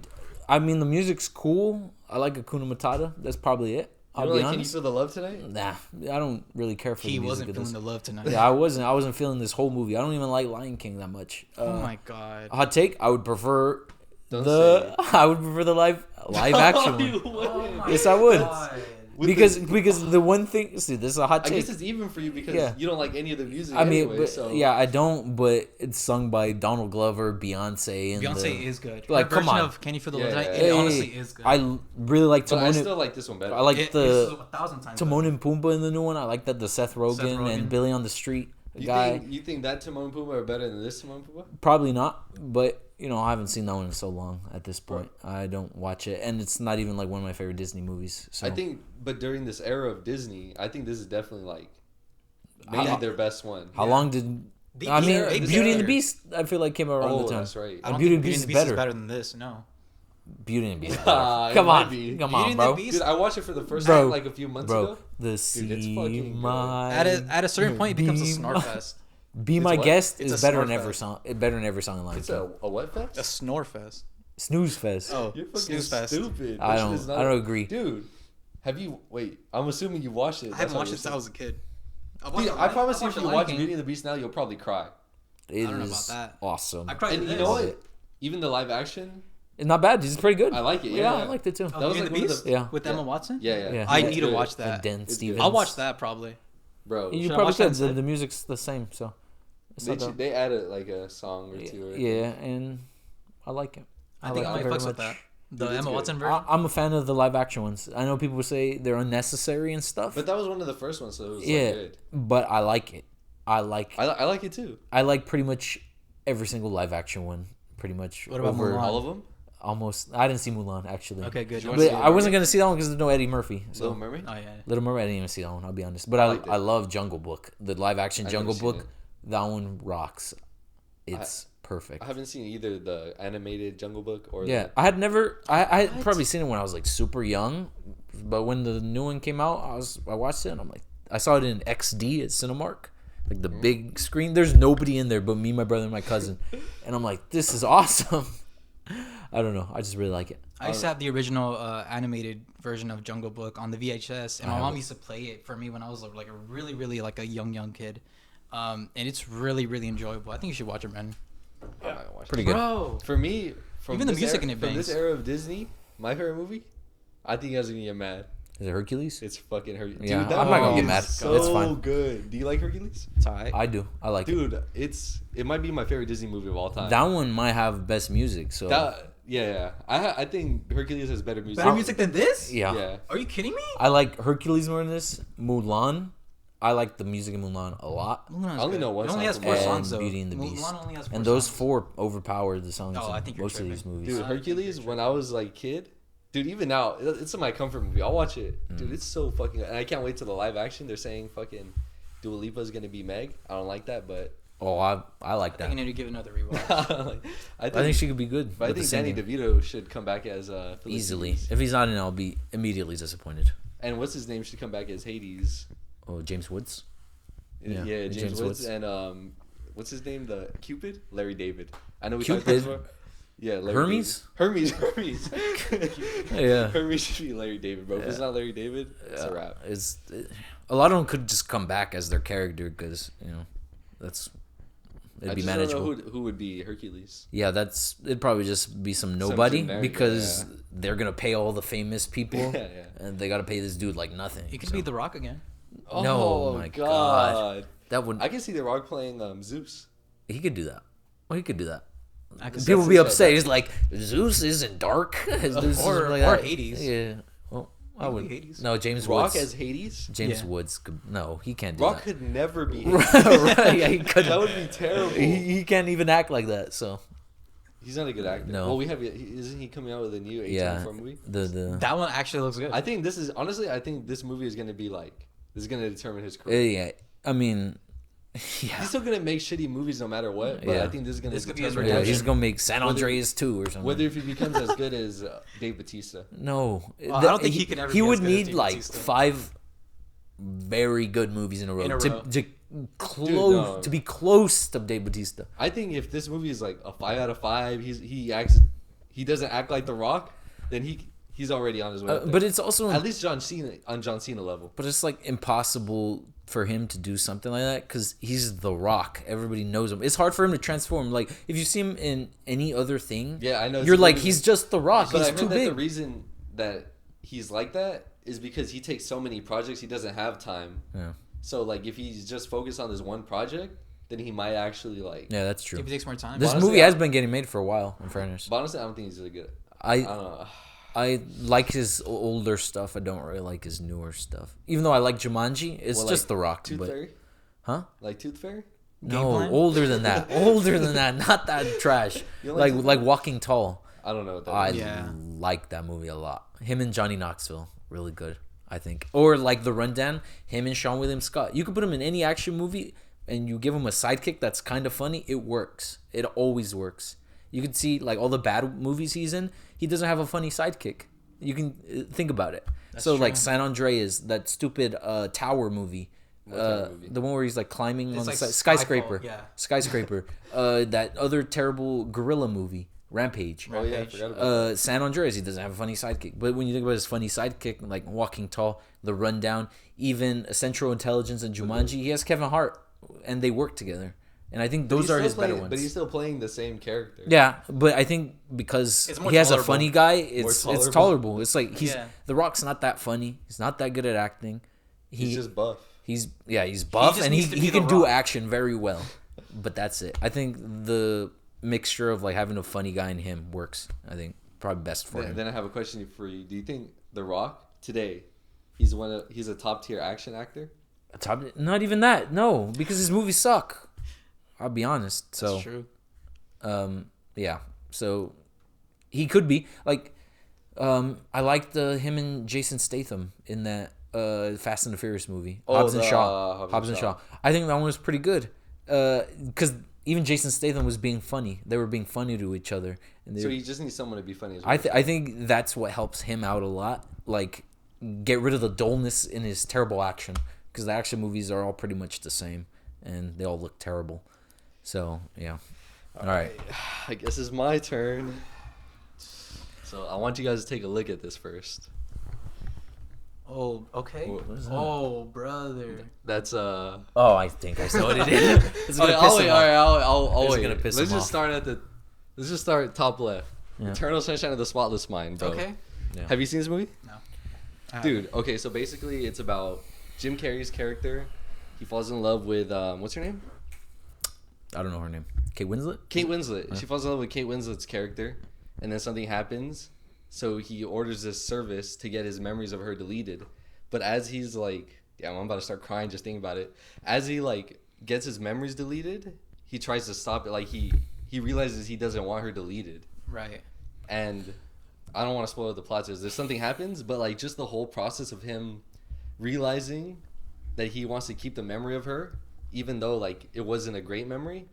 I mean, the music's cool. I like Akuna Matata. That's probably it. I'll you be know, like, can you honest. feel the love tonight? Nah, I don't really care for he the music wasn't of feeling this. the love tonight. Yeah, I wasn't. I wasn't feeling this whole movie. I don't even like Lion King that much. Oh my god. Hot take. I would prefer Don't the. say I would prefer the live action You one. wouldn't. Yes, I would. With Because the one thing. See, this is a hot I take. guess it's even for you because Yeah. you don't like any of the music. I mean, anyway, but, so. yeah, I don't. But it's sung by Donald Glover, Beyonce, and Beyonce is good. like, Her come version on. of Can You Feel the Yeah, Love Tonight? yeah, It yeah. honestly is good. I really like But I Timon. still like this one better. I like It's the 1,000 times Timon and Pumbaa in the new one. I like that the Seth Rogen, Rogen. and Billy on the Street you guy. think that Timon and Pumbaa are better than this Timon and Pumbaa? Probably not, but you know I haven't seen that one in so long. At this point, I don't watch it, and it's not even like one of my favorite Disney movies. So I think, but during this era of Disney, I think this is definitely like maybe How- their best one. how long did The- I mean they Beauty and the better. Beast? I feel like came out around Oh, the time. that's right. I don't Beauty think and the Beast is is better. better than this. No. Beauty and the Beast. is Ah, better. it Come might on, be. come Beauty on, and the bro. Beast? Dude, I watched it for the first Bro, time like a few months Bro, ago. the it's sea fucking good. my At a certain point, it becomes a Be- snore fest. Be My what? Guest It's is a better snore than every fest. song. Better than every song in Lion It's King. a what fest? A snore fest. Snooze Fest. Oh, You're fucking snooze fest. stupid. I That shit don't. is not- I don't agree. Dude, have you? Wait, I'm assuming you watched it. I haven't watched it since I was a kid. Dude, I promise you, if you watch Beauty and the Beast now, you'll probably cry. It don't know is about that. awesome. I cried And to you this. know what? Even the live action, It's not bad. It's pretty good. I like it. Yeah, Yeah, I liked it too. That was Beauty and like the one of Beast? the- Yeah. With Yeah. Emma Watson? Yeah. Yeah. I It's need to good. watch And that. Dan It's Stevens. good. I'll watch that probably. Bro. You Should I probably watch that could. The instead? music's the same. So It's not that- They added like a song or two. Right? yeah, and I like it. I think I like might it very fucks with much. that. The Dude, it's Emma good. Watson version. I'm a fan of the live action ones. I know people say they're unnecessary and stuff. But that was one of the first ones, so it was yeah, like good. but I like it. I like I like it too. I like pretty much every single live action one. Pretty much. What about Mulan? All of them. Almost. I didn't see Mulan actually. Okay, good. Did you wanna But see I wasn't Mermaid? gonna see that one because there's no Eddie Murphy. So Little Mermaid. Oh yeah. Little Mermaid, I didn't even see that one. I'll be honest. But liked it. I love Jungle Book. The live action I've Jungle never seen Book. That one rocks. It's perfect. I haven't seen either the animated Jungle Book or Yeah, I had never. I had probably seen it when I was like super young, but when the new one came out, I watched it and I'm like, I saw it in XD at Cinemark, like the big screen. There's nobody in there but me, my brother, and my cousin, and I'm like, this is awesome. I don't know. I just really like it. I used to have the original animated version of Jungle Book on the VHS, and my mom used to play it for me when I was like a really like a young kid. And it's really enjoyable. I think you should watch it, man. I'm not gonna watch Pretty it. good. Bro, For me, from Even the this music era, in it from this bangs. era of Disney, my favorite movie, I think you guys are gonna get mad. Is it Hercules? It's fucking Hercules. Yeah, Dude, that I'm not gonna movie get mad. is So It's fine. good. Do you like Hercules? it's alright. I do. I like it. Dude, it might be my favorite Disney movie of all time. That one might have best music. So Yeah. I think Hercules has better music. Better music than this? yeah. Yeah. Are you kidding me? I like Hercules more than this. Mulan. I like the music in Mulan a lot. Mulan's I only good. know one It only song has from four Mulan. songs And though. Beauty and the Mulan Beast. only has four And those songs. four overpower the songs Oh, I in think you're most of these tripping. movies. Dude, Hercules, when I was like kid, dude, even now, it's in my comfort movie. I'll watch it. Dude, it's so fucking good. And I can't wait till the live action. They're saying fucking Dua Lipa's gonna be Meg. I don't like that, but Oh, I like I think that. I need to give another rewatch. I I think she could be good. but I with think the Danny singing. DeVito should come back as Easily. Philistines. If he's not in, I'll be immediately disappointed. And what's his name should come back as Hades. Oh, James Woods. Yeah, Yeah, James, James Woods. Woods. And what's his name? The Cupid? Larry David. I know we Cupid? talked about this before. Yeah, Larry Hermes? David. Hermes. Yeah. Hermes should be Larry David, bro. If it's not Larry David, it's a wrap. A lot of them could just come back as their character because it'd I be just manageable. don't know who would be Hercules. Yeah, it'd probably just be some nobody generic, because yeah. they're gonna pay all the famous people, Yeah. and they gotta pay this dude like nothing. You could so. be The Rock again. No, my God. That would I can see The Rock playing Zeus. he could do that. Oh, he could do that. I could People That's be his- upset. He's like Zeus isn't dark. Zeus is Or- like or that. Hades. Yeah. Well, I Maybe would. Hades. No, James Rock Woods. as Hades? James Yeah. Woods could. No, he can't do Rock that. could never be Hades. right, yeah, he could. That would be terrible. He can't even act like that. So He's not a good actor. No. Well, isn't he coming out with a new A24 yeah, movie? the That one actually looks good. I think this is honestly. I think this movie is gonna be like this is gonna determine his career. yeah. I mean, yeah. He's still gonna make shitty movies no matter what. But Yeah. I think this is gonna This could be his determine. Yeah, redemption. he's gonna make San Whether- Andreas 2 or something. Whether if he becomes as good as Dave Bautista. No, I don't think he could ever He be as would good as need Dave like Bautista. 5 very good movies in a row, In a to row. to close no. to be close to Dave Bautista. I think if this movie is like a 5 out of 5, he doesn't act like The Rock, then he's already on his way. up there. But it's also at least John Cena level. but it's like impossible for him to do something like that because he's The Rock. Everybody knows him. It's hard for him to transform. Like if you see him in any other thing, Yeah, I know. you're like he's just The Rock. But I He's heard too that the big. reason that he's like that is because he takes so many projects, he doesn't have time. Yeah. So like if he's just focused on this one project, then he might actually like. Yeah, that's true. If it takes more time. This Honestly, movie I- has been getting made for a while. In fairness, But honestly, I don't think he's really good. I don't know. I like his older stuff. I don't really like his newer stuff. Even though I like Jumanji, it's Well, just like The Rock. Tooth but Fairy, huh? like Tooth Fairy. No, Plan? older than that. Older than that. Not that trash. You don't like Like Tooth like Walking Tall. I don't know what that I is. Yeah. like that movie a lot. Him and Johnny Knoxville, really good. I think. Or like The Rundown, him and Sean William Scott. You could put him in any action movie, and you give him a sidekick that's kind of funny. It works. It always works. You can see like all the bad movies he's in. He doesn't have a funny sidekick. You can think about it. So like true. San Andreas, that stupid tower movie. What tower movie? The one where he's like climbing It's on like the skyscraper. Skyfall, yeah. Skyscraper. That other terrible gorilla movie, Rampage. Oh yeah, I Rampage. forgot about that. San Andreas, he doesn't have a funny sidekick. But when you think about his funny sidekick, like Walking Tall, The Rundown, even Central Intelligence and Jumanji, he has Kevin Hart, and they work together. And I think those He's are still his better playing- ones. But he's still playing the same character. Yeah, but I think because It's more he has a tolerable. funny guy, it's tolerable. tolerable. It's like Yeah. The Rock's not that funny. He's not that good at acting. He's just buff. he's buff just and he needs to be he The can do Rock. action very well. but that's it. I think the mixture of like having a funny guy and him works. I think probably best for him. Then I have a question for you. Do you think The Rock today, he's a top tier action actor? Not even that. No, because his movies suck. I'll be honest. So That's true. yeah. So he could be like. I liked him and Jason Statham in that Fast and the Furious movie. Hobbs and Shaw. Hobbs and Shaw. I think that one was pretty good. Because even Jason Statham was being funny. They were being funny to each other. And So he just needs someone to be funny as well. I think that's what helps him out a lot. Like, get rid of the dullness in his terrible action. Because the action movies are all pretty much the same. And they all look terrible. So, yeah. All right. I guess it's my turn. So I want you guys to take a look at this first. Oh, okay. What is that? Oh, brother. That's Oh, I think I saw what it is. It's gonna I'll piss wait. him All off. right, I'll It's wait. gonna piss Let's him just off. start Let's just start top left. Yeah. Eternal Sunshine of the Spotless Mind, bro. Okay. Yeah. Have you seen this movie? No. Dude, okay, so basically it's about Jim Carrey's character. He falls in love with what's her name? I don't know her name. Kate Winslet? Kate Winslet. She falls in love with Kate Winslet's character, and then something happens. So he orders this service to get his memories of her deleted. But as he's like, I'm about to start crying just thinking about it. As he like gets his memories deleted, he tries to stop it. Like he realizes he doesn't want her deleted. Right. And I don't want to spoil the plot. There's something happens, but like just the whole process of him realizing that he wants to keep the memory of her, even though like it wasn't a great memory,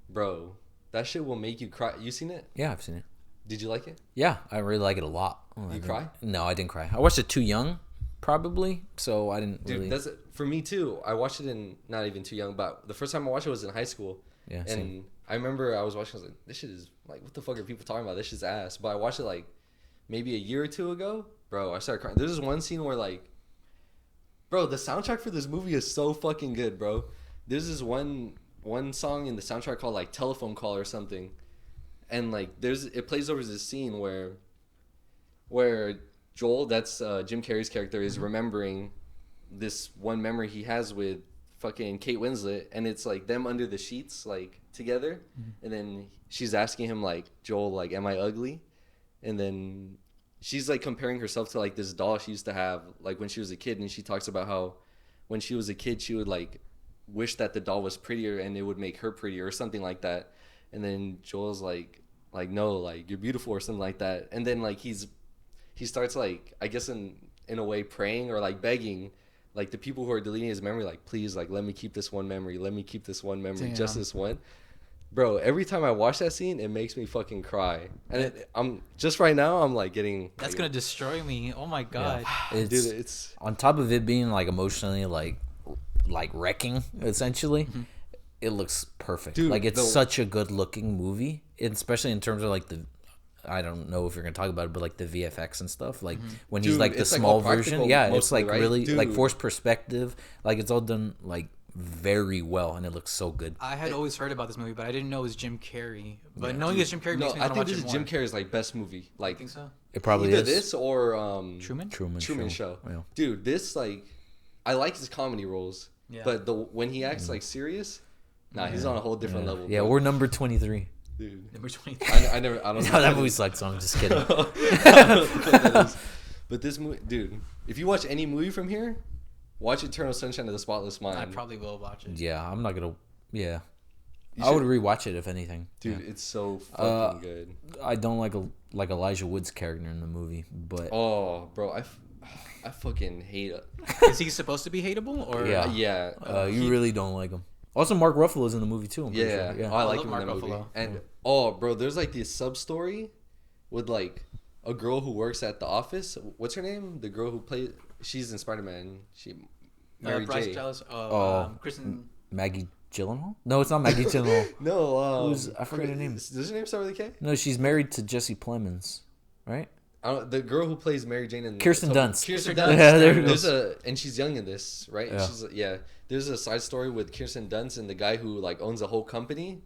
bro. That shit will make you cry. You seen it? Yeah, I've seen it. Did you like it? Yeah, I really like it a lot. You cry? No, I didn't cry. I watched it too young, probably, so I didn't Dude, really. that's for me too. I watched it in not even too young, but the first time I watched it was in high school. Yeah, and same. I remember I was watching. I was like, "This shit is like, what the fuck are people talking about? This shit's ass." But I watched it like maybe a year or two ago, bro. I started crying. There's this one scene where like, bro, the soundtrack for this movie is so fucking good, bro. There's this one song in the soundtrack called like "Telephone Call" or something, and like it plays over this scene where Joel, that's Jim Carrey's character, is remembering this one memory he has with fucking Kate Winslet, and it's like them under the sheets like together, and then she's asking him like, Joel, like, am I ugly? And then she's like comparing herself to like this doll she used to have like when she was a kid, and she talks about how when she was a kid she would like wish that the doll was prettier and it would make her prettier or something like that. And then Joel's like no, like you're beautiful or something like that. And then like he starts like, I guess in a way praying or like begging like the people who are deleting his memory, like, please, like, let me keep this one memory, just this one. Bro, every time I watch that scene, it makes me fucking cry. And I'm just right now, I'm like getting. That's gonna destroy me. Oh my god. It's, dude, it's on top of it being like emotionally like wrecking essentially. Mm-hmm. It looks perfect. Dude, like it's such a good looking movie, especially in terms of like the. I don't know if you're gonna talk about it, but like the VFX and stuff, like when he's Dude, like the it's, like, small all version, practical yeah, it's mostly, like right? really like Dude. forced perspective, like it's all done like very well, and it looks so good. I had always heard about this movie, but I didn't know it was Jim Carrey. But knowing it's Jim Carrey no. makes me I want to think watch this it is more. Jim Carrey's like best movie. Like, I think so. It probably either is. this or Truman. Truman Show. Yeah. Dude, this like, I like his comedy roles, Yeah. but when he acts like serious, nah, he's on a whole different level. Yeah, bro. we're number 23. Dude. Number 20. I don't No, know. that movie sucks. So I'm just kidding. But this movie, dude, if you watch any movie from here, watch Eternal Sunshine of the Spotless Mind. I probably will watch it. Yeah, I'm not gonna. Yeah, You I would should- rewatch it if anything. Dude, Yeah. it's so fucking good. I don't like Elijah Wood's character in the movie, but Oh, bro, I fucking hate it. Is he supposed to be hateable or? Yeah. Yeah. you really don't like him. Also, Mark Ruffalo's in the movie too. I'm pretty Yeah, sure. Yeah. Oh, I I like love him in Mark that movie. Ruffalo. And bro, there's like this sub story with like a girl who works at the office. What's her name? The girl who played. She's in Spider-Man. She Mary Bryce J. Dallas. Kristen. Maggie Gyllenhaal? No, it's not Maggie Gyllenhaal. No, I forget her name. Does her name start with a K? No, she's married to Jesse Plemons, right? The girl who plays Mary Jane in Kirsten Dunst. Kirsten Dunst. Dunst. Yeah, there it There's is. and she's young in this, right? Yeah. She's There's a side story with Kirsten Dunst and the guy who like owns a whole company.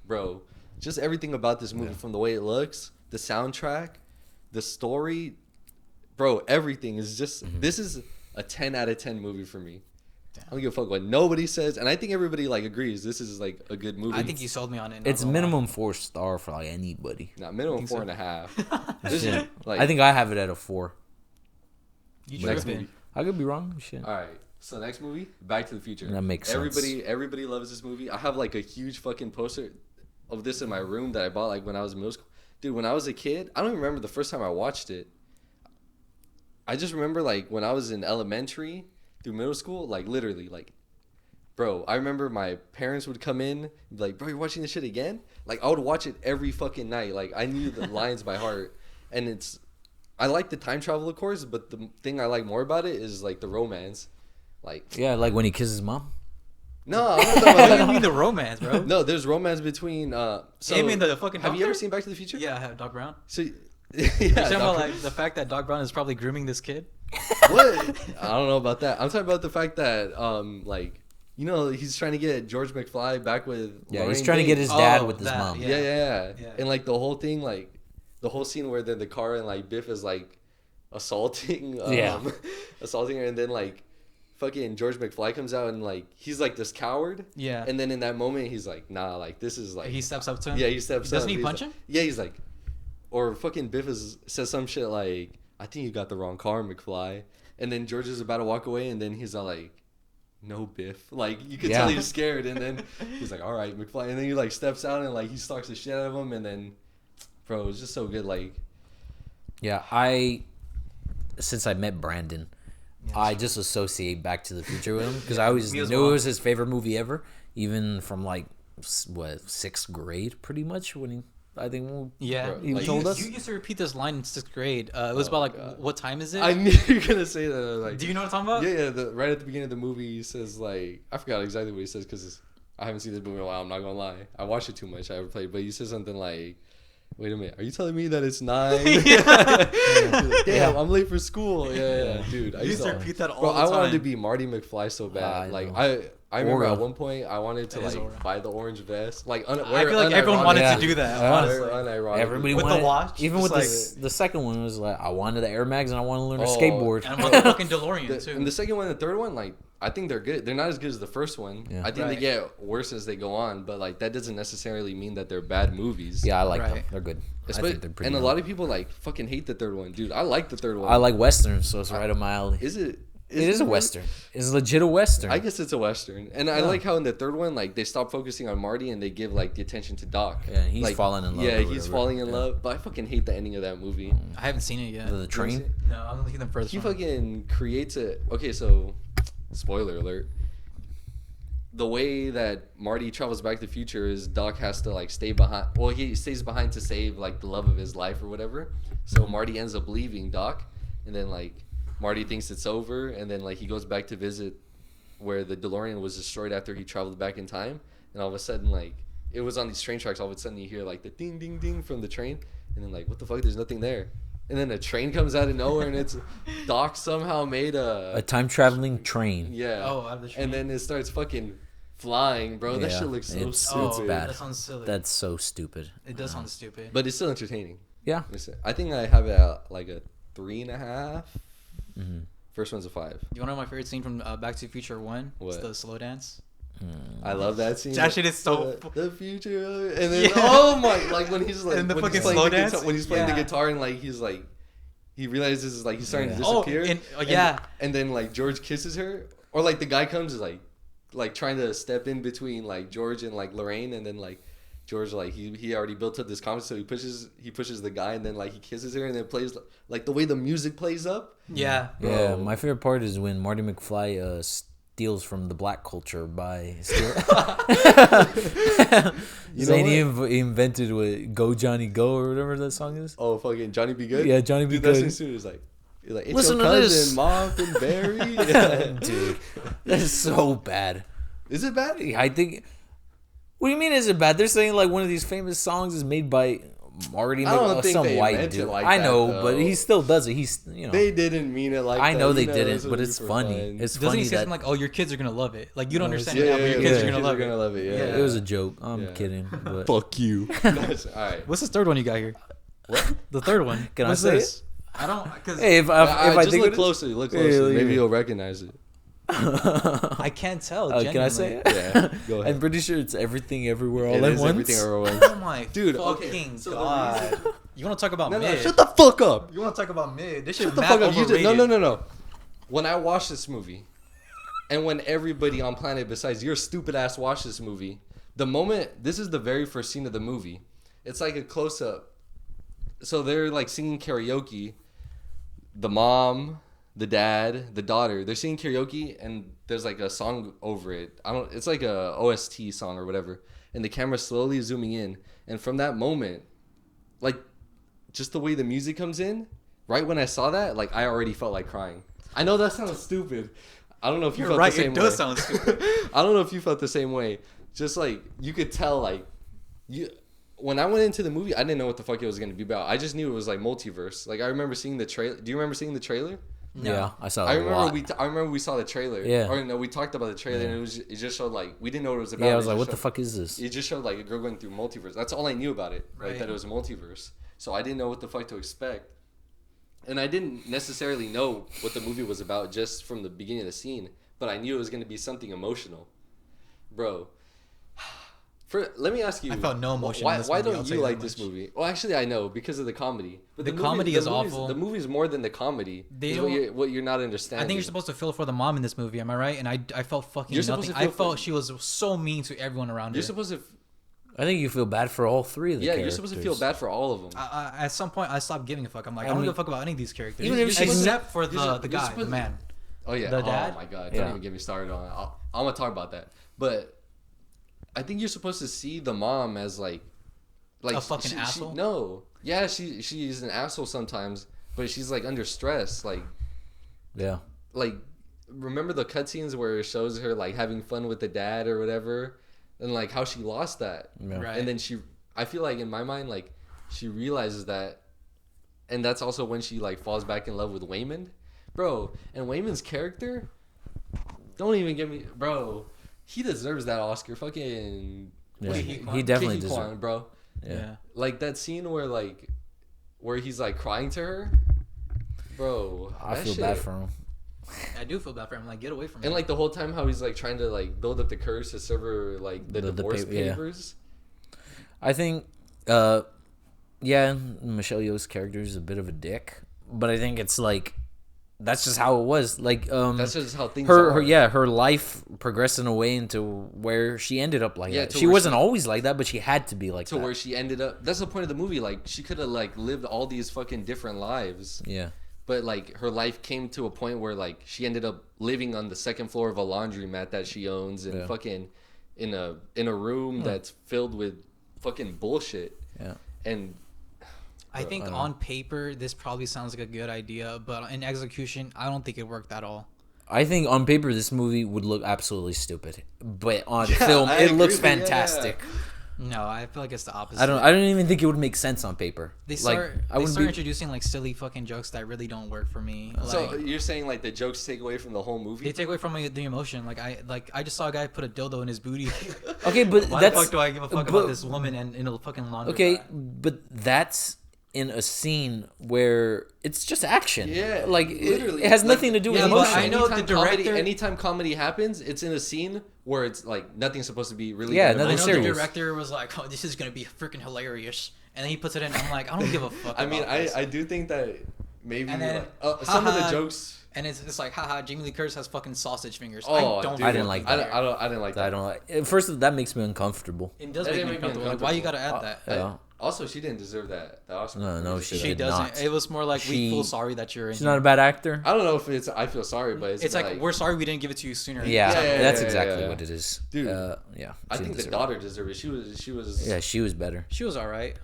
Bro. Just everything about this movie, from the way it looks, the soundtrack, the story, bro. Everything is just. This is a 10 out of 10 movie for me. I don't give a fuck what nobody says, and I think everybody like agrees this is like a good movie. I think you sold me on it. It's minimum 4-star for like anybody. Not minimum so. 4.5. This is, like, I think I have it at a 4. You next tripping. movie. I could be wrong. Shit. All right. So next movie, Back to the Future. That makes sense. Everybody loves this movie. I have like a huge fucking poster of this in my room that I bought like when I was in middle school. Dude, when I was a kid, I don't even remember the first time I watched it. I just remember like when I was in elementary through middle school, like literally like, bro, I remember my parents would come in and be like, bro, you're watching this shit again? Like I would watch it every fucking night. Like I knew the lines by heart. And I like the time travel, of course, but the thing I like more about it is like the romance. Like, Yeah, like when he kisses mom. no, I'm not talking What do about you mean the romance, bro? no, there's romance between so Him and the fucking have you doctor? ever seen Back to the Future? Yeah, I have Doc Brown. So You're yeah, talking about Doc- like the fact that Doc Brown is probably grooming this kid. what? I don't know about that. I'm talking about the fact that like you know he's trying to get George McFly back with Yeah, Lorraine he's trying to Biggs. get his dad Oh, with his that, mom. yeah. Yeah. Yeah. And like the whole thing, like the whole scene where the car and like Biff is like assaulting assaulting her, and then like fucking George McFly comes out and like he's like this coward. Yeah. And then in that moment he's like, nah, like this is like He steps up to him. yeah, he steps up. Doesn't he He's punch like- him? Yeah, he's like, or fucking Biff says some shit like, I think you got the wrong car, McFly. And then George is about to walk away, and then he's all like, no, Biff. Like, you can tell Yeah. he's scared. And then he's like, all right, McFly. And then he like steps out and like he stalks the shit out of him. And then, bro, it's just so good. Like, Yeah, since I met Brandon, I just associate Back to the Future with him because I always Me knew as well. it was his favorite movie ever, even from like sixth grade, pretty much when he. I think Yeah, Bro, he like, told us. You used to repeat this line in 6th grade. It was about like, God. what time is it? I knew you were gonna say that. I was like, Do you know what I'm talking about? yeah. Right at the beginning of the movie, he says like, I forgot exactly what he says because I haven't seen this movie in a while. I'm not gonna lie. I watched it too much. I ever played, but he says something like, "Wait a minute, are you telling me that it's 9? Damn, I'm late for school." Yeah, dude. You used to repeat that all Bro, the I time. wanted to be Marty McFly so bad. I Like know. I remember Aura. at one point I wanted to It is like Aura. buy the orange vest. Like I feel like everyone unironic- wanted Yeah. to do that. Yeah. Honestly, Unironically. Everybody With the wanted, watch, even just with the second one was like I wanted the Air Mags and I want to learn to Oh, skateboard. and I'm on the fucking DeLorean too. And the second one and the third one, like I think they're good. They're not as good as the first one. Yeah. I think they Right. get worse as they go on, but like that doesn't necessarily mean that they're bad movies. Yeah, I like them. Right. They're good. I Espe- think they're pretty. and a good. lot of people like fucking hate the third one, dude. I like the third one. I like westerns, so it's right up my alley. Is it? It is a really? western. It's legit a western. I guess it's a western, and I Yeah. like how in the third one, like they stop focusing on Marty and they give like the attention to Doc. Yeah, he's like, falling in love Yeah, or he's whatever. falling in Yeah. love. But I fucking hate the ending of that movie. I haven't seen it yet. the train. No, I'm looking them first. He fucking creates a. Okay, so spoiler alert. The way that Marty travels back to the future is Doc has to like stay behind. Well, he stays behind to save like the love of his life or whatever. So Marty ends up leaving Doc, and then like Marty thinks it's over, and then like he goes back to visit where the DeLorean was destroyed after he traveled back in time, and all of a sudden like it was on these train tracks. All of a sudden you hear like the ding ding ding from the train, and then like what the fuck? There's nothing there. And then a train comes out of nowhere, and it's Doc somehow made A time traveling train. yeah. Oh, out of the train. And then it starts fucking flying, bro. That Yeah, shit looks so it's stupid. bad. That sounds silly. That's so stupid. It does sound stupid. But it's still entertaining. Yeah. I think I have it at like a 3.5. Mm-hmm. First one's a 5. You want to know my favorite scene from Back to the Future 1? What? It's the slow dance. I love that scene. That shit is so- the future, and then Yeah. oh my, like when he's like And the when he's fucking playing slow the dance? guitar, when he's playing the Yeah. guitar and like he's like he realizes like he's starting to Yeah. Oh, disappear. yeah. And then like George kisses her, or like the guy comes is like trying to step in between like George and like Lorraine, and then like George like he already built up this confidence, so he pushes the guy, and then like he kisses her, and then plays like the way the music plays up. Yeah. Yeah, Bro. my favorite part is when Marty McFly steals from the black culture by You know saying he invented what "Go Johnny Go" or whatever that song is. Oh fucking Johnny Be Good. Yeah, Johnny Be Dude, that Good. scene soon is like. It's Listen your to cousin, this. Mom and Barry. Yeah. Dude, that's so bad. Is it bad? I think. What do you mean? Is it bad? They're saying like one of these famous songs is made by Marty, I don't think some they white meant it dude. like I that, know, though. but he still does it. He's They didn't mean it like I that. know You they this didn't, but was it's for funny. fun. It's Doesn't funny he say that something like, "Oh, your kids are gonna love it"? Like you don't understand yeah, it now, but your kids yeah, are gonna love kids it. are gonna love it. Yeah. Yeah. it was a joke. I'm Yeah. kidding. But Fuck you. Nice. All right. What's the third one you got here? What? The third one. Can I What's say this? I don't. Cause hey, if I Just think look of it- closer. Look Yeah, closer. look Maybe here. you'll recognize it. I can't tell. Can I say it? Yeah, go ahead. I'm pretty sure it's everything everywhere all It at is once. everything everywhere at Oh once. my Dude, fucking okay, so the god! You want to talk about No, mid? shut the fuck up. You want to talk about mid? This shit Shut the mad fuck up. You overrated. just, no. When I watched this movie, and when everybody on planet besides your stupid ass watched this movie, the moment, this is the very first scene of the movie. It's like a close up. So they're like singing karaoke. The mom, the dad, the daughter, they're singing karaoke, and there's like a song over it. It's like a OST song or whatever. And the camera's slowly zooming in. And from that moment, like, just the way the music comes in, right when I saw that, like, I already felt like crying. I know that sounds stupid. I don't know if you felt the same way. It does sound stupid. I don't know if you felt the same way. Just like, you could tell, like, when I went into the movie, I didn't know what the fuck it was going to be about. I just knew it was like multiverse. Like, I remember seeing the trailer. Do you remember seeing the trailer? No. Yeah, I saw. I I remember we saw the trailer. Yeah. Or no, we talked about the trailer, and it just showed like we didn't know what it was about. Yeah, I was It like, just what the showed- fuck is this? It just showed like a girl going through multiverse. That's all I knew about it, right? Right. That it was a multiverse. So I didn't know what the fuck to expect, and I didn't necessarily know what the movie was about just from the beginning of the scene. But I knew it was going to be something emotional, bro. Let me ask you. I felt no emotion Why, in this why movie, I'll don't tell you you like that this much. movie? Well, actually, I know because of the comedy. But The comedy is awful. The movie's more than the comedy. They Is don't- what you're not understanding. I think you're supposed to feel for the mom in this movie. Am I right? And I felt fucking You're supposed nothing. to I feel felt for- she was so mean to everyone around You're her. supposed to. I think you feel bad for all three of the Yeah, characters. you're supposed to feel bad for all of them. At some point, I stopped giving a fuck. I'm like, I I don't mean- give a fuck about any of these characters. Even if she's- except for you're the supposed- guy, you're the supposed- man. Oh yeah. The dad? Oh my god. Yeah. Don't even get me started on it. I'm gonna talk about that. But I think you're supposed to see the mom as like A fucking asshole? No. Yeah, she's an asshole sometimes, but she's like under stress. Yeah. Like remember the cutscenes where it shows her like having fun with the dad or whatever, and like how she lost that. Yeah. Right. And then I feel like in my mind, like she realizes that, and that's also when she like falls back in love with Waymond, bro. And Waymond's character, don't even get me, bro. He deserves that Oscar. Fucking, Yeah, Wait, he definitely Ki-Hee deserves. Kwan, bro. Yeah. Like that scene where he's like crying to her, bro. I that feel shit- bad for him. I do feel bad for him. Like, get away from me. And like the whole time, how he's like trying to like build up the courage to serve her like the divorce yeah. papers. I think, yeah, Michelle Yeoh's character is a bit of a dick, but I think it's like that's just how it was. Like, That's just how things are. her life progressed in a way into where she ended up like Yeah, that. to She where wasn't always like that, but she had to be like to that. where she ended up. That's the point of the movie. Like she could have like lived all these fucking different lives, Yeah. but like her life came to a point where like she ended up living on the second floor of a laundromat that she owns and Yeah. fucking in a room that's filled with fucking bullshit. Yeah. And I think I don't on paper this probably sounds like a good idea, but in execution, I don't think it worked at all. I think on paper this movie would look absolutely stupid, but on Yeah, film I it agree looks with you, yeah, fantastic. No, I feel like it's the opposite. I don't even think it would make sense on paper. They like start I wouldn't be. introducing like silly fucking jokes that really don't work for me. Like, so you're saying like the jokes take away from the whole movie? they take away from the emotion. I just saw a guy put a dildo in his booty. Okay, but Why that's the fuck do I give a fuck but- about this woman and in a fucking laundry? okay, mat? but that's in a scene where it's just action. Yeah, like literally. it has Like, nothing to do with yeah, but emotion. I know the Anytime comedy- director- anytime comedy happens, it's in a scene where it's like nothing's supposed to be really. Yeah, good I nothing know emotion. the serious. director was like, "Oh, this is gonna be freaking hilarious," and then he puts it in. I'm like, I don't give a fuck. I mean, about this. I do think that maybe And then, like, some of the haha, jokes. And it's like, haha, Jamie Lee Curtis has fucking sausage fingers. Oh, I don't. dude, I didn't like I that. didn't like that. I don't like. At first, that makes me uncomfortable. It does That make didn't me make me uncomfortable. Like, why you gotta uncomfortable. add that? Yeah. Also, she didn't deserve that Oscar. No, Let me no, just say she that. She did doesn't. not. It was more like we She- feel sorry that you're in. She's not a bad actor. I don't know if it's. I feel sorry, but It's like we're sorry we didn't give it to you sooner. Yeah, Yeah, that's yeah, exactly yeah. what it is. Dude, yeah. I she think the deserved daughter deserved it. She was. it. Yeah, she was better. She was all right.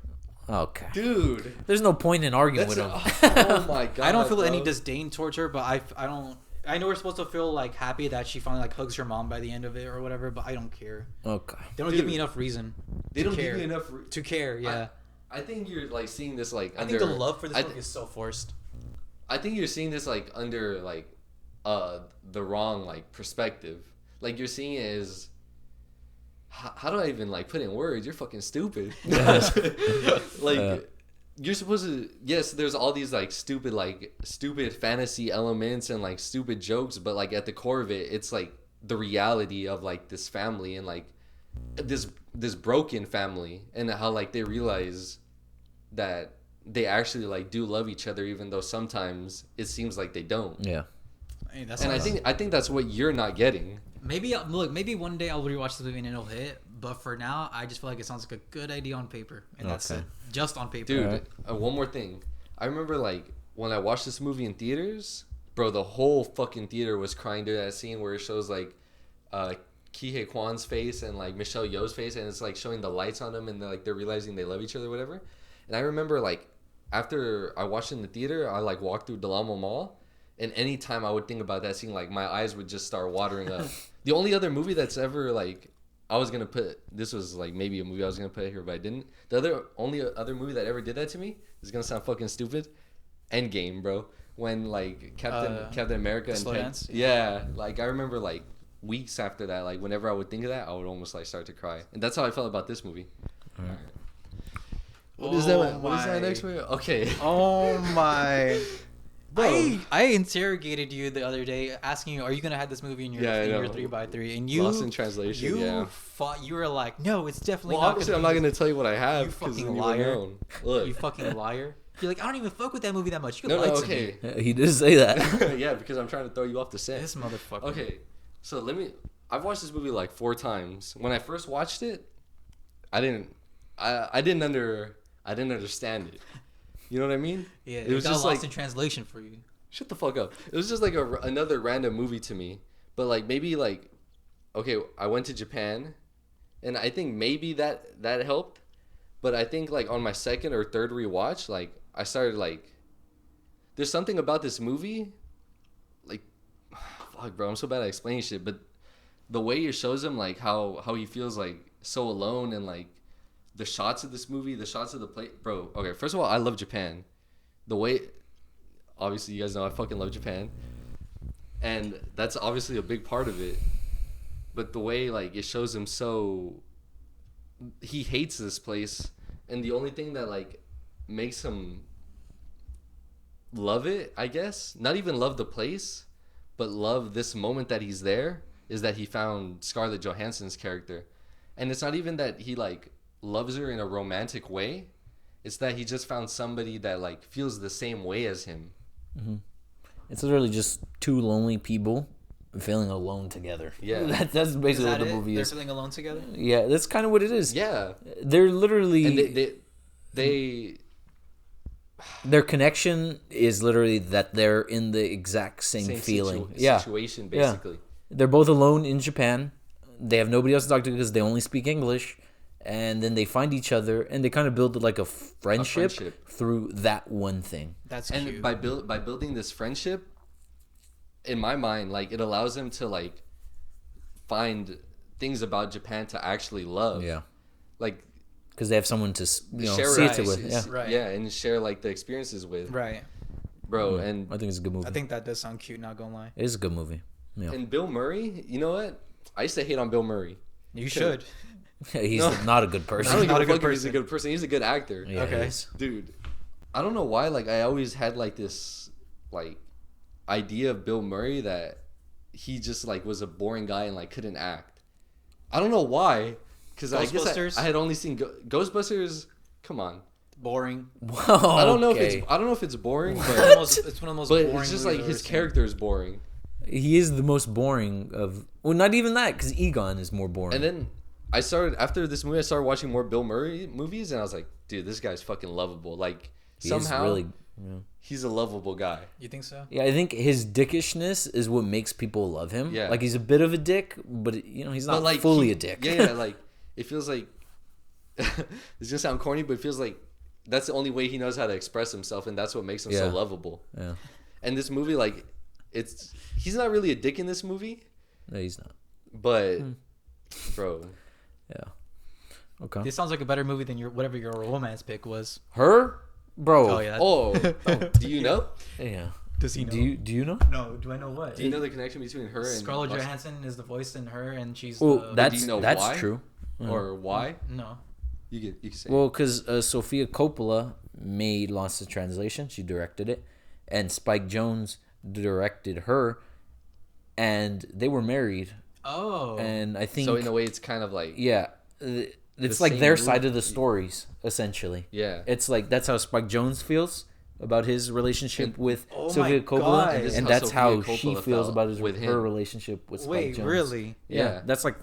Okay. Dude, There's no point in arguing that's with him. oh my god. I don't feel any bro. disdain towards her, but I don't. I know we're supposed to feel like happy that she finally like hugs her mom by the end of it or whatever, but I don't care. Okay. They don't Dude, give me enough reason. They to don't care. give you enough. To care. Yeah. I think you're like seeing this like I under. think the love for this I book th- is so forced. I think you're seeing this like under like the wrong like perspective. Like you're seeing it as how do I even like put in words? You're fucking stupid. Like you're supposed to, yes, there's all these like stupid fantasy elements and like stupid jokes, but like at the core of it, it's like the reality of like this family and like this broken family, and how like they realize that they actually like do love each other, even though sometimes it seems like they don't. Yeah. Hey, that's And I think that's what you're not getting. maybe maybe one day I'll rewatch the movie and it'll hit. But for now, I just feel like it sounds like a good idea on paper, and that's Okay. it. Just on paper. Dude, Alright. one more thing. I remember like when I watched this movie in theaters, bro, the whole fucking theater was crying during that scene where it shows like Kihei Kwan's face and like Michelle Yeoh's face, and it's like showing the lights on them, and they're realizing they love each other or whatever. And I remember like after I watched it in the theater, I like walked through Delamo Mall, and anytime I would think about that scene, like my eyes would just start watering up. The only other movie that's ever like I was gonna put, this was like maybe a movie I was gonna put here, but I didn't. The only other movie that ever did that to me, is gonna sound fucking stupid, Endgame, bro. When like Captain America and Slow Dance? yeah, like I remember like weeks after that, like whenever I would think of that, I would almost like start to cry, and that's how I felt about this movie. Alright. What is that? What is that next one? Okay. Oh my. Bro. I interrogated you the other day asking you, are you going to have this movie in your, Yeah, I in your know. 3x3? And you Lost in translation. you fought. You were like, no, it's definitely Well, not. obviously, I'm not gonna tell you what I have You because fucking then you liar. would know. Look. You fucking liar. You're like, I don't even fuck with that movie that much. You can No, lie no, to me. okay. Yeah, he did say that. Yeah, because I'm trying to throw you off the scent. This motherfucker. Okay, so I've watched this movie like 4 times. When I first watched it, I didn't understand it. You know what I mean? Yeah, It was got just lost like, in translation for you. shut the fuck up. It was just like another random movie to me. But like maybe like, okay, I went to Japan, and I think maybe that helped. But I think like on my second or third rewatch, like I started like, there's something about this movie, like, fuck, bro, I'm so bad at explaining shit. But the way it shows him like how he feels like so alone, and like the shots of this movie, the shots of the plate, bro. Okay, first of all, I love Japan. The way, obviously, you guys know I fucking love Japan, and that's obviously a big part of it. But the way like it shows him so, he hates this place, and the only thing that like makes him love it, I guess, not even love the place, but love this moment that he's there, is that he found Scarlett Johansson's character. And it's not even that he like loves her in a romantic way, it's that he just found somebody that like feels the same way as him. Mm-hmm. It's literally just two lonely people feeling alone together. Yeah. That's basically what the it? movie They're is. feeling alone together? Yeah, that's kind of what it is. Yeah. They're literally, And they their connection is literally that they're in the exact same feeling. situation basically. They're both alone in Japan. They have nobody else to talk to because they only speak English. And then they find each other, and they kind of build like a friendship through that one thing. That's And cute. by building this friendship, in my mind, like it allows him to like find things about Japan to actually love. Yeah, Like because they have someone to share see it with. Yeah, Right. Yeah, and share like the experiences with. Right. Bro, Mm, and I think it's a good movie. I think that does sound cute, not gonna lie. It is a good movie. Yeah, and Bill Murray, you know what? I used to hate on Bill Murray. You should. he's No. not a good I person. don't not give a a good fuck if he's a person. good person. He's a good actor. Yeah, Okay. he is. Dude, I don't know why. Like I always had like this like idea of Bill Murray that he just like was a boring guy and like couldn't act. I don't know why. Because I guess Ghostbusters? I had only seen Ghostbusters. Come on. Boring. Whoa, I don't know okay. if it's boring, It's one of but the most, it's one of the most but boring it's just movies like I've his ever seen. character is boring. He is the most boring of. Well, not even that, because Egon is more boring. And then I started after this movie. I started watching more Bill Murray movies, and I was like, dude, this guy's fucking lovable. Like He is somehow really. Yeah. he's a lovable guy. You think so? Yeah, I think his dickishness is what makes people love him. Yeah. Like he's a bit of a dick, but he's not But, like, fully a dick. Yeah, like it feels like it's gonna sound corny, but it feels like that's the only way he knows how to express himself, and that's what makes him so Yeah. lovable. Yeah. And this movie, like, he's not really a dick in this movie, No, he's not. but bro, Yeah. Okay. This sounds like a better movie than whatever your romance pick was. Her, bro. Oh yeah. oh, do you know? Yeah. Does he know? Do you know? No. Do I know what? Do you know the connection between her and Scarlett Johansson is the voice in her, and she's. Well, the, that's you know that's why? true. or why? no. You can say. Well, because Sofia Coppola made Lost in Translation. She directed it, and Spike Jonze directed her, and they were married. Oh. And I think So in a way, it's kind of like yeah, it's the like same their movie. side of the stories essentially. Yeah. It's like that's how Spike Jonze feels about his relationship with Oh Sofia my Coppola, God. And this is and how that's Sofia how she Coppola feels felt about with her him. relationship with Spike Wait, Jonze. really? Yeah, Yeah. that's like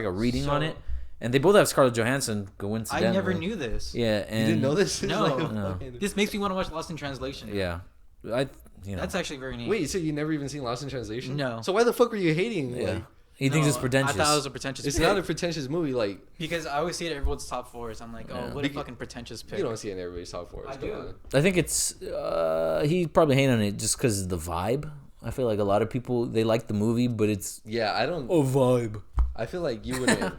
a reading on So- it, and they both have Scarlett Johansson. I Coincidentally, never knew this. Yeah, and You didn't know this? It's No. like a No. fucking- This makes me want to watch Lost in Translation. Yeah, That's actually very neat. Wait, so you never even seen Lost in Translation? No. So why the fuck were you hating? yeah. Like, He thinks No, it's pretentious. I thought it was a pretentious it's pick. not a pretentious movie. Like because I always see it at everyone's top fours. I'm like, oh, Yeah. what a fucking pretentious pick. you don't see it in everybody's top four. I do. I think it's he probably hated on it just because of the vibe. I feel like a lot of people they like the movie, but it's Yeah, I don't. a vibe. I feel like you wouldn't.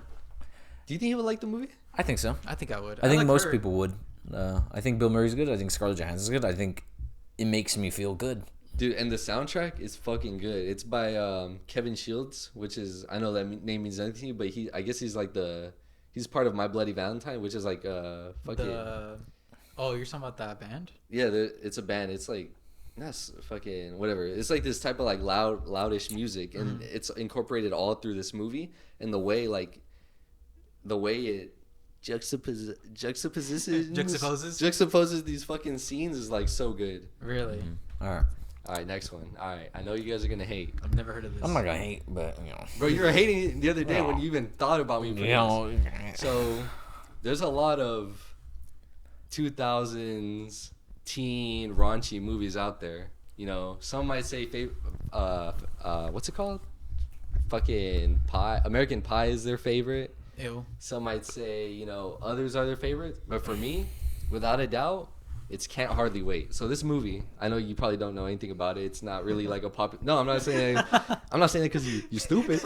Do you think he would like the movie? I think so. I think I would. I think like most her. people would. I think Bill Murray's good. I think Scarlett Johansson's good. I think it makes me feel good. Dude, and the soundtrack is fucking good. It's by Kevin Shields, which is I know that name means nothing to you, but I guess he's like he's part of My Bloody Valentine, which is like fucking Oh, you're talking about that band? yeah. It's a band. It's like that's fucking whatever. It's like this type of like loudish music, and it's incorporated all through this movie, and the way it juxtaposes these fucking scenes is like so good. Really? All right. All right, next one. All right, I know you guys are gonna hate. I've never heard of this. I'm not gonna hate, but Bro, you were hating it the other day when you even thought about me. So, there's a lot of 2000s teen raunchy movies out there. You know, some might say what's it called? Fucking Pie. American Pie is their favorite. Ew. Some might say, you know, others are their favorite. But for me, without a doubt, it's Can't Hardly Wait. So this movie, I know you probably don't know anything about it. It's not really like a popular. No, I'm not saying. I'm not saying it because you're stupid.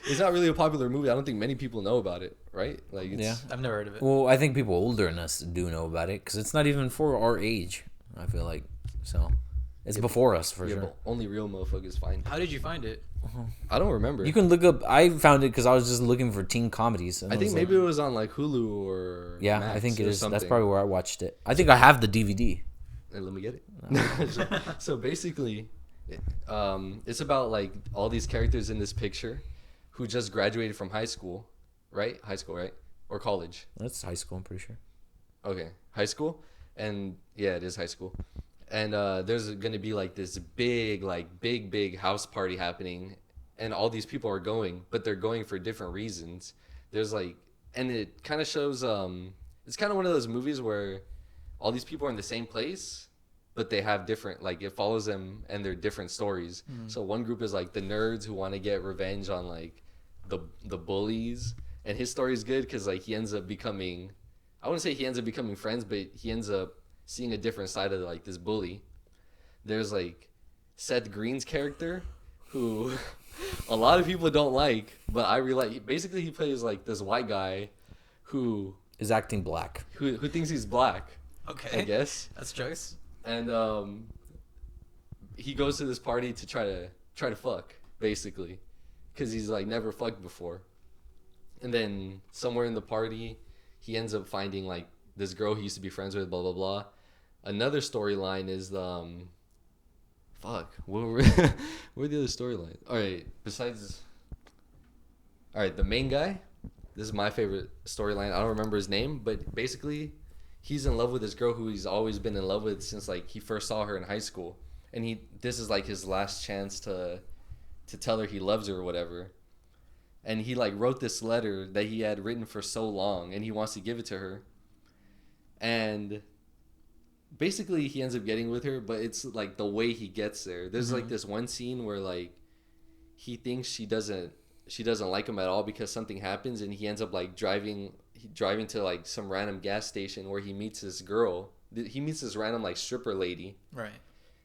It's not really a popular movie. I don't think many people know about it, right? Like, it's, Yeah. I've never heard of it. Well, I think people older than us do know about it because it's not even for our age. I feel like so. It's before us for yeah, sure. but only real motherfuckers find. How did you find it? I don't remember. You can look up. I found it because I was just looking for teen comedies. And I think was maybe like, it was on like Hulu or yeah, Max I think it or is. That's something. probably where I watched it. I think I have the DVD. Hey, let me get it. So basically, it's about like all these characters in this picture who just graduated from high school, right? High school, right? Or college. That's high school. I'm pretty sure. Okay, high school, and yeah, it is high school. And there's gonna be like this big house party happening, and all these people are going, but they're going for different reasons. There's like, and it kind of shows. It's kind of one of those movies where all these people are in the same place, but they have different. Like it follows them and their different stories. So one group is like the nerds who want to get revenge on like the bullies, and his story is good because like he ends up becoming. I wouldn't say he ends up becoming friends, but he ends up seeing a different side of like this bully. There's like Seth Green's character who a lot of people don't like, but I really like. Basically, he plays like this white guy who Is acting black. who thinks he's black, Okay. I guess. That's jokes. And he goes to this party to try to fuck, basically, because he's like never fucked before. And then somewhere in the party, he ends up finding like this girl he used to be friends with, blah blah blah. Another storyline is fuck. What were the other storylines? All right, the main guy. This is my favorite storyline. I don't remember his name, but basically, he's in love with this girl who he's always been in love with since like he first saw her in high school, and this is like his last chance to tell her he loves her or whatever. And he like wrote this letter that he had written for so long, and he wants to give it to her. And basically he ends up getting with her, but it's like the way he gets there. There's like this one scene where like he thinks she doesn't like him at all because something happens, and he ends up like driving to like some random gas station where he meets this girl. He meets this random like stripper lady, Right.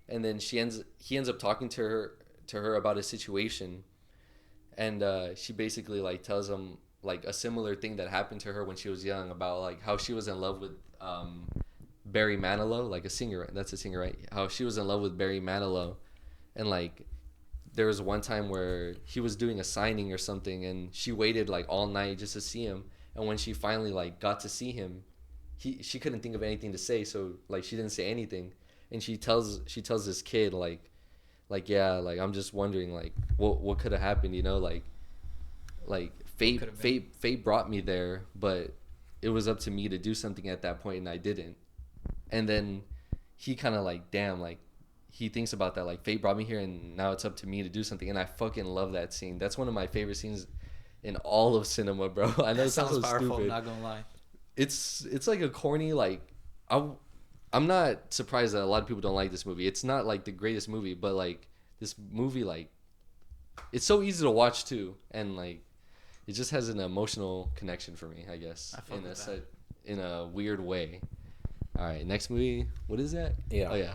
and then he ends up talking to her about a situation, and she basically like tells him like a similar thing that happened to her when she was young about like how she was in love with Barry Manilow, like a singer. That's a singer, right? How she was in love with Barry Manilow, and like there was one time where he was doing a signing or something, and she waited like all night just to see him. And when she finally like got to see him, she couldn't think of anything to say, so like she didn't say anything, and she tells this kid yeah, like I'm just wondering like what could have happened, you know, like fate brought me there, but it was up to me to do something at that point and I didn't. And then he kind of like, damn, like he thinks about that, like fate brought me here and now it's up to me to do something. And I fucking love that scene. That's one of my favorite scenes in all of cinema, bro. I know it sounds so powerful, stupid. I'm not gonna lie. It's like a corny, like I'm not surprised that a lot of people don't like this movie. It's not like the greatest movie, but like this movie, like it's so easy to watch too, and like it just has an emotional connection for me, I guess, in a weird way. All right, next movie. What is that? Yeah. Oh yeah.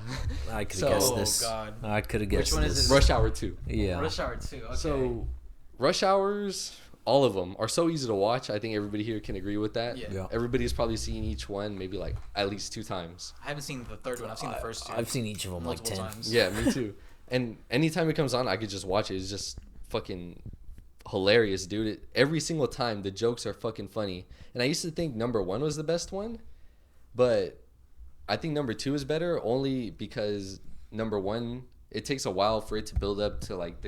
I could have guessed this. Oh God. I could have guessed Which one is this. this? Rush Hour 2. Yeah. Rush Hour 2. Okay. So, Rush Hours, all of them are so easy to watch. I think everybody here can agree with that. Yeah. Yeah. Everybody's probably seen each one maybe like at least 2 times. I haven't seen the third one. I've seen the first two. I've seen each of them like multiple 10. times. Yeah, me too. And anytime it comes on, I could just watch it. It's just fucking hilarious, dude. Every single time, the jokes are fucking funny. And I used to think number 1 was the best one, but I think number 2 is better only because number 1, it takes a while for it to build up to like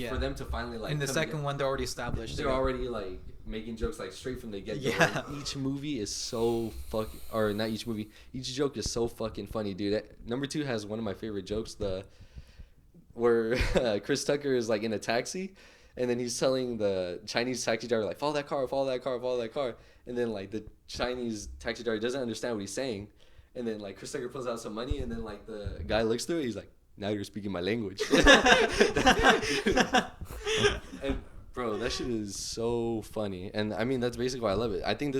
for them to finally like. In the second one, they're already established. They're already like making jokes like straight from the get go. Yeah. Each movie is so fucking, or not each movie. Each joke is so fucking funny, dude. Number 2 has one of my favorite jokes. Where Chris Tucker is like in a taxi, and then he's telling the Chinese taxi driver like, follow that car, follow that car, follow that car. And then like the Chinese taxi driver doesn't understand what he's saying. And then like Chris Tucker pulls out some money, and then like the guy looks through it, he's like, now you're speaking my language. And bro, that shit is so funny. And I mean, that's basically why I love it. I think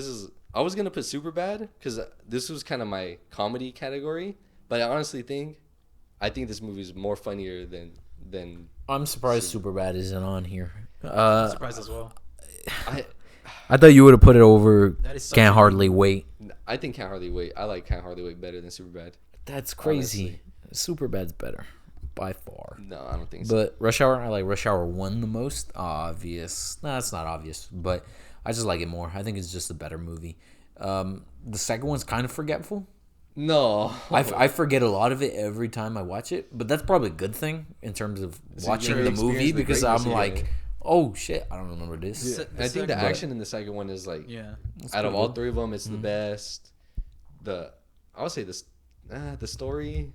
I was gonna put Superbad because this was kind of my comedy category, but I honestly think this movie is more funnier than I'm surprised Superbad isn't on here. I'm surprised as well. I thought you would have put it over That is such Can't a- Hardly Wait. I think Can't Hardly Wait. I like Can't Hardly Wait better than Superbad. That's crazy. Superbad's better by far. No, I don't think so. But Rush Hour, I like Rush Hour 1 the most. Obvious. No, it's not obvious, but I just like it more. I think it's just a better movie. The second one's kind of forgetful. No. I forget a lot of it every time I watch it, but that's probably a good thing in terms of So watching you're the movie experiencing the because I'm greatness, like, yeah. oh shit, I don't remember this. Yeah. The I think the second- action in the second one is like, Yeah. out of pretty all good. 3 of them, it's the best. I would say the story.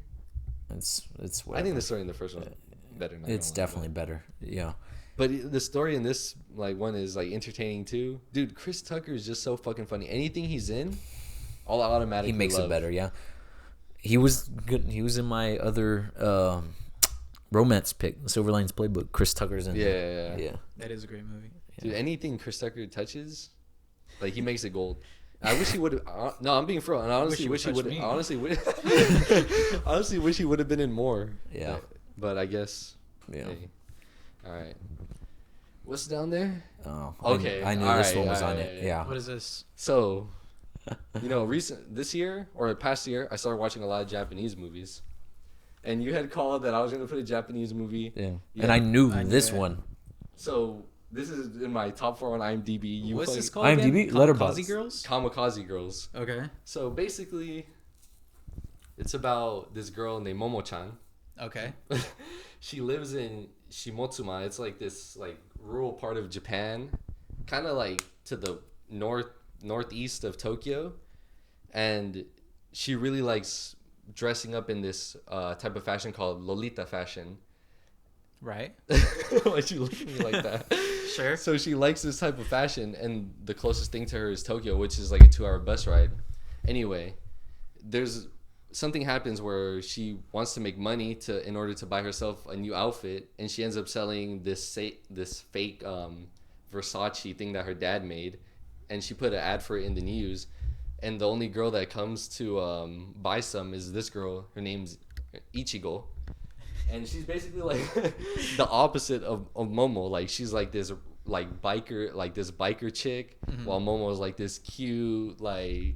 It's I whatever. think the story in the first one is better. not It's gonna lie, definitely better. Yeah. But the story in this like one is like entertaining too, dude. Chris Tucker is just so fucking funny. Anything he's in, I'll automatically He makes love. it better, yeah. He was good. He was in my other romance pick, Silver Linings Playbook. Chris Tucker's in there. Yeah. Yeah. That is a great movie. Dude, anything Chris Tucker touches, like he makes it gold. I wish he would have. No, I'm being for real. And I honestly wish he would. Honestly wish he would have been in more. Yeah. But I guess. Yeah. Hey. All right. What's down there? Oh, Okay, I knew all this right, one was all on right, it. yeah. Yeah. What is this? So, this year or past year, I started watching a lot of Japanese movies. And you had called that I was gonna put a Japanese movie. Yeah. Yeah. And I knew I knew this it. one. So this is in my top 4 on IMDb. What's this called IMDb? again? Letterboxd. Kamikaze Girls? Kamikaze Girls. Okay. So basically, it's about this girl named Momo-chan. Okay. She lives in Shimotsuma. It's like this like rural part of Japan, kind of like to the northeast of Tokyo, and she really likes dressing up in this type of fashion called Lolita fashion. Right. Why'd you look at me like that? Sure. So she likes this type of fashion, and the closest thing to her is Tokyo, which is like a 2-hour bus ride. Anyway, something happens where she wants to make money in order to buy herself a new outfit, and she ends up selling this fake Versace thing that her dad made, and she put an ad for it in the news. And the only girl that comes to buy some is this girl. Her name's Ichigo. And she's basically like the opposite of Momo. Like she's like this biker chick, while Momo is like this cute, like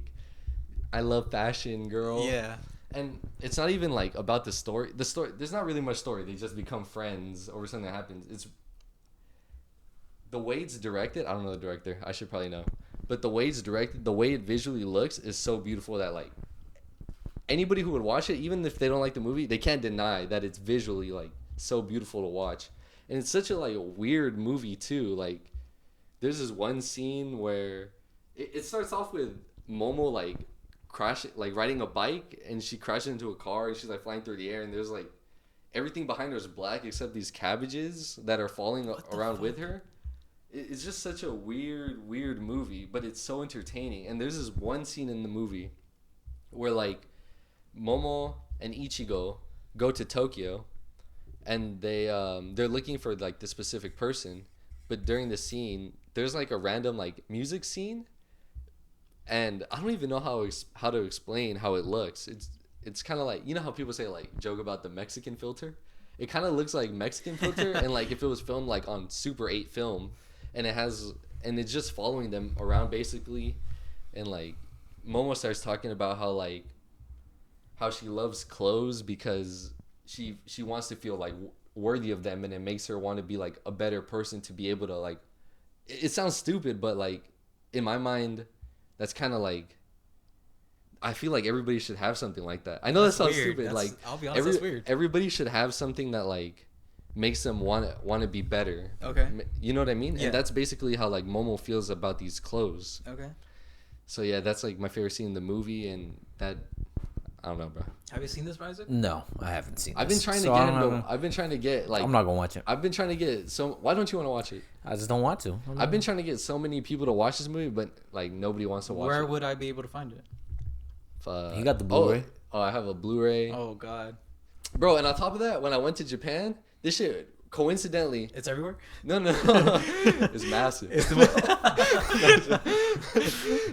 I love fashion girl. Yeah. And it's not even like about the story. There's not really much story. They just become friends over something that happens. It's the way it's directed. I don't know the director. I should probably know. but the way it's directed, the way it visually looks is so beautiful that like anybody who would watch it, even if they don't like the movie, they can't deny that it's visually like so beautiful to watch. And it's such a like weird movie too. Like there's this one scene where it starts off with Momo like crashing, like riding a bike, and she crashes into a car, and she's like flying through the air, and there's like everything behind her is black except these cabbages that are falling around with her. It's just such a weird movie, but it's so entertaining. And there's this one scene in the movie where like Momo and Ichigo go to Tokyo, and they're looking for like the specific person, but during the scene there's like a random like music scene, and I don't even know how to explain how it looks. It's kind of like, you know how people say like joke about the Mexican filter. It kind of looks like Mexican filter, and like if it was filmed like on Super 8 film, and it's just following them around basically, and like Momo starts talking about how she loves clothes because she wants to feel like worthy of them, and it makes her want to be like a better person to be able to like. It sounds stupid, but like in my mind, that's kind of like, I feel like everybody should have something like that. I know that sounds weird. stupid. Like I'll be honest, that's weird. Everybody should have something that like makes them want to be better. Okay. You know what I mean? Yeah. And that's basically how like Momo feels about these clothes. Okay. So yeah, that's like my favorite scene in the movie, and that, I don't know, bro. Have you seen this, Isaac? No, I haven't seen. I've been this, trying to so get him to. I've been trying to get like. I'm not gonna watch it. I've been trying to get so. Why don't you want to watch it? I just don't want to. I've been trying to get so many people to watch this movie, but like nobody wants to watch Where it. would I be able to find it? You got the Blu-ray? Oh, I have a Blu-ray. Oh God. Bro, and on top of that, when I went to Japan, this shit coincidentally. It's everywhere. No, it's massive.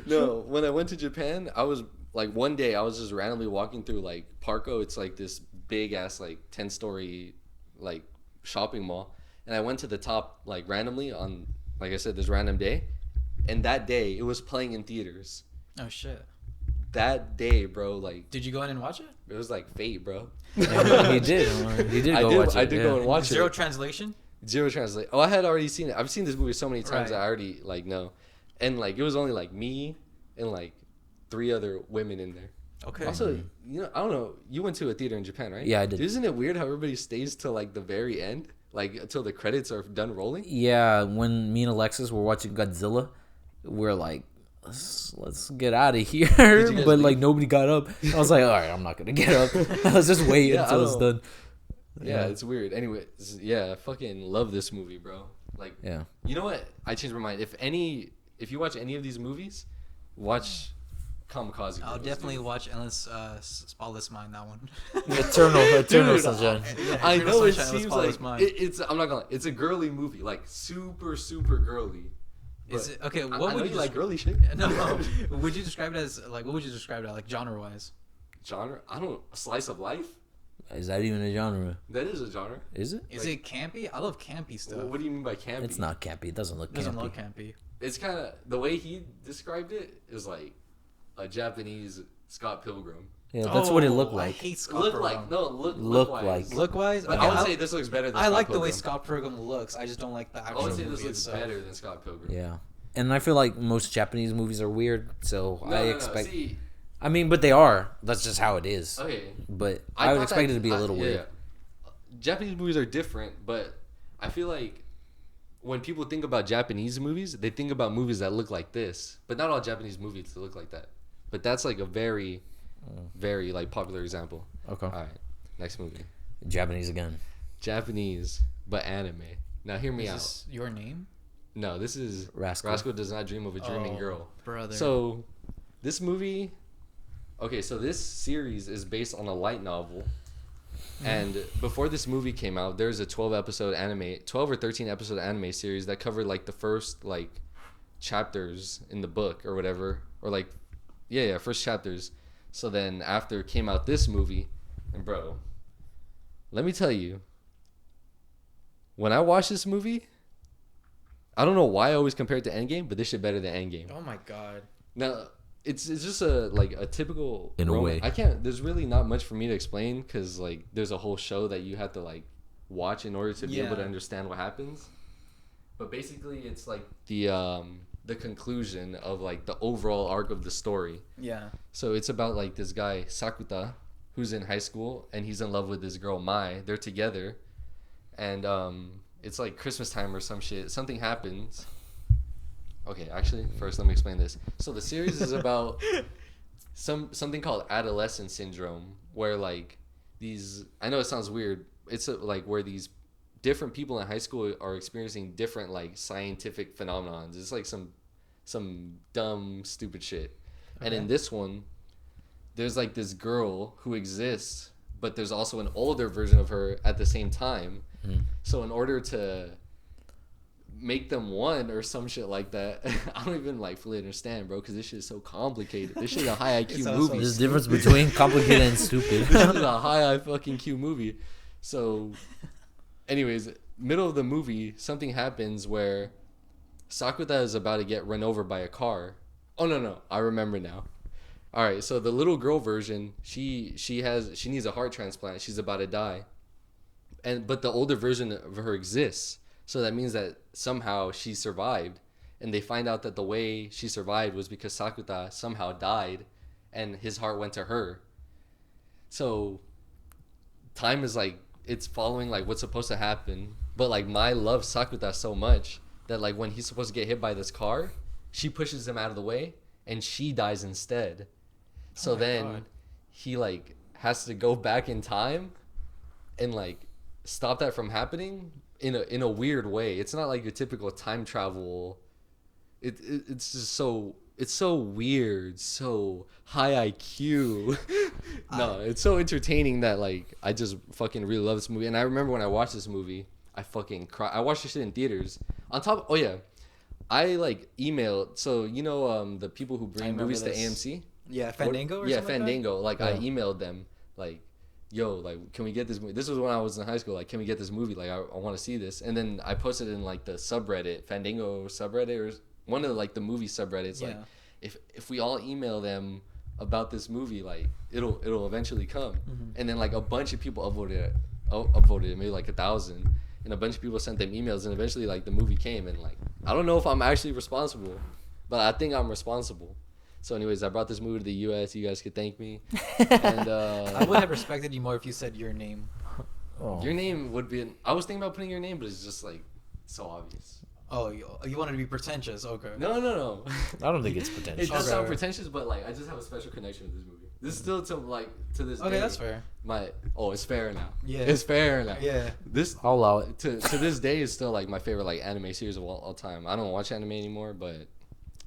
No, when I went to Japan, I was like, one day I was just randomly walking through like Parco. It's like this big ass like 10-story like shopping mall, and I went to the top like randomly on, like I said, this random day, and that day it was playing in theaters. Oh shit. That day, bro, like Did you go in and watch it? it was like fate, bro. He did. He did go watch it. I did go and watch Zero it. translation. Zero translate. Oh, I had already seen it. I've seen this movie so many times Right. I already like know, and like it was only like me and like 3 other women in there. Okay. Also, you know, I don't know. You went to a theater in Japan, right? Yeah, I did. Isn't it weird how everybody stays till like the very end, like until the credits are done rolling? Yeah, when me and Alexis were watching Godzilla, we're like, let's get out of here. guys But leave? like nobody got up. I was like, all right, I'm not gonna get up. Let's just wait Yeah, until I it's don't- done. Yeah, it's weird. Anyway, yeah, I fucking love this movie, bro. Like, Yeah. you know what? I changed my mind. If you watch any of these movies, watch Kamikaze. I'll Bros, definitely dude. watch Endless Spotless Mind. That one. Eternal Dude, sunshine. I Eternal know it Sunshine of the seems Spotless like Mind. it's. I'm not gonna lie. It's a girly movie, like super girly. Is But it okay? I What know would you you like girly shit? No. Would you describe it as like? What would you describe it as, like genre wise? Genre? I don't. A slice of life. Is that even a genre? That is a genre. Is it? Is it campy? I love campy stuff. What do you mean by campy? It's not campy. It doesn't look It doesn't campy. look campy. It's kind of the way he described it is like a Japanese Scott Pilgrim. Yeah, that's what it looked I like. hate Scott Look Pilgrim. like no look Look wise. like. Look wise, Like, okay, I would say this looks better than I Scott like the way Pilgrim. Scott Pilgrim looks. I just don't like the I actual would say movie this looks itself. better than Scott Pilgrim. Yeah. And I feel like most Japanese movies are weird, so No, I no, expect. See, I mean, but they are. That's just how it is. okay. But I would thought expect that- it to be a little weird. yeah. Japanese movies are different, but I feel like when people think about Japanese movies, they think about movies that look like this. But not all Japanese movies look like that. But that's like a very, very like popular example. Okay. All right, next movie. Japanese again. Japanese, but anime. Now hear me Is out. this your name, No, this is Rascal. Does Not Dream of a Dreaming Oh, Girl. brother? So, this movie, okay, so this series is based on a light novel. And before this movie came out, there's a 12 or 13 episode anime series that covered like the first like chapters in the book or whatever, or like, yeah, first chapters. So then after came out this movie, and bro, let me tell you, when I watched this movie, I don't know why I always compare it to Endgame, but this shit better than Endgame. Oh my god. Now, it's just a typical In a way. I can't. There's really not much for me to explain because like there's a whole show that you have to like watch in order to be able to Yeah. understand what happens. But basically, it's like the the conclusion of like the overall arc of the story. Yeah. So it's about like this guy Sakuta, who's in high school and he's in love with this girl Mai. They're together, and it's like Christmas time or some shit. Something happens. Okay, actually, first let me explain this. So the series is about something called adolescent syndrome, where like these. I know it sounds weird. It's like where these different people in high school are experiencing different like scientific phenomenons. It's like some dumb stupid shit. Okay. And in this one, there's like this girl who exists, but there's also an older version of her at the same time. So in order to make them one or some shit like that, I don't even like fully understand, bro, because this shit is so complicated. This shit is a high IQ movie. There's a difference between complicated and stupid. This is a high fucking Q movie. So anyways, middle of the movie, something happens where Sakuta is about to get run over by a car. Oh no, I remember now. All right, so the little girl version, she needs a heart transplant. She's about to die. But the older version of her exists. So that means that somehow she survived, and they find out that the way she survived was because Sakuta somehow died and his heart went to her. So time is like, it's following like what's supposed to happen, but like Mai loves Sakuta so much that like when he's supposed to get hit by this car, she pushes him out of the way and she dies instead. So then he like has to go back in time and like stop that from happening in a weird way. It's not like your typical time travel. It's just so weird, so high IQ. No, it's so entertaining that like I just fucking really love this movie. And I remember when I watched this movie, I fucking cried. I watched this shit in theaters. On top, oh yeah, I like emailed. So you know the people who bring movies to AMC. Yeah, Fandango. Or yeah, something Fandango. Like I emailed them like, yo, like, can we get this movie? This was when I was in high school. Like, can we get this movie? Like, I want to see this. And then I posted in like the subreddit, Fandango subreddit, or one of like the movie subreddits. Yeah. Like, if we all email them about this movie, like it'll eventually come. Mm-hmm. And then like a bunch of people upvoted it, maybe like 1,000, and a bunch of people sent them emails, and eventually like the movie came. And like I don't know if I'm actually responsible, but I think I'm responsible. So anyways, I brought this movie to the U.S. You guys could thank me. And I would have respected you more if you said your name. Oh. Your name would be... I was thinking about putting your name, but it's just like so obvious. Oh, you wanted to be pretentious. Okay. No. I don't think it's pretentious. It does sound pretentious, but like I just have a special connection with this movie. This is still to this day. Okay, that's fair. It's fair now. Yeah. It's fair now. Yeah. I'll allow it. To this day is still like my favorite like anime series of all time. I don't watch anime anymore, but...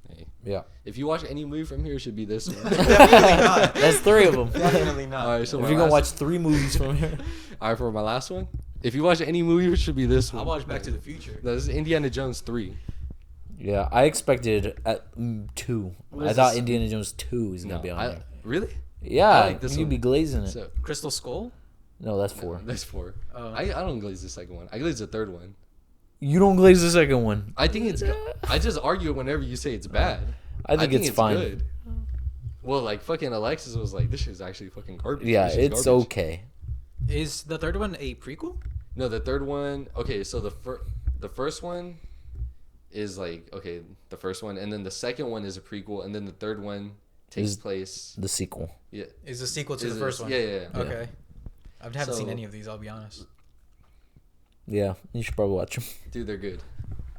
Hey. Yeah. If you watch any movie from here, it should be this one. Definitely not. That's 3 of them. Definitely not. All right, so if you're gonna watch 3 movies from here. All right, for my last one, if you watch any movie, it should be this one. I'll watch Back to the Future. This is Indiana Jones 3. Yeah, I expected at 2. I thought Indiana Jones 2 is gonna be on there. Really? Yeah, you'd be glazing it. So, Crystal Skull? No, that's 4. No, that's 4. I don't glaze the second one. I glaze the third one. You don't glaze the second one. I think it's. I just argue whenever you say it's bad. I think it's fine. Good. Well, like fucking Alexis was like, this shit's actually fucking garbage. Yeah, it's garbage. Okay. Is the third one a prequel? No, the third one. Okay, so the first one is like the first one, and then the second one is a prequel, and then the third one takes place. The sequel. Yeah. Is the sequel to the first one? Yeah. Okay. I haven't seen any of these. I'll be honest. Yeah, you should probably watch them. Dude, they're good.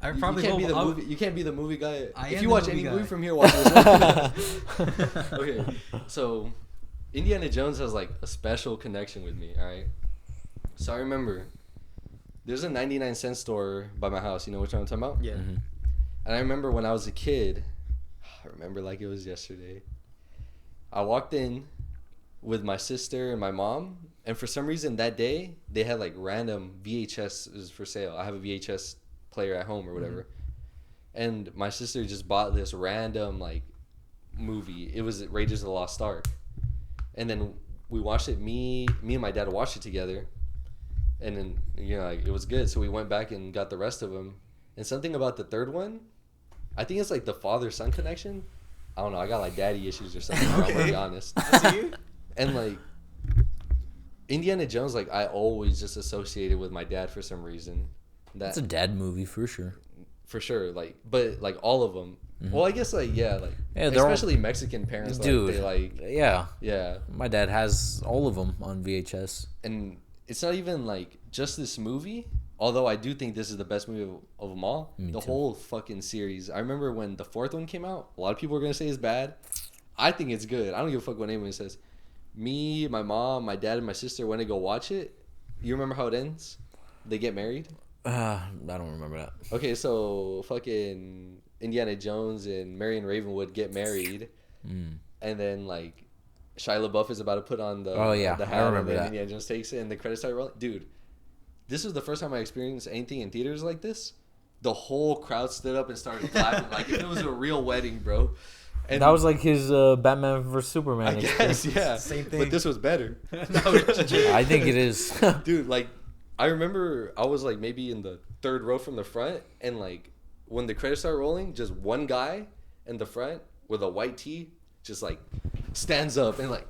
I You probably can't will. be the movie. You can't be the movie guy. If you the watch movie any guy. movie from here, watch this one. Okay, so Indiana Jones has like a special connection with me. All right. So I remember there's a 99-cent store by my house. You know which one I'm talking about? Yeah. Mm-hmm. And I remember when I was a kid. I remember like it was yesterday. I walked in with my sister and my mom, and for some reason that day they had like random VHS for sale. I have a VHS player at home or whatever, and my sister just bought this random like movie. It was Raiders of the Lost Ark, and then we watched it. Me and my dad watched it together, and then like it was good. So we went back and got the rest of them. And something about the third one, I think it's like the father-son connection. I don't know. I got like daddy issues or something. I'm gonna be honest. That's you? And like Indiana Jones, like I always just associated with my dad for some reason. That's a dad movie for sure. for sure. Like, but like all of them. Well, I guess like yeah, Yeah, especially Mexican parents. Dude, they like yeah. My dad has all of them on VHS. And it's not even like just this movie. Although I do think this is the best movie of them all. Me the too. whole fucking series. I remember when the fourth one came out. A lot of people were gonna say it's bad. I think it's good. I don't give a fuck what anyone says. Me, my mom, my dad, and my sister went to go watch it. You remember how it ends? They get married. I don't remember that. Okay, so fucking Indiana Jones and Marion Ravenwood get married, and then like Shia LaBeouf is about to put on the the hat, I remember and then that. Indiana Jones takes it, and the credits start rolling. Dude, this was the first time I experienced anything in theaters like this. The whole crowd stood up and started clapping like if it was a real wedding, bro. And That was like his Batman vs Superman. I guess, yeah, Same thing. but this was better. I think it is. Dude, like I remember I was like maybe in the third row from the front, and like when the credits started rolling, just one guy in the front with a white tee just like stands up and like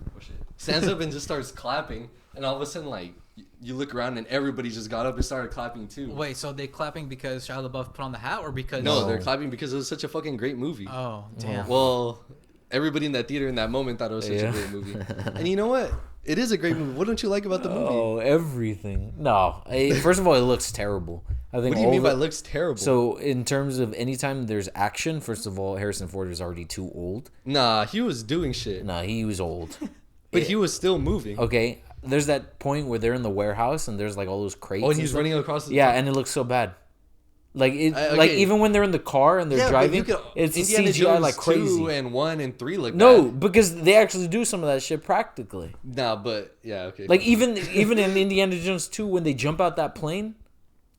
stands up and just starts clapping, and all of a sudden like you look around and everybody just got up and started clapping too. Wait, so they clapping because Shia LaBeouf put on the hat, or because? No, No. they're clapping because it was such a fucking great movie. Oh, damn. Well, everybody in that theater in that moment thought it was such a great movie. And you know what? It is a great movie. What don't you like about the movie? Oh, everything. No, first of all, it looks terrible. I think. What do you all mean by the- it looks terrible? So, in terms of anytime there's action, first of all, Harrison Ford is already too old. Nah, he was doing shit. Nah, he was old. But he was still moving. Okay, there's that point where they're in the warehouse and there's like all those crates. Oh, and and he's stuff. running across the Yeah, and it looks so bad. Like it, Okay. like even when they're in the car and they're Yeah, driving, but you could, it's Indiana CGI Jones like crazy. 2 and 1 and 3 look No, bad. because they actually do some of that shit practically. Nah, but yeah, okay. Like even in Indiana Jones 2 when they jump out that plane,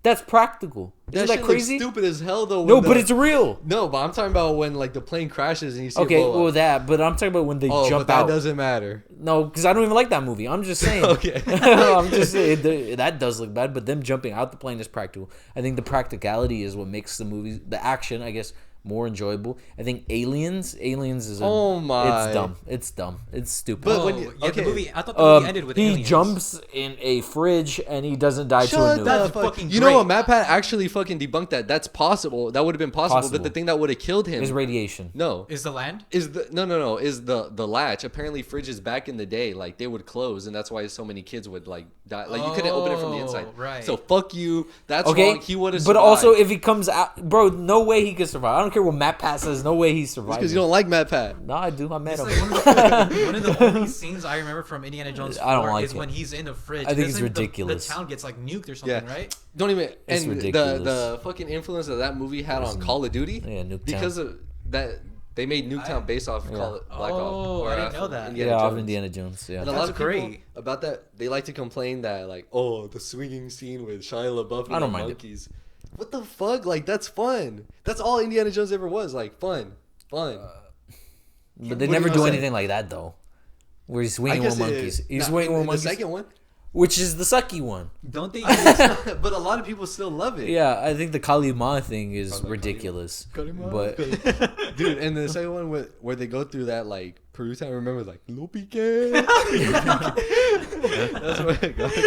that's practical. Isn't that shit crazy? looks stupid as hell though. No, when but the- it's real. No, but I'm talking about when like the plane crashes and you see Okay, it blow well up. that, but I'm talking about when they Oh, jump but that out. doesn't matter. No, because I don't even like that movie. I'm just saying. Okay. I'm just saying that does look bad, but them jumping out the plane is practical. I think the practicality is what makes the movies, the action, I guess, more enjoyable. I think Aliens is. Oh my. It's dumb. It's dumb. It's stupid. But Oh, when you- yeah, okay. the movie. I thought the movie ended with he aliens. jumps in a fridge and he doesn't die to a Shut nuke. the That's fuck. fucking You know great. what? Matt Pat actually fucking debunked that. That's possible. That would have been possible. Possible. But the thing that would have killed him. Is radiation. No. Is the land? Is the no is the latch. Apparently fridges back in the day like they would close, and that's why so many kids would like die. Like you couldn't open it from the inside. Oh, right. So fuck you. That's Okay, wrong. He would have but also if he comes out, bro, no way he could survive. I don't care what Matt Pat says. No way he survives. because you don't like Matt Pat. No, I do. I met It's him. like one of the only scenes I remember from Indiana Jones 4 I don't like is it. when he's in the fridge. I think it's Doesn't ridiculous. The town gets like nuked or something, Yeah. right? Don't even. It's And ridiculous. the fucking influence that that movie had on Call of Duty. Yeah, Nuketown. Because of that, they made Nuketown based off Call of Black Ops. Oh, I didn't know that. Yeah, Jones. of Indiana Jones. Yeah. And a That's lot of people great. about that, they like to complain that like, oh, the swinging scene with Shia LaBeouf and I don't the mind it. monkeys. What the fuck? Like that's fun. That's all Indiana Jones ever was. Like fun. But they What never do you do say? anything like that though. Where he's I swinging guess with it monkeys. is. He's Nah, swinging with in monkeys. the second one. Which is the sucky one. Don't they? But a lot of people still love it. Yeah, I think the Kalima thing is like ridiculous. Kalima. But Dude, and the second one where they go through that like Peru town, remember like Lopique. That's what it goes.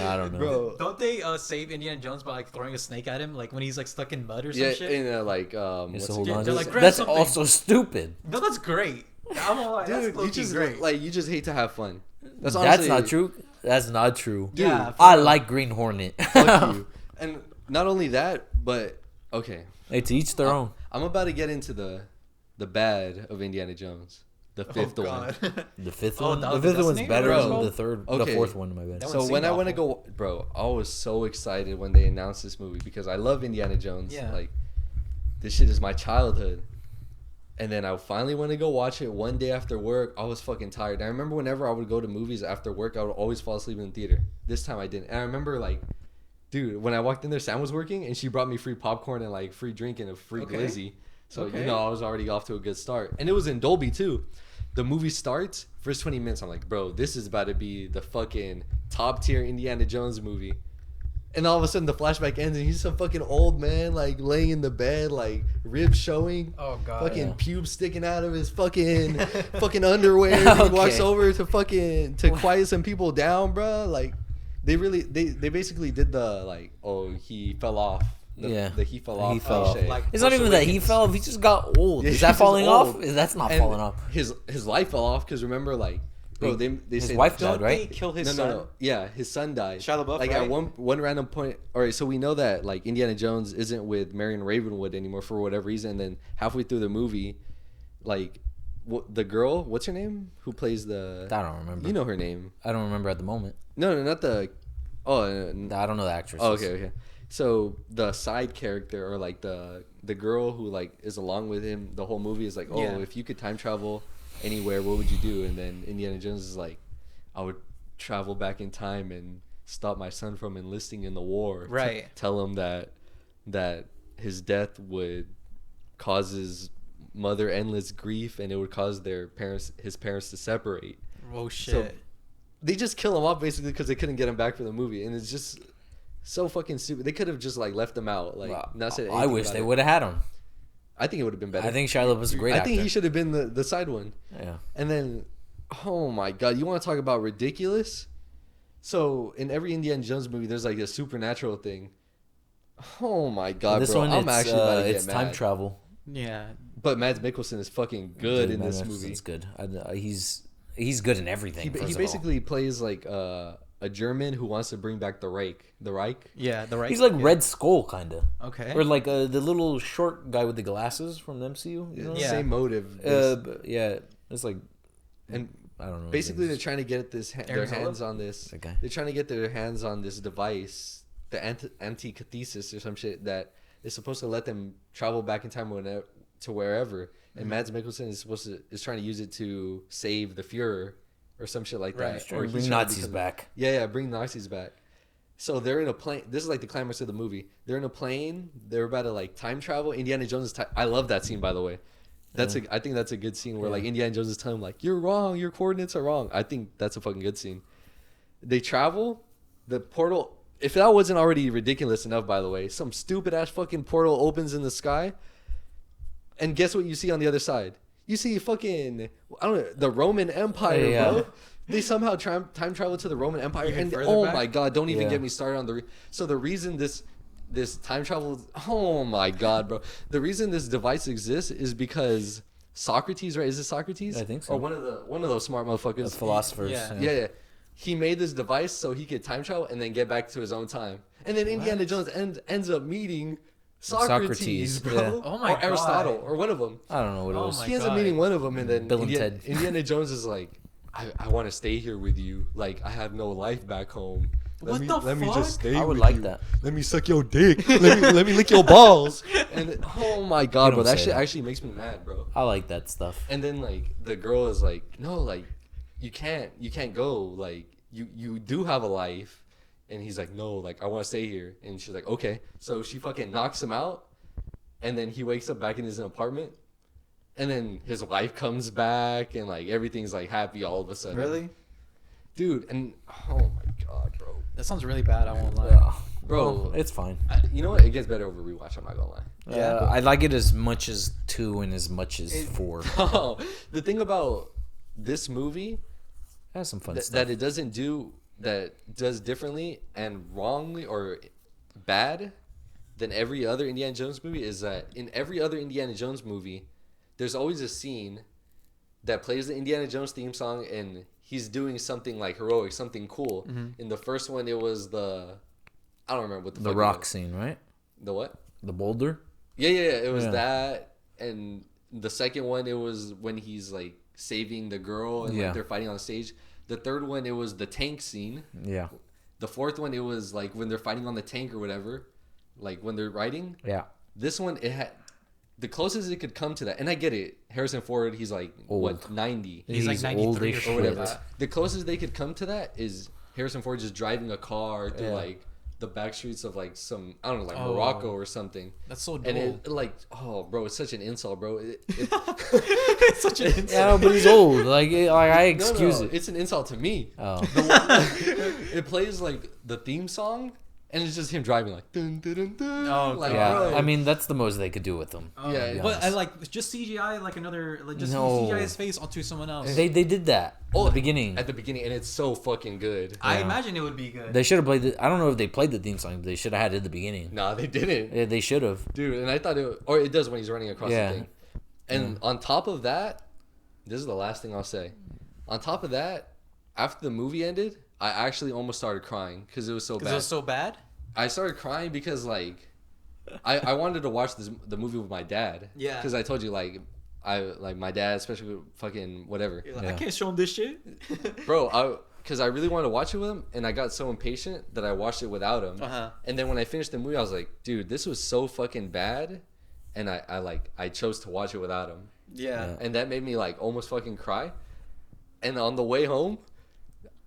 I don't know. Bro. Don't they save Indiana Jones by like throwing a snake at him, like when he's like stuck in mud or some Yeah, shit? in like Just what's to it hold called? on They're to like, it. grab That's something. also stupid. No, that's great. I'm all like, Dude, that's you low-key just great. like you just hate to have fun. That's That's honestly, not true. That's not true. Dude, Yeah, for I real. like Green Hornet. Fuck you. And not only that, but okay, Hey, to each their own. I'm about to get into the bad of Indiana Jones, the fifth oh, one. God. The fifth Oh, one. that The was fifth the one's Destiny? better Bro. than the third, the Okay. fourth one. My bad. That So one when I seemed went to awful. go, bro, I was so excited when they announced this movie because I love Indiana Jones. Yeah. Like, this shit is my childhood. And then I finally went to go watch it one day after work. I was fucking tired. I remember whenever I would go to movies after work, I would always fall asleep in the theater. This time I didn't. And I remember like, dude, when I walked in there, Sam was working and she brought me free popcorn and like free drink and a free Okay. glizzy. So, Okay. you know, I was already off to a good start. And it was in Dolby too. The movie starts, first 20 minutes, I'm like, bro, this is about to be the fucking top tier Indiana Jones movie. And all of a sudden the flashback ends and he's some fucking old man like laying in the bed, like ribs showing. Oh, God. Fucking Yeah. pubes sticking out of his fucking underwear. And he walks Okay. over to quiet some people down, bro. Like they basically did the like, oh, he fell off The he fell off. He fell off. Like It's not Force even that he Awakens. fell off. He just got old. Yeah, Is he's that just falling old. off? That's not And falling off. His life fell off because remember, like, bro, they His say wife Don't died, right? they kill his no, son? no, no. Yeah, his son died. Shia LaBeouf, like right? at one random point. All right, so we know that like Indiana Jones isn't with Marion Ravenwood anymore for whatever reason. And then halfway through the movie, like, the girl, what's her name? Who plays the? I don't remember. You know her name? I don't remember at the moment. No, not the. Oh, I don't know the actress. oh, okay. So the side character or like the girl who like is along with him the whole movie is like, oh, Yeah. if you could time travel anywhere, what would you do? And then Indiana Jones is like, I would travel back in time and stop my son from enlisting in the war. Right. Tell him that his death would cause his mother endless grief and it would cause his parents to separate. Oh shit. They just kill him off basically because they couldn't get him back for the movie, and it's just so fucking stupid. They could have just like left him out, like not said anything. I wish about they it. would have had him. I think it would have been better. I think Shia LaBeouf was a great I actor. think he should have been the side one. Yeah. And then, oh my god, you want to talk about ridiculous? So in every Indiana Jones movie, there's like a supernatural thing. Oh my god, This bro! one, I'm actually about to get it's mad. time travel. Yeah. But Mads Mikkelsen is fucking good in Dude, this Mads movie. Mikkelsen's good. He's good in everything. He first of all. basically plays like a German who wants to bring back the Reich. The Reich. Yeah, the right. He's like yeah. Red Skull, kind of. Okay. Or like the little short guy with the glasses from the MCU. You know? Yeah. Same motive. But yeah, it's like, and I don't know. basically, they're it's trying to get their Aaron hands Solo? on this. Okay. They're trying to get their hands on this device, the anticathesis or some shit that is supposed to let them travel back in time to wherever. And Mads Mikkelsen is trying to use it to save the Fuhrer or some shit like Right. that. or he's bring trying to Nazis become- back. Yeah, bring Nazis back. So they're in a plane. This is like the climax of the movie. They're in a plane. They're about to like time travel. Indiana Jones is I love that scene, by the way. I think that's a good scene where like Indiana Jones is telling him like, you're wrong, your coordinates are wrong. I think that's a fucking good scene. They travel, the portal. If that wasn't already ridiculous enough, by the way, some stupid ass fucking portal opens in the sky, and guess what you see on the other side? You see fucking the Roman Empire, Yeah. bro. They somehow time travel to the Roman Empire, Even and further oh back? my god, don't even Yeah. get me started on so the reason this time travel, oh my god, bro, the reason this device exists is because Socrates, right? Is it Socrates? I think so. Or one of those smart motherfuckers. The philosophers. Yeah. Yeah. He made this device so he could time travel and then get back to his own time. And then Indiana Jones ends up meeting Socrates, bro. yeah. Oh my or Aristotle, God. or one of them. I don't know what it Oh was. my He ends up God. meeting one of them, and then Bill and Ted. Indiana Jones is like, I want to stay here with you. Like, I have no life back home. What the Let me just fuck? stay I would with like you. that. Let me suck your dick. let me lick your balls. And oh my god, You bro, don't that say shit that. actually makes me mad, bro. I like that stuff. And then like the girl is like, no, like you can't go. Like you do have a life. And he's like, no, like I want to stay here. And she's like, okay. So she fucking knocks him out. And then he wakes up back in his apartment. And then his wife comes back and like everything's like happy all of a sudden. Really? Dude, and oh my god, bro. That sounds really bad. I won't lie. Yeah. Bro. Well, it's fine. You know what? It gets better over rewatch, I'm not gonna lie. Yeah, I like it as much as 2 and as much as 4. Oh, the thing about this movie It has some fun stuff. that it doesn't do that does differently and wrongly or bad than every other Indiana Jones movie is that in every other Indiana Jones movie, there's always a scene that plays the Indiana Jones theme song and he's doing something like heroic, something cool. In the first one, it was I don't remember what the the fuck it rock was. scene, right? The what? The boulder. Yeah. It was Yeah. that, and the second one, it was when he's like saving the girl and Yeah. like they're fighting on stage. The third one, it was the tank scene. Yeah. The fourth one, it was like when they're fighting on the tank or whatever, like when they're riding. Yeah. This one, it had the closest it could come to that, and I get it. Harrison Ford, he's like what, Old. 90 He's like He's 93 old or as or something whatever. like that. The closest they could come to that is Harrison Ford just driving a car through Yeah. like the back streets of like some I don't know, like Oh. Morocco or something. That's so And dull. it like, oh, bro, it's such an insult, bro. It's such an insult. Yeah, but he's old. Like I excuse No, it. it's an insult to me. Oh. It plays like the theme song and it's just him driving like dun dun dun dun. Oh, like, Yeah, bro. I mean that's the most they could do with them. Yeah, to be but I honest. like just CGI like another like just No. CGI his face onto someone else. They did that at the beginning. at the beginning, and it's so fucking good. I Yeah. imagine it would be good. They should have played. I don't know if they played the theme song. But they should have had it at the beginning. Nah, they didn't, Yeah, they should have. dude. And I thought or it does when he's running across Yeah. the thing. And on top of that, this is the last thing I'll say. On top of that, after the movie ended, I actually almost started crying because it was so Because bad. it was so bad. I started crying because like I wanted to watch the movie with my dad. Yeah. Because I told you like I like my dad, especially with fucking whatever. You're like, Yeah. I can't show him this shit. Bro, because I really wanted to watch it with him, and I got so impatient that I watched it without him. Uh-huh. And then when I finished the movie, I was like, dude, this was so fucking bad, and I chose to watch it without him, Yeah. and that made me like almost fucking cry. And on the way home,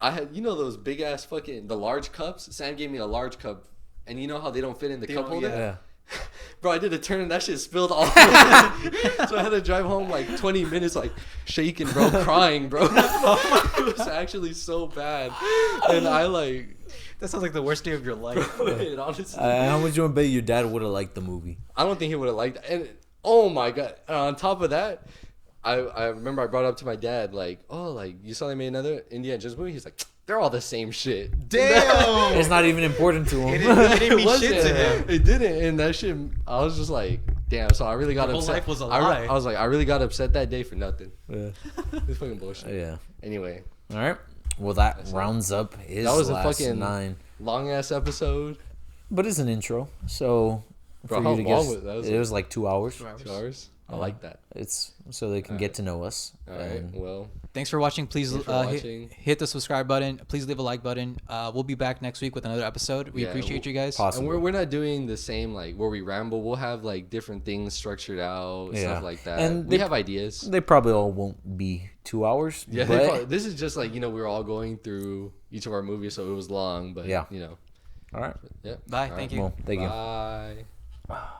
I had those big ass fucking the large cups. Sam gave me a large cup, and you know how they don't fit in the They cup don't- holder. Yeah. Bro, I did a turn and that shit spilled all over me. So I had to drive home like 20 minutes, like shaking, bro, crying, bro. It was actually so bad. And I like, That sounds like the worst day of your life. it, honestly, How much you want to bet your dad would have liked the movie? I don't think he would have liked it. And oh my God. And on top of that, I remember I brought up to my dad, like, oh, like, you saw they made another Indiana Jones movie? He's like, they're all the same shit. Damn. It's not even important to him. It didn't mean wasn't. shit to him. It didn't. And that shit, I was just like, damn. So I really got Your whole upset. life was a I lie. was like, I really got upset that day for nothing. Yeah. It's fucking bullshit. Yeah. Anyway, All right. Well, that That's it. rounds up his That was a last fucking 9. long ass episode. But it's an intro, so Bro, for how you to long guess, was that? Was it was like 2 hours. 2 hours. 2 hours. I Yeah. like that. It's so they can get to know us. All right. and- Well, Thanks for watching. Please Thanks for watching. hit the subscribe button. Please leave a like button. We'll be back next week with another episode. We Yeah, appreciate you guys. Possible. and we're not doing the same like where we ramble. We'll have like different things structured out, Yeah. stuff like that. And we they- have ideas. They probably all won't be 2 hours. Yeah, but this is just like we were all going through each of our movies, so it was long. But Yeah. yeah. all right. Yeah. Bye. All Thank right. you. Well, thank you. Bye.